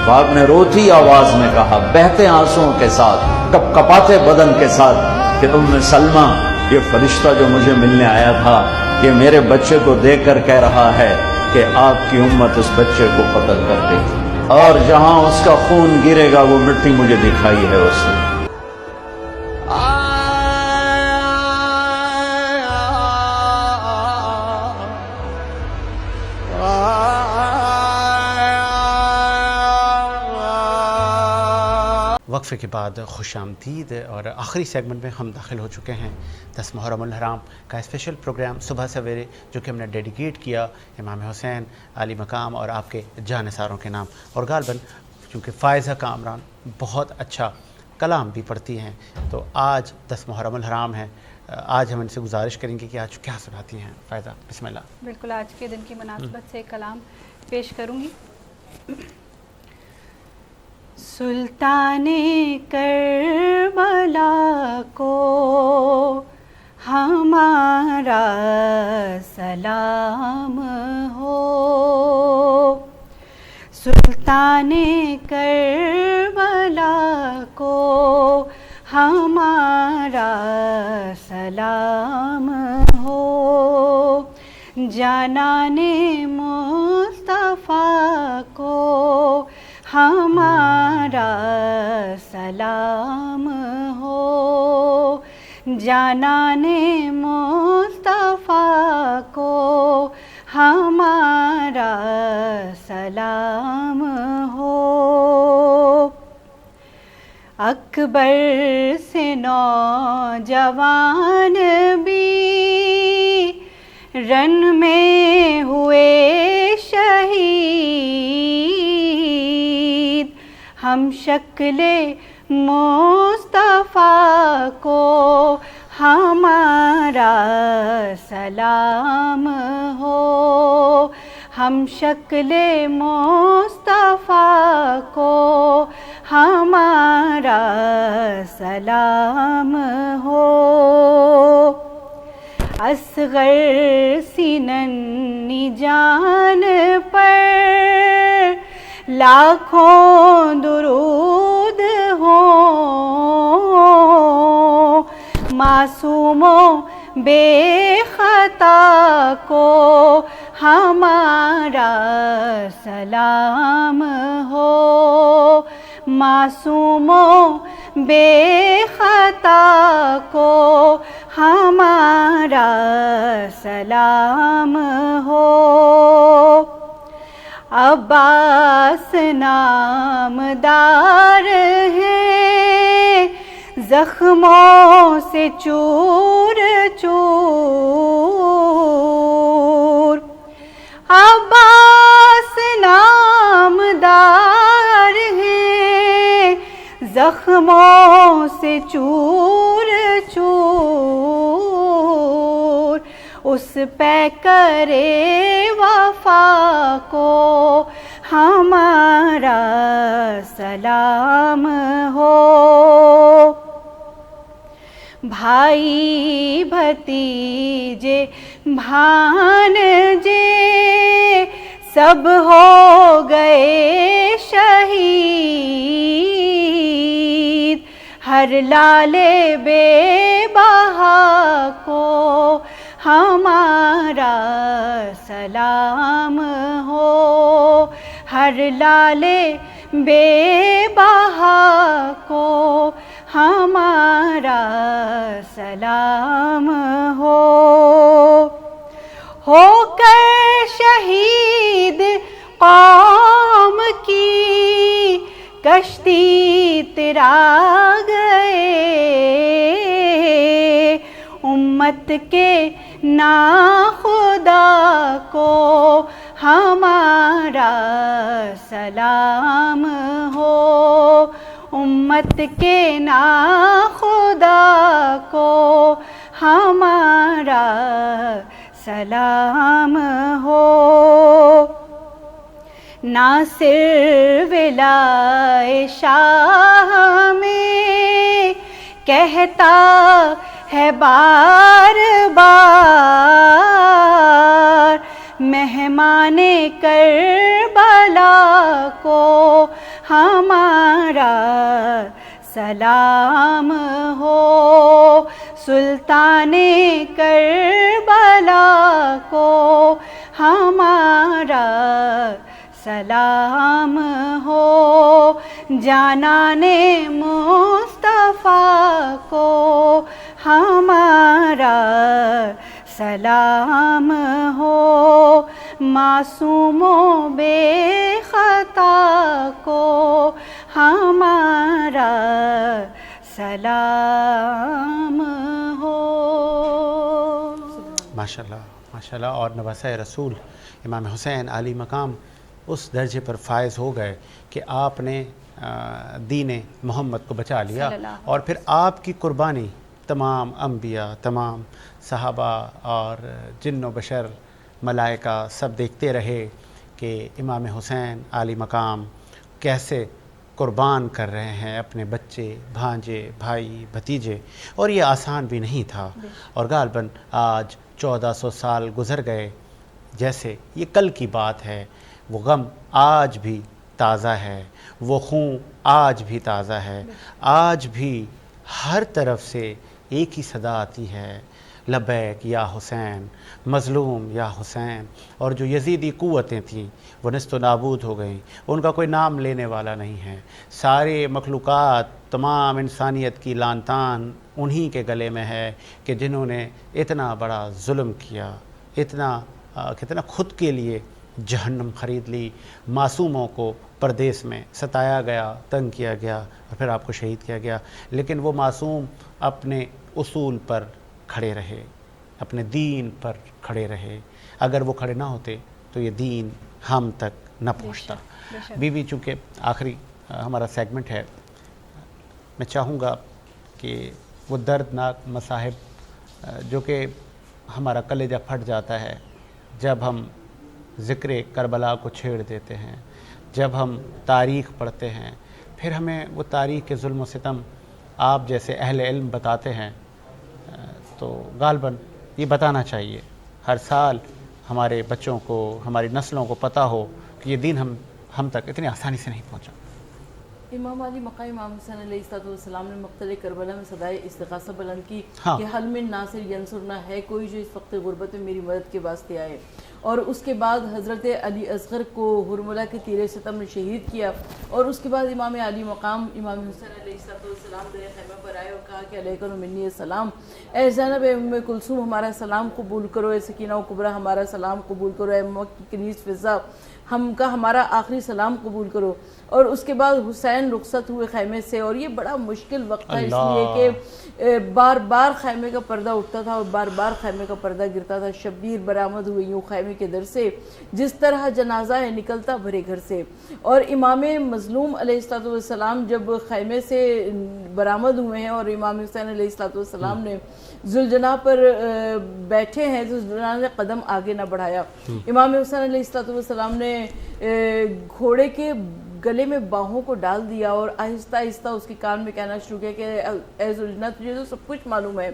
تو آپ نے روتی آواز میں کہا، بہتے آنسوؤں کے ساتھ، کپ کپاتے بدن کے ساتھ، کہ ام سلمہ یہ فرشتہ جو مجھے ملنے آیا تھا یہ میرے بچے کو دیکھ کر کہہ رہا ہے کہ آپ کی امت اس بچے کو قتل کر دے گی، اور جہاں اس کا خون گرے گا وہ مٹی مجھے دکھائی ہے اس نے۔ وقفے کے بعد خوش آمدید، اور آخری سیگمنٹ میں ہم داخل ہو چکے ہیں 10 محرم الحرام کا اسپیشل پروگرام صبح سویرے، جو کہ ہم نے ڈیڈیکیٹ کیا امام حسین علی مقام اور آپ کے جانثاروں کے نام۔ اور غالباً چونکہ فائزہ کامران بہت اچھا کلام بھی پڑھتی ہیں تو آج 10 محرم الحرام ہے، آج ہم ان سے گزارش کریں گے کہ آج کیا سناتی ہیں فائزہ، بسم اللہ۔ بالکل، آج کے دن کی مناسبت سے کلام پیش کروں گی۔ سلطان کربلا کو ہمارا سلام ہو، سلطان کربلا کو ہمارا سلام ہو، جانان مصطفیٰ کو ہمارا سلام ہو، جانان مصطفیٰ کو ہمارا سلام ہو۔ اکبر سے نوجوان بھی رن میں ہوئے شہید، ہم شکل مصطفیٰ کو ہمارا سلام ہو، ہم شکل مصطفیٰ کو ہمارا سلام ہو۔ اصغر سی ننھی جان پر لاکھوں درود ہوں، معصوموں بے خطا کو ہمارا سلام ہو، معصوموں بے خطا کو ہمارا سلام ہو۔ عباس نامدار ہیں زخموں سے چور چور، عباس نامدار ہیں زخموں سے چور چور، اس پہ کرے وفا کو ہمارا سلام ہو۔ بھائی بھتیجے بھانجے سب ہو گئے شہید، ہر لالے بے بہا کو ہمارا سلام ہو، ہر لالے بے بہا کو ہمارا سلام ہو کر شہید قوم کی کشتی تیرا گئے، امت کے ناخدا کو ہمارا سلام ہو، امت کے ناخدا کو ہمارا سلام ہو۔ ناصر ولائے شاہ میں کہتا ہے بار بار، مہمان کربلا کو ہمارا سلام ہو، سلطان کربلا کو ہمارا سلام ہو، جانان مصطفیٰ کو ہمارا سلام ہو، معصوم و بے خطا کو ہمارا سلام ہو۔ ماشاءاللہ ماشاءاللہ۔ اور نواسہ رسول امام حسین علی مقام اس درجے پر فائز ہو گئے کہ آپ نے دین محمد کو بچا لیا، اور پھر آپ کی قربانی تمام انبیاء، تمام صحابہ اور جن و بشر، ملائکہ سب دیکھتے رہے کہ امام حسین علی مقام کیسے قربان کر رہے ہیں اپنے بچے، بھانجے، بھائی، بھتیجے، اور یہ آسان بھی نہیں تھا۔ اور غالباً آج 1400 سال گزر گئے، جیسے یہ کل کی بات ہے، وہ غم آج بھی تازہ ہے، وہ خون آج بھی تازہ ہے، آج بھی ہر طرف سے ایک ہی صدا آتی ہے، لبیک یا حسین، مظلوم یا حسین۔ اور جو یزیدی قوتیں تھیں وہ نیست و نابود ہو گئیں، ان کا کوئی نام لینے والا نہیں ہے۔ سارے مخلوقات، تمام انسانیت کی لان تان انہی کے گلے میں ہے کہ جنہوں نے اتنا بڑا ظلم کیا، کتنا خود کے لیے جہنم خرید لی، معصوموں کو پردیس میں ستایا گیا، تنگ کیا گیا، اور پھر آپ کو شہید کیا گیا، لیکن وہ معصوم اپنے اصول پر کھڑے رہے، اپنے دین پر کھڑے رہے۔ اگر وہ کھڑے نہ ہوتے تو یہ دین ہم تک نہ پہنچتا۔ بیوی، چونکہ آخری ہمارا سیگمنٹ ہے، میں چاہوں گا کہ وہ دردناک مصاحب جو کہ ہمارا کلیجہ پھٹ جاتا ہے جب ہم ذکر کربلا کو چھیڑ دیتے ہیں، جب ہم تاریخ پڑھتے ہیں، پھر ہمیں وہ تاریخ کے ظلم و ستم آپ جیسے اہل علم بتاتے ہیں، تو غالباً یہ بتانا چاہیے، ہر سال ہمارے بچوں کو، ہماری نسلوں کو پتہ ہو کہ یہ دین ہم تک اتنی آسانی سے نہیں پہنچا۔ امام علی مقام امام حسین علیہ السلام نے مقتل کربلا میں صدائے استغاثہ بلند کی کہ حل من ناصر ینصرنا، ہے کوئی جو اس وقت غربت میں میری مدد کے واسطے آئے۔ اور اس کے بعد حضرت علی اصغر کو حرملہ کے تیر ستم نے شہید کیا، اور اس کے بعد امام علی مقام امام حسین علیہ السلام در خیمہ پر آئے اور کہا کہ علیکم منی السلام، اے زینب ام کلثوم ہمارا سلام قبول کرو، اے سکینہ و کبریٰ ہمارا سلام قبول کرو، اے مکی کنیز فضہ ہمارا آخری سلام قبول کرو۔ اور اس کے بعد حسین رخصت ہوئے خیمے سے، اور یہ بڑا مشکل وقت تھا، اس لیے کہ بار بار خیمے کا پردہ اٹھتا تھا اور بار بار خیمے کا پردہ گرتا تھا۔ شبیر برآمد ہوئے یوں خیمے کے در سے، جس طرح جنازہ ہے نکلتا بھرے گھر سے۔ اور امام مظلوم علیہ السلام جب خیمے سے برآمد ہوئے ہیں اور امام حسین علیہ السلام نے ذوالجناح پر بیٹھے ہیں تو ذوالجناح نے قدم آگے نہ بڑھایا۔ امام حسین علیہ السلام نے گھوڑے کے گلے میں باہوں کو ڈال دیا اور آہستہ آہستہ اس کے کان میں کہنا شروع کیا کہ اے زلجنا تجھے تو سب کچھ معلوم ہے،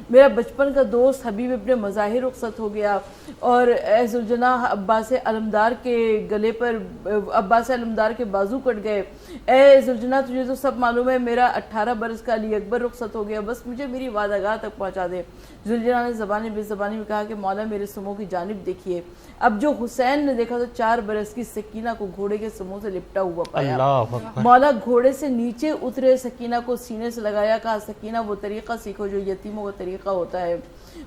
میرا بچپن کا دوست حبیب ابن مظاہر رخصت ہو گیا، اور اے زلجنا عباس علمدار کے گلے پر عباس علمدار کے بازو کٹ گئے، اے زلجنا تجھے تو سب معلوم ہے میرا 18 برس کا علی اکبر رخصت ہو گیا، بس مجھے میری وعدہ تک پہنچا دے۔ زلجنا نے زبان بے زبانی میں کہا کہ مولا میرے سموں کی جانب دیکھیے۔ اب جو حسین نے دیکھا تو 4 برس کی سکینہ کو گھوڑے کے سموں سے لپٹا ہوا پایا۔ اللہ اکبر۔ مولا گھوڑے سے نیچے اترے، سکینہ کو سینے سے لگایا، کہا سکینہ وہ طریقہ سیکھو جو یتیموں کا طریقہ ہوتا ہے۔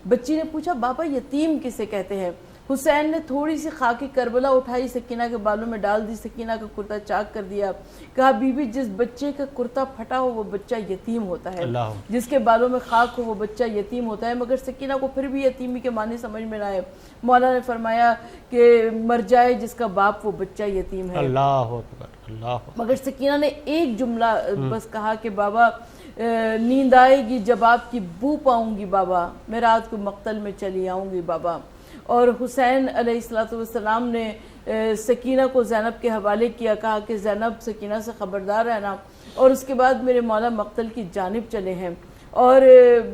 بچی نے پوچھا بابا یتیم کسے کہتے ہیں؟ حسین نے تھوڑی سی خاک کربلا اٹھائی، سکینہ کے بالوں میں ڈال دی، سکینہ کا کرتا چاک کر دیا، کہا بی بی جس بچے کا کرتا پھٹا ہو وہ بچہ یتیم ہوتا ہے، جس کے بالوں میں خاک ہو وہ بچہ یتیم ہوتا ہے۔ مگر سکینہ کو پھر بھی یتیمی کے معنی سمجھ میں نہ آئے۔ مولا نے فرمایا کہ مر جائے جس کا باپ وہ بچہ یتیم ہے۔ اللہ اکبر، اللہ اکبر۔ مگر سکینہ نے ایک جملہ بس کہا کہ بابا نیند آئے گی جب آپ کی بو پاؤں گی بابا، میں رات کو مقتل میں چلی آؤں گی بابا۔ اور حسین علیہ السلام نے سکینہ کو زینب کے حوالے کیا، کہا کہ زینب سکینہ سے خبردار رہنا، اور اس کے بعد میرے مولا مقتل کی جانب چلے ہیں۔ اور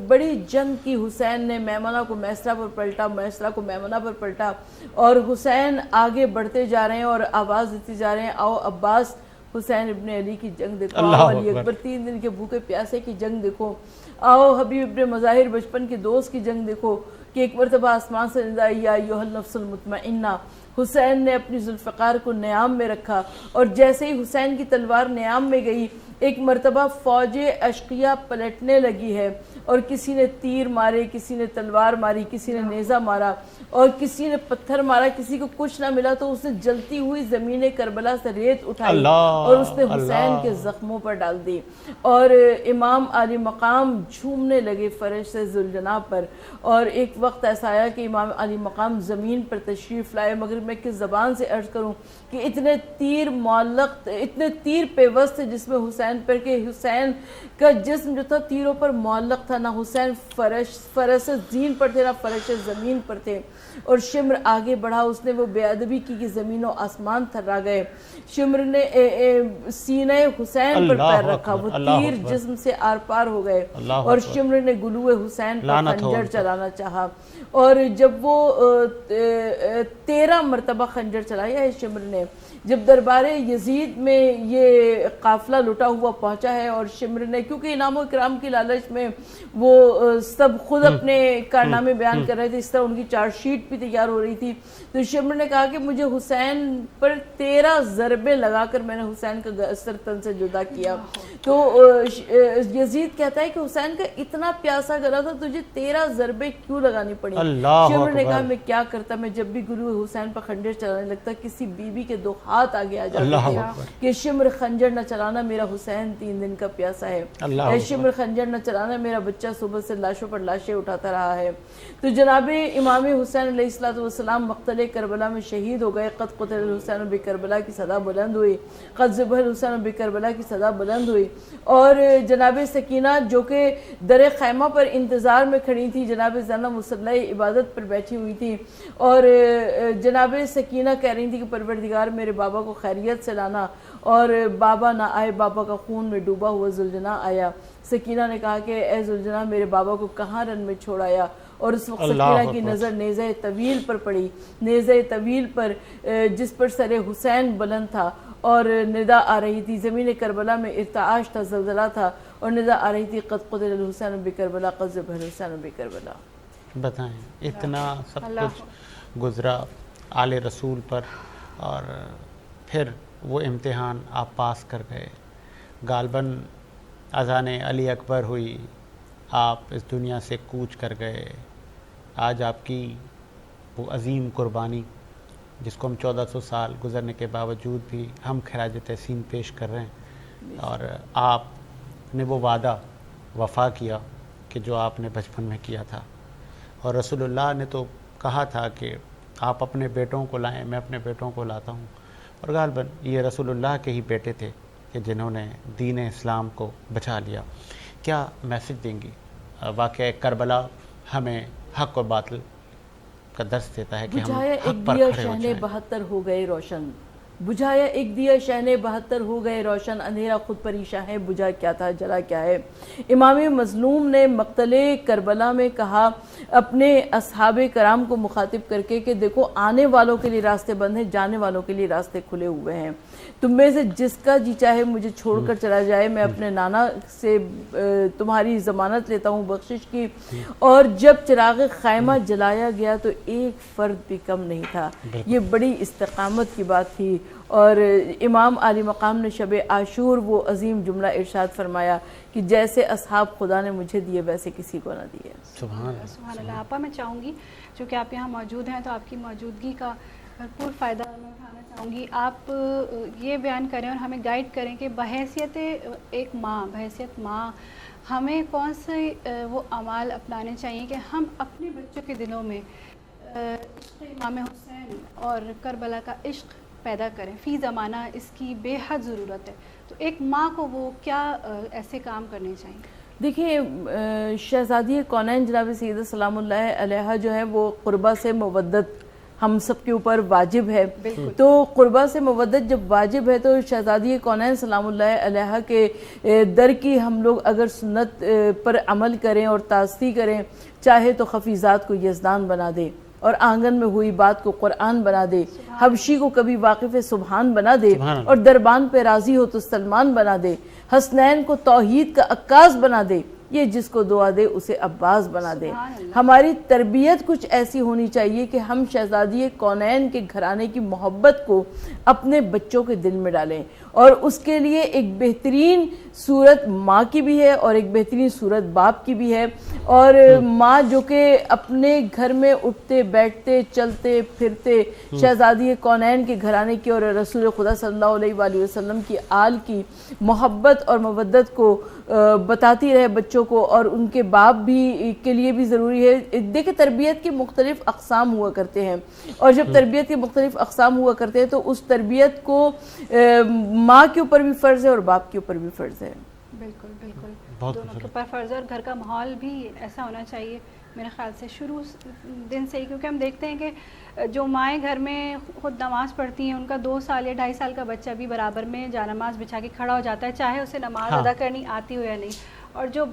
بڑی جنگ کی حسین نے، میمنہ کو میسرہ پر پلٹا، میسرہ کو میمنہ پر پلٹا، اور حسین آگے بڑھتے جا رہے ہیں اور آواز دیتے جا رہے ہیں آؤ عباس حسین ابن علی کی جنگ دیکھو، آؤ علی اکبر 3 دن کے بھوکے پیاسے کی جنگ دیکھو، آؤ حبیب ابن مظاہر بچپن کے دوست کی جنگ دیکھو کہ ایک مرتبہ آسمان سے ندا آئی یا ایھا النفس المطمئنہ۔ حسین نے اپنی ذوالفقار کو نیام میں رکھا، اور جیسے ہی حسین کی تلوار نیام میں گئی ایک مرتبہ فوج اشقیہ پلٹنے لگی ہے، اور کسی نے تیر مارے، کسی نے تلوار ماری، کسی نے نیزہ مارا، اور کسی نے پتھر مارا، کسی کو کچھ نہ ملا تو اس نے جلتی ہوئی زمین کربلا سے ریت اٹھائی اور اس نے حسین کے زخموں پر ڈال دی، اور امام علی مقام جھومنے لگے فرش سے ذوالجناح پر۔ اور ایک وقت ایسا آیا کہ امام علی مقام زمین پر تشریف لائے، مگر میں کس زبان سے عرض کروں کہ اتنے تیر معلق، اتنے تیر پیوست تھے جس میں حسین پر، کہ حسین کا جسم جو تھا تیروں پر معلق تھا، نہ حسین فرش زین پر تھے نہ فرش زمین پر تھے۔ اور شمر آگے بڑھا، اس نے وہ بے ادبی کی کہ زمین و آسمان تھرا گئے۔ شمر نے سینہ حسین پر پیر رکھا، وہ تیر جسم سے آر پار ہو گئے، اور شمر نے گلو حسین پر خنجر چلانا چاہا، اور جب وہ 13 مرتبہ خنجر چلایا ہے شمر نے۔ جب دربار یزید میں یہ قافلہ لٹا ہوا پہنچا ہے، اور شمر نے، کیونکہ انعام و اکرام کی لالچ میں وہ سب خود اپنے کارنامے بیان کر رہے تھے، اس طرح ان کی چارج شیٹ بھی تیار ہو رہی تھی، تو شمر نے کہا کہ مجھے حسین پر 13 ضربیں لگا کر میں نے حسین کا سر تن سے جدا کیا۔ تو یزید کہتا ہے کہ حسین کا اتنا پیاسا گلا تھا، تجھے 13 ضربیں کیوں لگانی پڑی؟ شمر نے کہا میں کیا کرتا، میں جب بھی گلو حسین پر خنجر چلانے لگتا کسی بیوی کے 2 ہاتھ آگے آ جاتے تھے کہ شمر خنجر نہ چلانا، میرا حسین 3 دن کا پیاسا ہے، اے شمر خنجر نہ چلانا، میرا بچہ صبح سے لاشوں پر لاشیں اٹھاتا رہا ہے۔ تو جناب امام حسین علیہ السلام مقتل کربلا میں شہید ہو گئے۔ قد قتل الحسین بکربلا کی صدا بلند ہوئی، قد ذبح الحسین بکربلا کی صدا بلند ہوئی، اور جناب سکینہ جو کہ در خیمہ پر انتظار میں کھڑی تھی، جناب زینب مصلی عبادت پر بیٹھی ہوئی تھی، اور جناب سکینہ کہہ رہی تھی کہ پروردگار میرے بابا کو خیریت سے لانا، اور بابا نہ آئے، بابا کا خون میں ڈوبا ہوا ذوالجناح آیا۔ سکینہ نے کہا کہ اے ذوالجناح میرے بابا کو کہاں رن میں چھوڑ آیا، اور اس وقت سکینہ کی نظر نیزہ طویل پر پڑی، نیزہ طویل پر جس پر سر حسین بلند تھا، اور ندا آ رہی تھی، زمین کربلا میں ارتعاش تھا، زلزلہ تھا، اور ندا آ رہی تھی قد قتل الحسین بکربلا، قد ذبح الحسین بکربلا۔ بتائیں اتنا سب کچھ گزرا آل رسول پر، اور پھر وہ امتحان آپ پاس کر گئے، غالباً اذان علی اکبر ہوئی، آپ اس دنیا سے کوچ کر گئے۔ آج آپ کی وہ عظیم قربانی جس کو ہم 1400 سال گزرنے کے باوجود بھی ہم خراج تحسین پیش کر رہے ہیں، اور آپ نے وہ وعدہ وفا کیا کہ جو آپ نے بچپن میں کیا تھا، اور رسول اللہ نے تو کہا تھا کہ آپ اپنے بیٹوں کو لائیں، میں اپنے بیٹوں کو لاتا ہوں، اور غالباً یہ رسول اللہ کے ہی بیٹے تھے کہ جنہوں نے دین اسلام کو بچا لیا۔ کیا میسج دیں گی؟ واقعہ کربلا ہمیں حق و باطل کا درس دیتا ہے کہ ہم حق پر کھڑے ہو جائیں۔ بجائے 72 ہو گئے روشن، بجھایا ایک دیا شہنے 72 ہو گئے روشن، اندھیرا خود پریشاں ہے بجھا کیا تھا جلا کیا ہے۔ امام مظلوم نے مقتل کربلا میں کہا اپنے اصحاب کرام کو مخاطب کر کے کہ دیکھو آنے والوں کے لیے راستے بند ہیں، جانے والوں کے لیے راستے کھلے ہوئے ہیں، تم میں سے جس کا جی چاہے مجھے چھوڑ کر چلا جائے، میں اپنے نانا سے تمہاری ضمانت لیتا ہوں بخشش کی۔ اور جب چراغ خیمہ جلایا گیا تو ایک فرد بھی کم نہیں تھا۔ یہ بڑی استقامت کی بات تھی۔ اور امام عالی مقام نے شب عاشور وہ عظیم جملہ ارشاد فرمایا کہ جیسے اصحاب خدا نے مجھے دیے ویسے کسی کو نہ دیے۔ سبحان اللہ۔ آپا میں چاہوں گی چونکہ آپ یہاں موجود ہیں تو آپ کی موجودگی کا بھرپور فائدہ میں اٹھانا چاہوں گی۔ آپ یہ بیان کریں اور ہمیں گائیڈ کریں کہ بحیثیت ایک ماں، بحیثیت ماں ہمیں کون سے وہ اعمال اپنانے چاہیے کہ ہم اپنے بچوں کے دلوں میں عشق امام حسین اور کربلا کا عشق پیدا کریں۔ فی زمانہ اس کی بے حد ضرورت ہے، تو ایک ماں کو وہ کیا ایسے کام کرنے چاہیے؟ دیکھیں شہزادی کونین جناب سیدہ سلام اللہ علیہ جو ہے وہ قربہ سے مودت ہم سب کے اوپر واجب ہے۔ تو قربہ سے مودت جب واجب ہے تو شہزادی کونین سلام اللہ علیہ کے در کی ہم لوگ اگر سنت پر عمل کریں اور تعصی کریں، چاہے تو خفیزات کو یزدان بنا دے اور آنگن میں ہوئی بات کو قرآن بنا دے، حبشی کو کبھی واقف سبحان بنا دے اور دربان پہ راضی ہو تو سلمان بنا دے، حسنین کو توحید کا عکاس بنا دے، یہ جس کو دعا دے اسے عباس بنا دے۔ ہماری تربیت کچھ ایسی ہونی چاہیے کہ ہم شہزادی کونین کے گھرانے کی محبت کو اپنے بچوں کے دل میں ڈالیں، اور اس کے لیے ایک بہترین صورت ماں کی بھی ہے اور ایک بہترین صورت باپ کی بھی ہے۔ اور ماں جو کہ اپنے گھر میں اٹھتے بیٹھتے چلتے پھرتے شہزادی کونین کے گھرانے کی اور رسول خدا صلی اللہ علیہ وآلہ وسلم کی آل کی محبت اور مودت کو بتاتی رہے بچوں کو، اور ان کے باپ بھی کے لیے بھی ضروری ہے۔ دیکھیں تربیت کے مختلف اقسام ہوا کرتے ہیں، اور جب تربیت کے مختلف اقسام ہوا کرتے ہیں تو اس تربیت کو ماں کے اوپر بھی فرض ہے اور باپ کے اوپر بھی فرض ہے۔ بالکل بالکل، دونوں کے اوپر فرض ہے، اور گھر کا ماحول بھی ایسا ہونا چاہیے میرے خیال سے شروع دن سے ہی، کیونکہ ہم دیکھتے ہیں کہ جو مائیں گھر میں خود نماز پڑھتی ہیں ان کا 2 سال یا 2.5 سال کا بچہ بھی برابر میں جانماز بچھا کے کھڑا ہو جاتا ہے، چاہے اسے نماز ادا کرنی آتی ہو یا نہیں۔ اور جو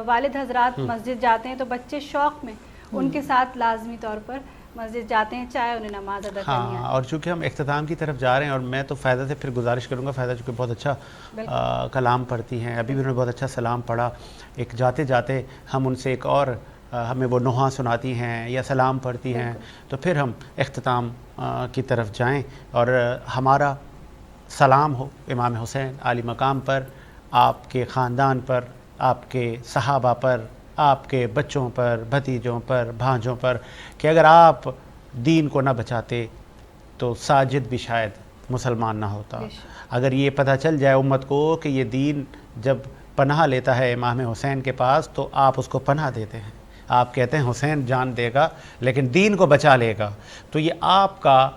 والد حضرات مسجد جاتے ہیں تو بچے شوق میں ان کے ساتھ لازمی طور پر مسجد جاتے ہیں چاہے انہیں نماز ادا کرنی ہے۔ اور چونکہ ہم اختتام کی طرف جا رہے ہیں اور میں تو فائدہ سے پھر گزارش کروں گا، فائدہ چونکہ بہت اچھا کلام پڑھتی ہیں، ابھی بھی انہوں نے بہت اچھا سلام پڑھا، ایک جاتے جاتے ہم ان سے ایک اور ہمیں وہ نوحہ سناتی ہیں یا سلام پڑھتی ہیں تو پھر ہم اختتام کی طرف جائیں، اور ہمارا سلام ہو امام حسین عالی مقام پر، آپ کے خاندان پر، آپ کے صحابہ پر، آپ کے بچوں پر، بھتیجوں پر، بھانجوں پر، کہ اگر آپ دین کو نہ بچاتے تو ساجد بھی شاید مسلمان نہ ہوتا۔ اگر یہ پتہ چل جائے امت کو کہ یہ دین جب پناہ لیتا ہے امام حسین کے پاس تو آپ اس کو پناہ دیتے ہیں، آپ کہتے ہیں حسین جان دے گا لیکن دین کو بچا لے گا، تو یہ آپ کا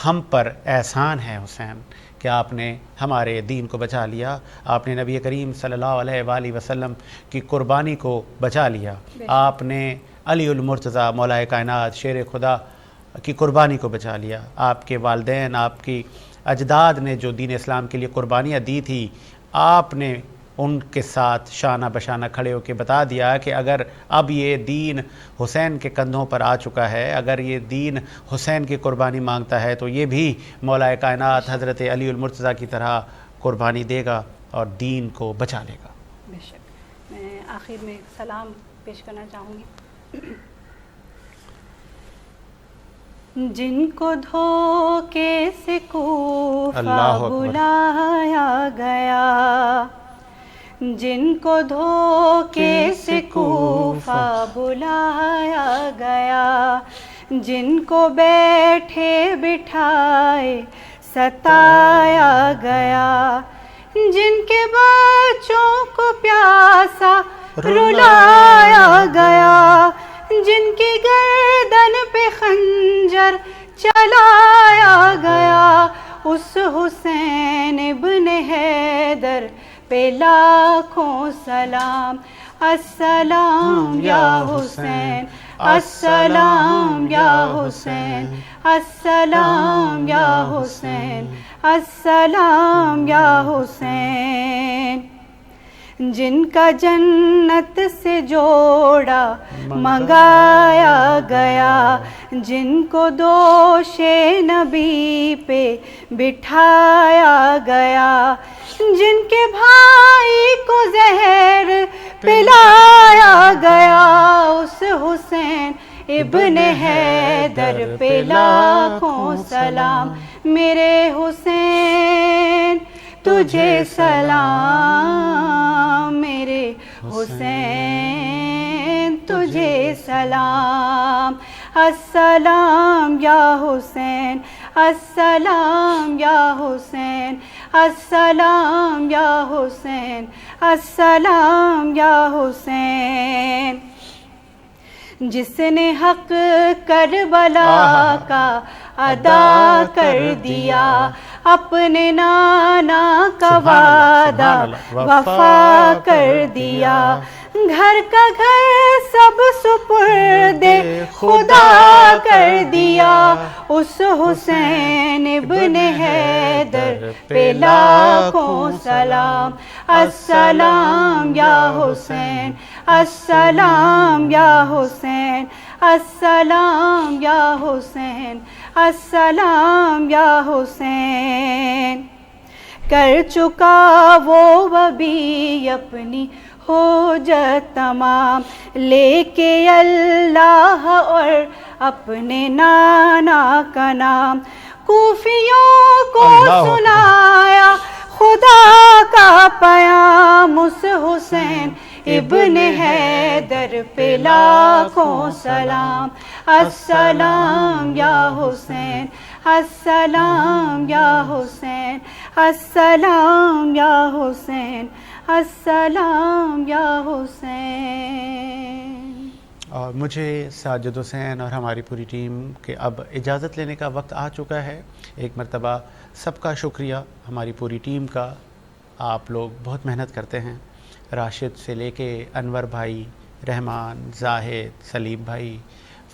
ہم پر احسان ہے حسین کہ آپ نے ہمارے دین کو بچا لیا، آپ نے نبی کریم صلی اللہ علیہ وآلہ وسلم کی قربانی کو بچا لیا، آپ نے علی المرتضیٰ مولا کائنات شیر خدا کی قربانی کو بچا لیا، آپ کے والدین، آپ کی اجداد نے جو دین اسلام کے لیے قربانیاں دی تھی، آپ نے ان کے ساتھ شانہ بشانہ کھڑے ہو کے بتا دیا کہ اگر اب یہ دین حسین کے کندھوں پر آ چکا ہے، اگر یہ دین حسین کی قربانی مانگتا ہے تو یہ بھی مولا کائنات حضرت علی المرتضیٰ کی طرح قربانی دے گا اور دین کو بچا لے گا۔ بے شک۔ میں آخر میں سلام پیش کرنا چاہوں گی۔ جن کو دھوکے سے کوفہ بلایا گیا، جن کو دھوکے سے کوفہ بلایا گیا، جن کو بیٹھے بٹھائے ستایا گیا، جن کے بچوں کو پیاسا رلایا گیا، جن کی گردن پہ خنجر چلایا گیا، اس حسین ابن حیدر پہ لاکھوں سلام، السلام یا حسین، السلام یا حسین، السلام یا حسین، السلام یا حسین۔ جن کا جنت سے جوڑا منگایا گیا، جن کو دوش نبی پہ بٹھایا گیا، جن کے بھائی کو زہر پلایا گیا، اس حسین ابن حیدر پہ لاکھوں سلام۔ میرے حسین تجھے سلام، میرے حسین تجھے سلام۔ السلام یا حسین، السلام یا حسین، السلام یا حسین، السلام یا حسین۔ جس نے حق کربلا کا ادا کر دیا، اپنے نانا کا وعدہ وفا کر دیا، گھر کا گھر سب سپرد خدا کر دیا، اس حسین ابن حیدر پہ لاکھوں سلام۔ السلام یا حسین، السلام یا حسین، السلام یا حسین، السلام یا حسین۔ کر چکا وہ ابھی اپنی حجت تمام، لے کے اللہ اور اپنے نانا کا نام، کوفیوں کو سنایا خدا کا پیام، اس حسین ابن حیدر پہ لاکھوں سلام۔ السلام یا حسین، السلام یا حسین، السلام یا حسین، السلام یا حسین۔ اور مجھے ساجد حسین اور ہماری پوری ٹیم کے اب اجازت لینے کا وقت آ چکا ہے۔ ایک مرتبہ سب کا شکریہ، ہماری پوری ٹیم کا۔ آپ لوگ بہت محنت کرتے ہیں، راشد سے لے کے انور بھائی، رحمان، زاہد، سلیم بھائی،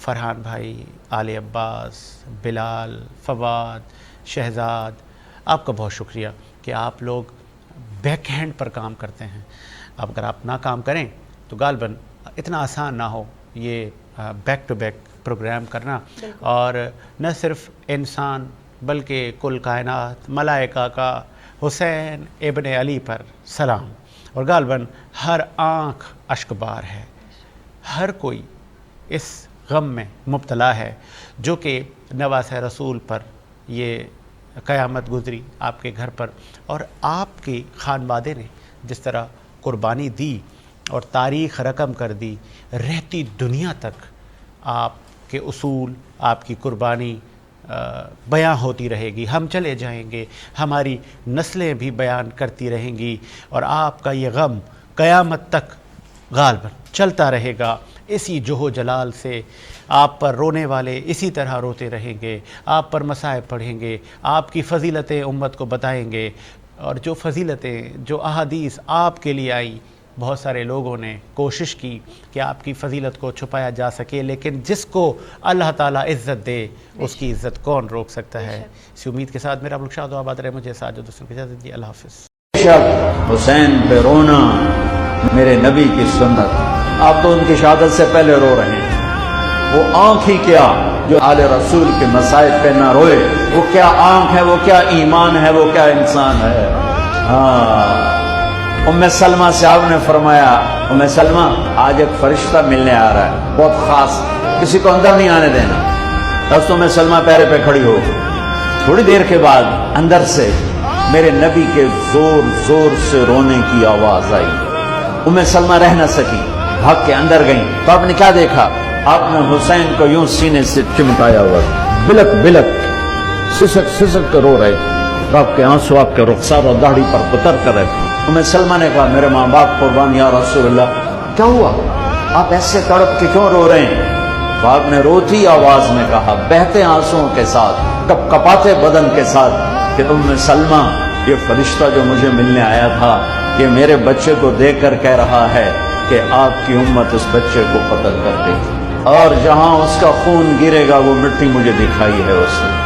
فرحان بھائی، آل عباس، بلال، فواد، شہزاد، آپ کا بہت شکریہ کہ آپ لوگ بیک ہینڈ پر کام کرتے ہیں۔ اب اگر آپ نہ کام کریں تو غالباً اتنا آسان نہ ہو یہ بیک ٹو بیک پروگرام کرنا، اور نہ صرف انسان بلکہ کل کائنات ملائکہ کا حسین ابن علی پر سلام۔ اور غالباً ہر آنکھ اشک بار ہے، ہر کوئی اس غم میں مبتلا ہے جو کہ نواسہ رسول پر یہ قیامت گزری آپ کے گھر پر، اور آپ کے خانوادے نے جس طرح قربانی دی اور تاریخ رقم کر دی، رہتی دنیا تک آپ کے اصول، آپ کی قربانی بیان ہوتی رہے گی۔ ہم چلے جائیں گے، ہماری نسلیں بھی بیان کرتی رہیں گی، اور آپ کا یہ غم قیامت تک غالباً چلتا رہے گا۔ اسی جوہ جلال سے آپ پر رونے والے اسی طرح روتے رہیں گے، آپ پر مصائب پڑھیں گے، آپ کی فضیلتیں امت کو بتائیں گے، اور جو فضیلتیں، جو احادیث آپ کے لیے آئیں، بہت سارے لوگوں نے کوشش کی کہ آپ کی فضیلت کو چھپایا جا سکے، لیکن جس کو اللہ تعالیٰ عزت دے اس کی عزت کون روک سکتا ہے۔ اسی امید کے ساتھ میرا ملک شاد و آباد رہے۔ مجھے ساجد حسین کی اجازت دی، اللہ حافظ۔ حسین پہ رونا میرے نبی کی سنت، آپ تو ان کی شہادت سے پہلے رو رہے ہیں۔ وہ آنکھ ہی کیا جو آل رسول کے مصائب پہ نہ روئے، وہ کیا آنکھ ہے، وہ کیا ایمان ہے، وہ کیا انسان ہے۔ ام سلمہ سے آپ نے فرمایا، ام سلمہ آج ایک فرشتہ ملنے آ رہا ہے، بہت خاص، کسی کو اندر نہیں آنے دینا۔ بس ام سلمہ پیرے پہ کھڑی ہو، تھوڑی دیر کے بعد اندر سے میرے نبی کے زور زور سے رونے کی آواز آئی۔ ام سلمہ رہ نہ سکی، بھاگ کے اندر گئیں تو آپ نے کیا دیکھا؟ آپ نے حسین کو یوں سینے سے چمٹایا ہوا، بلک بلک سسک سسک کر رو رہے، آپ کے آنسو آپ کے رخسار اور داڑھی پر اتر کر رہے۔ ام سلمہ نے کہا، میرے ماں باپ قربان یا رسول اللہ، کیا ہوا؟ آپ ایسے تڑپ کے کیوں رو رہے ہیں؟ تو آپ نے روتی آواز میں کہا، بہتے آنسوؤں کے ساتھ، کپ کپاتے بدن کے ساتھ، کہ ام سلمہ، یہ فرشتہ جو مجھے ملنے آیا تھا، یہ میرے بچے کو دیکھ کر کہہ رہا ہے کہ آپ کی امت اس بچے کو قتل کر دے گی۔ اور جہاں اس کا خون گرے گا وہ مٹی مجھے دکھائی ہے اس نے.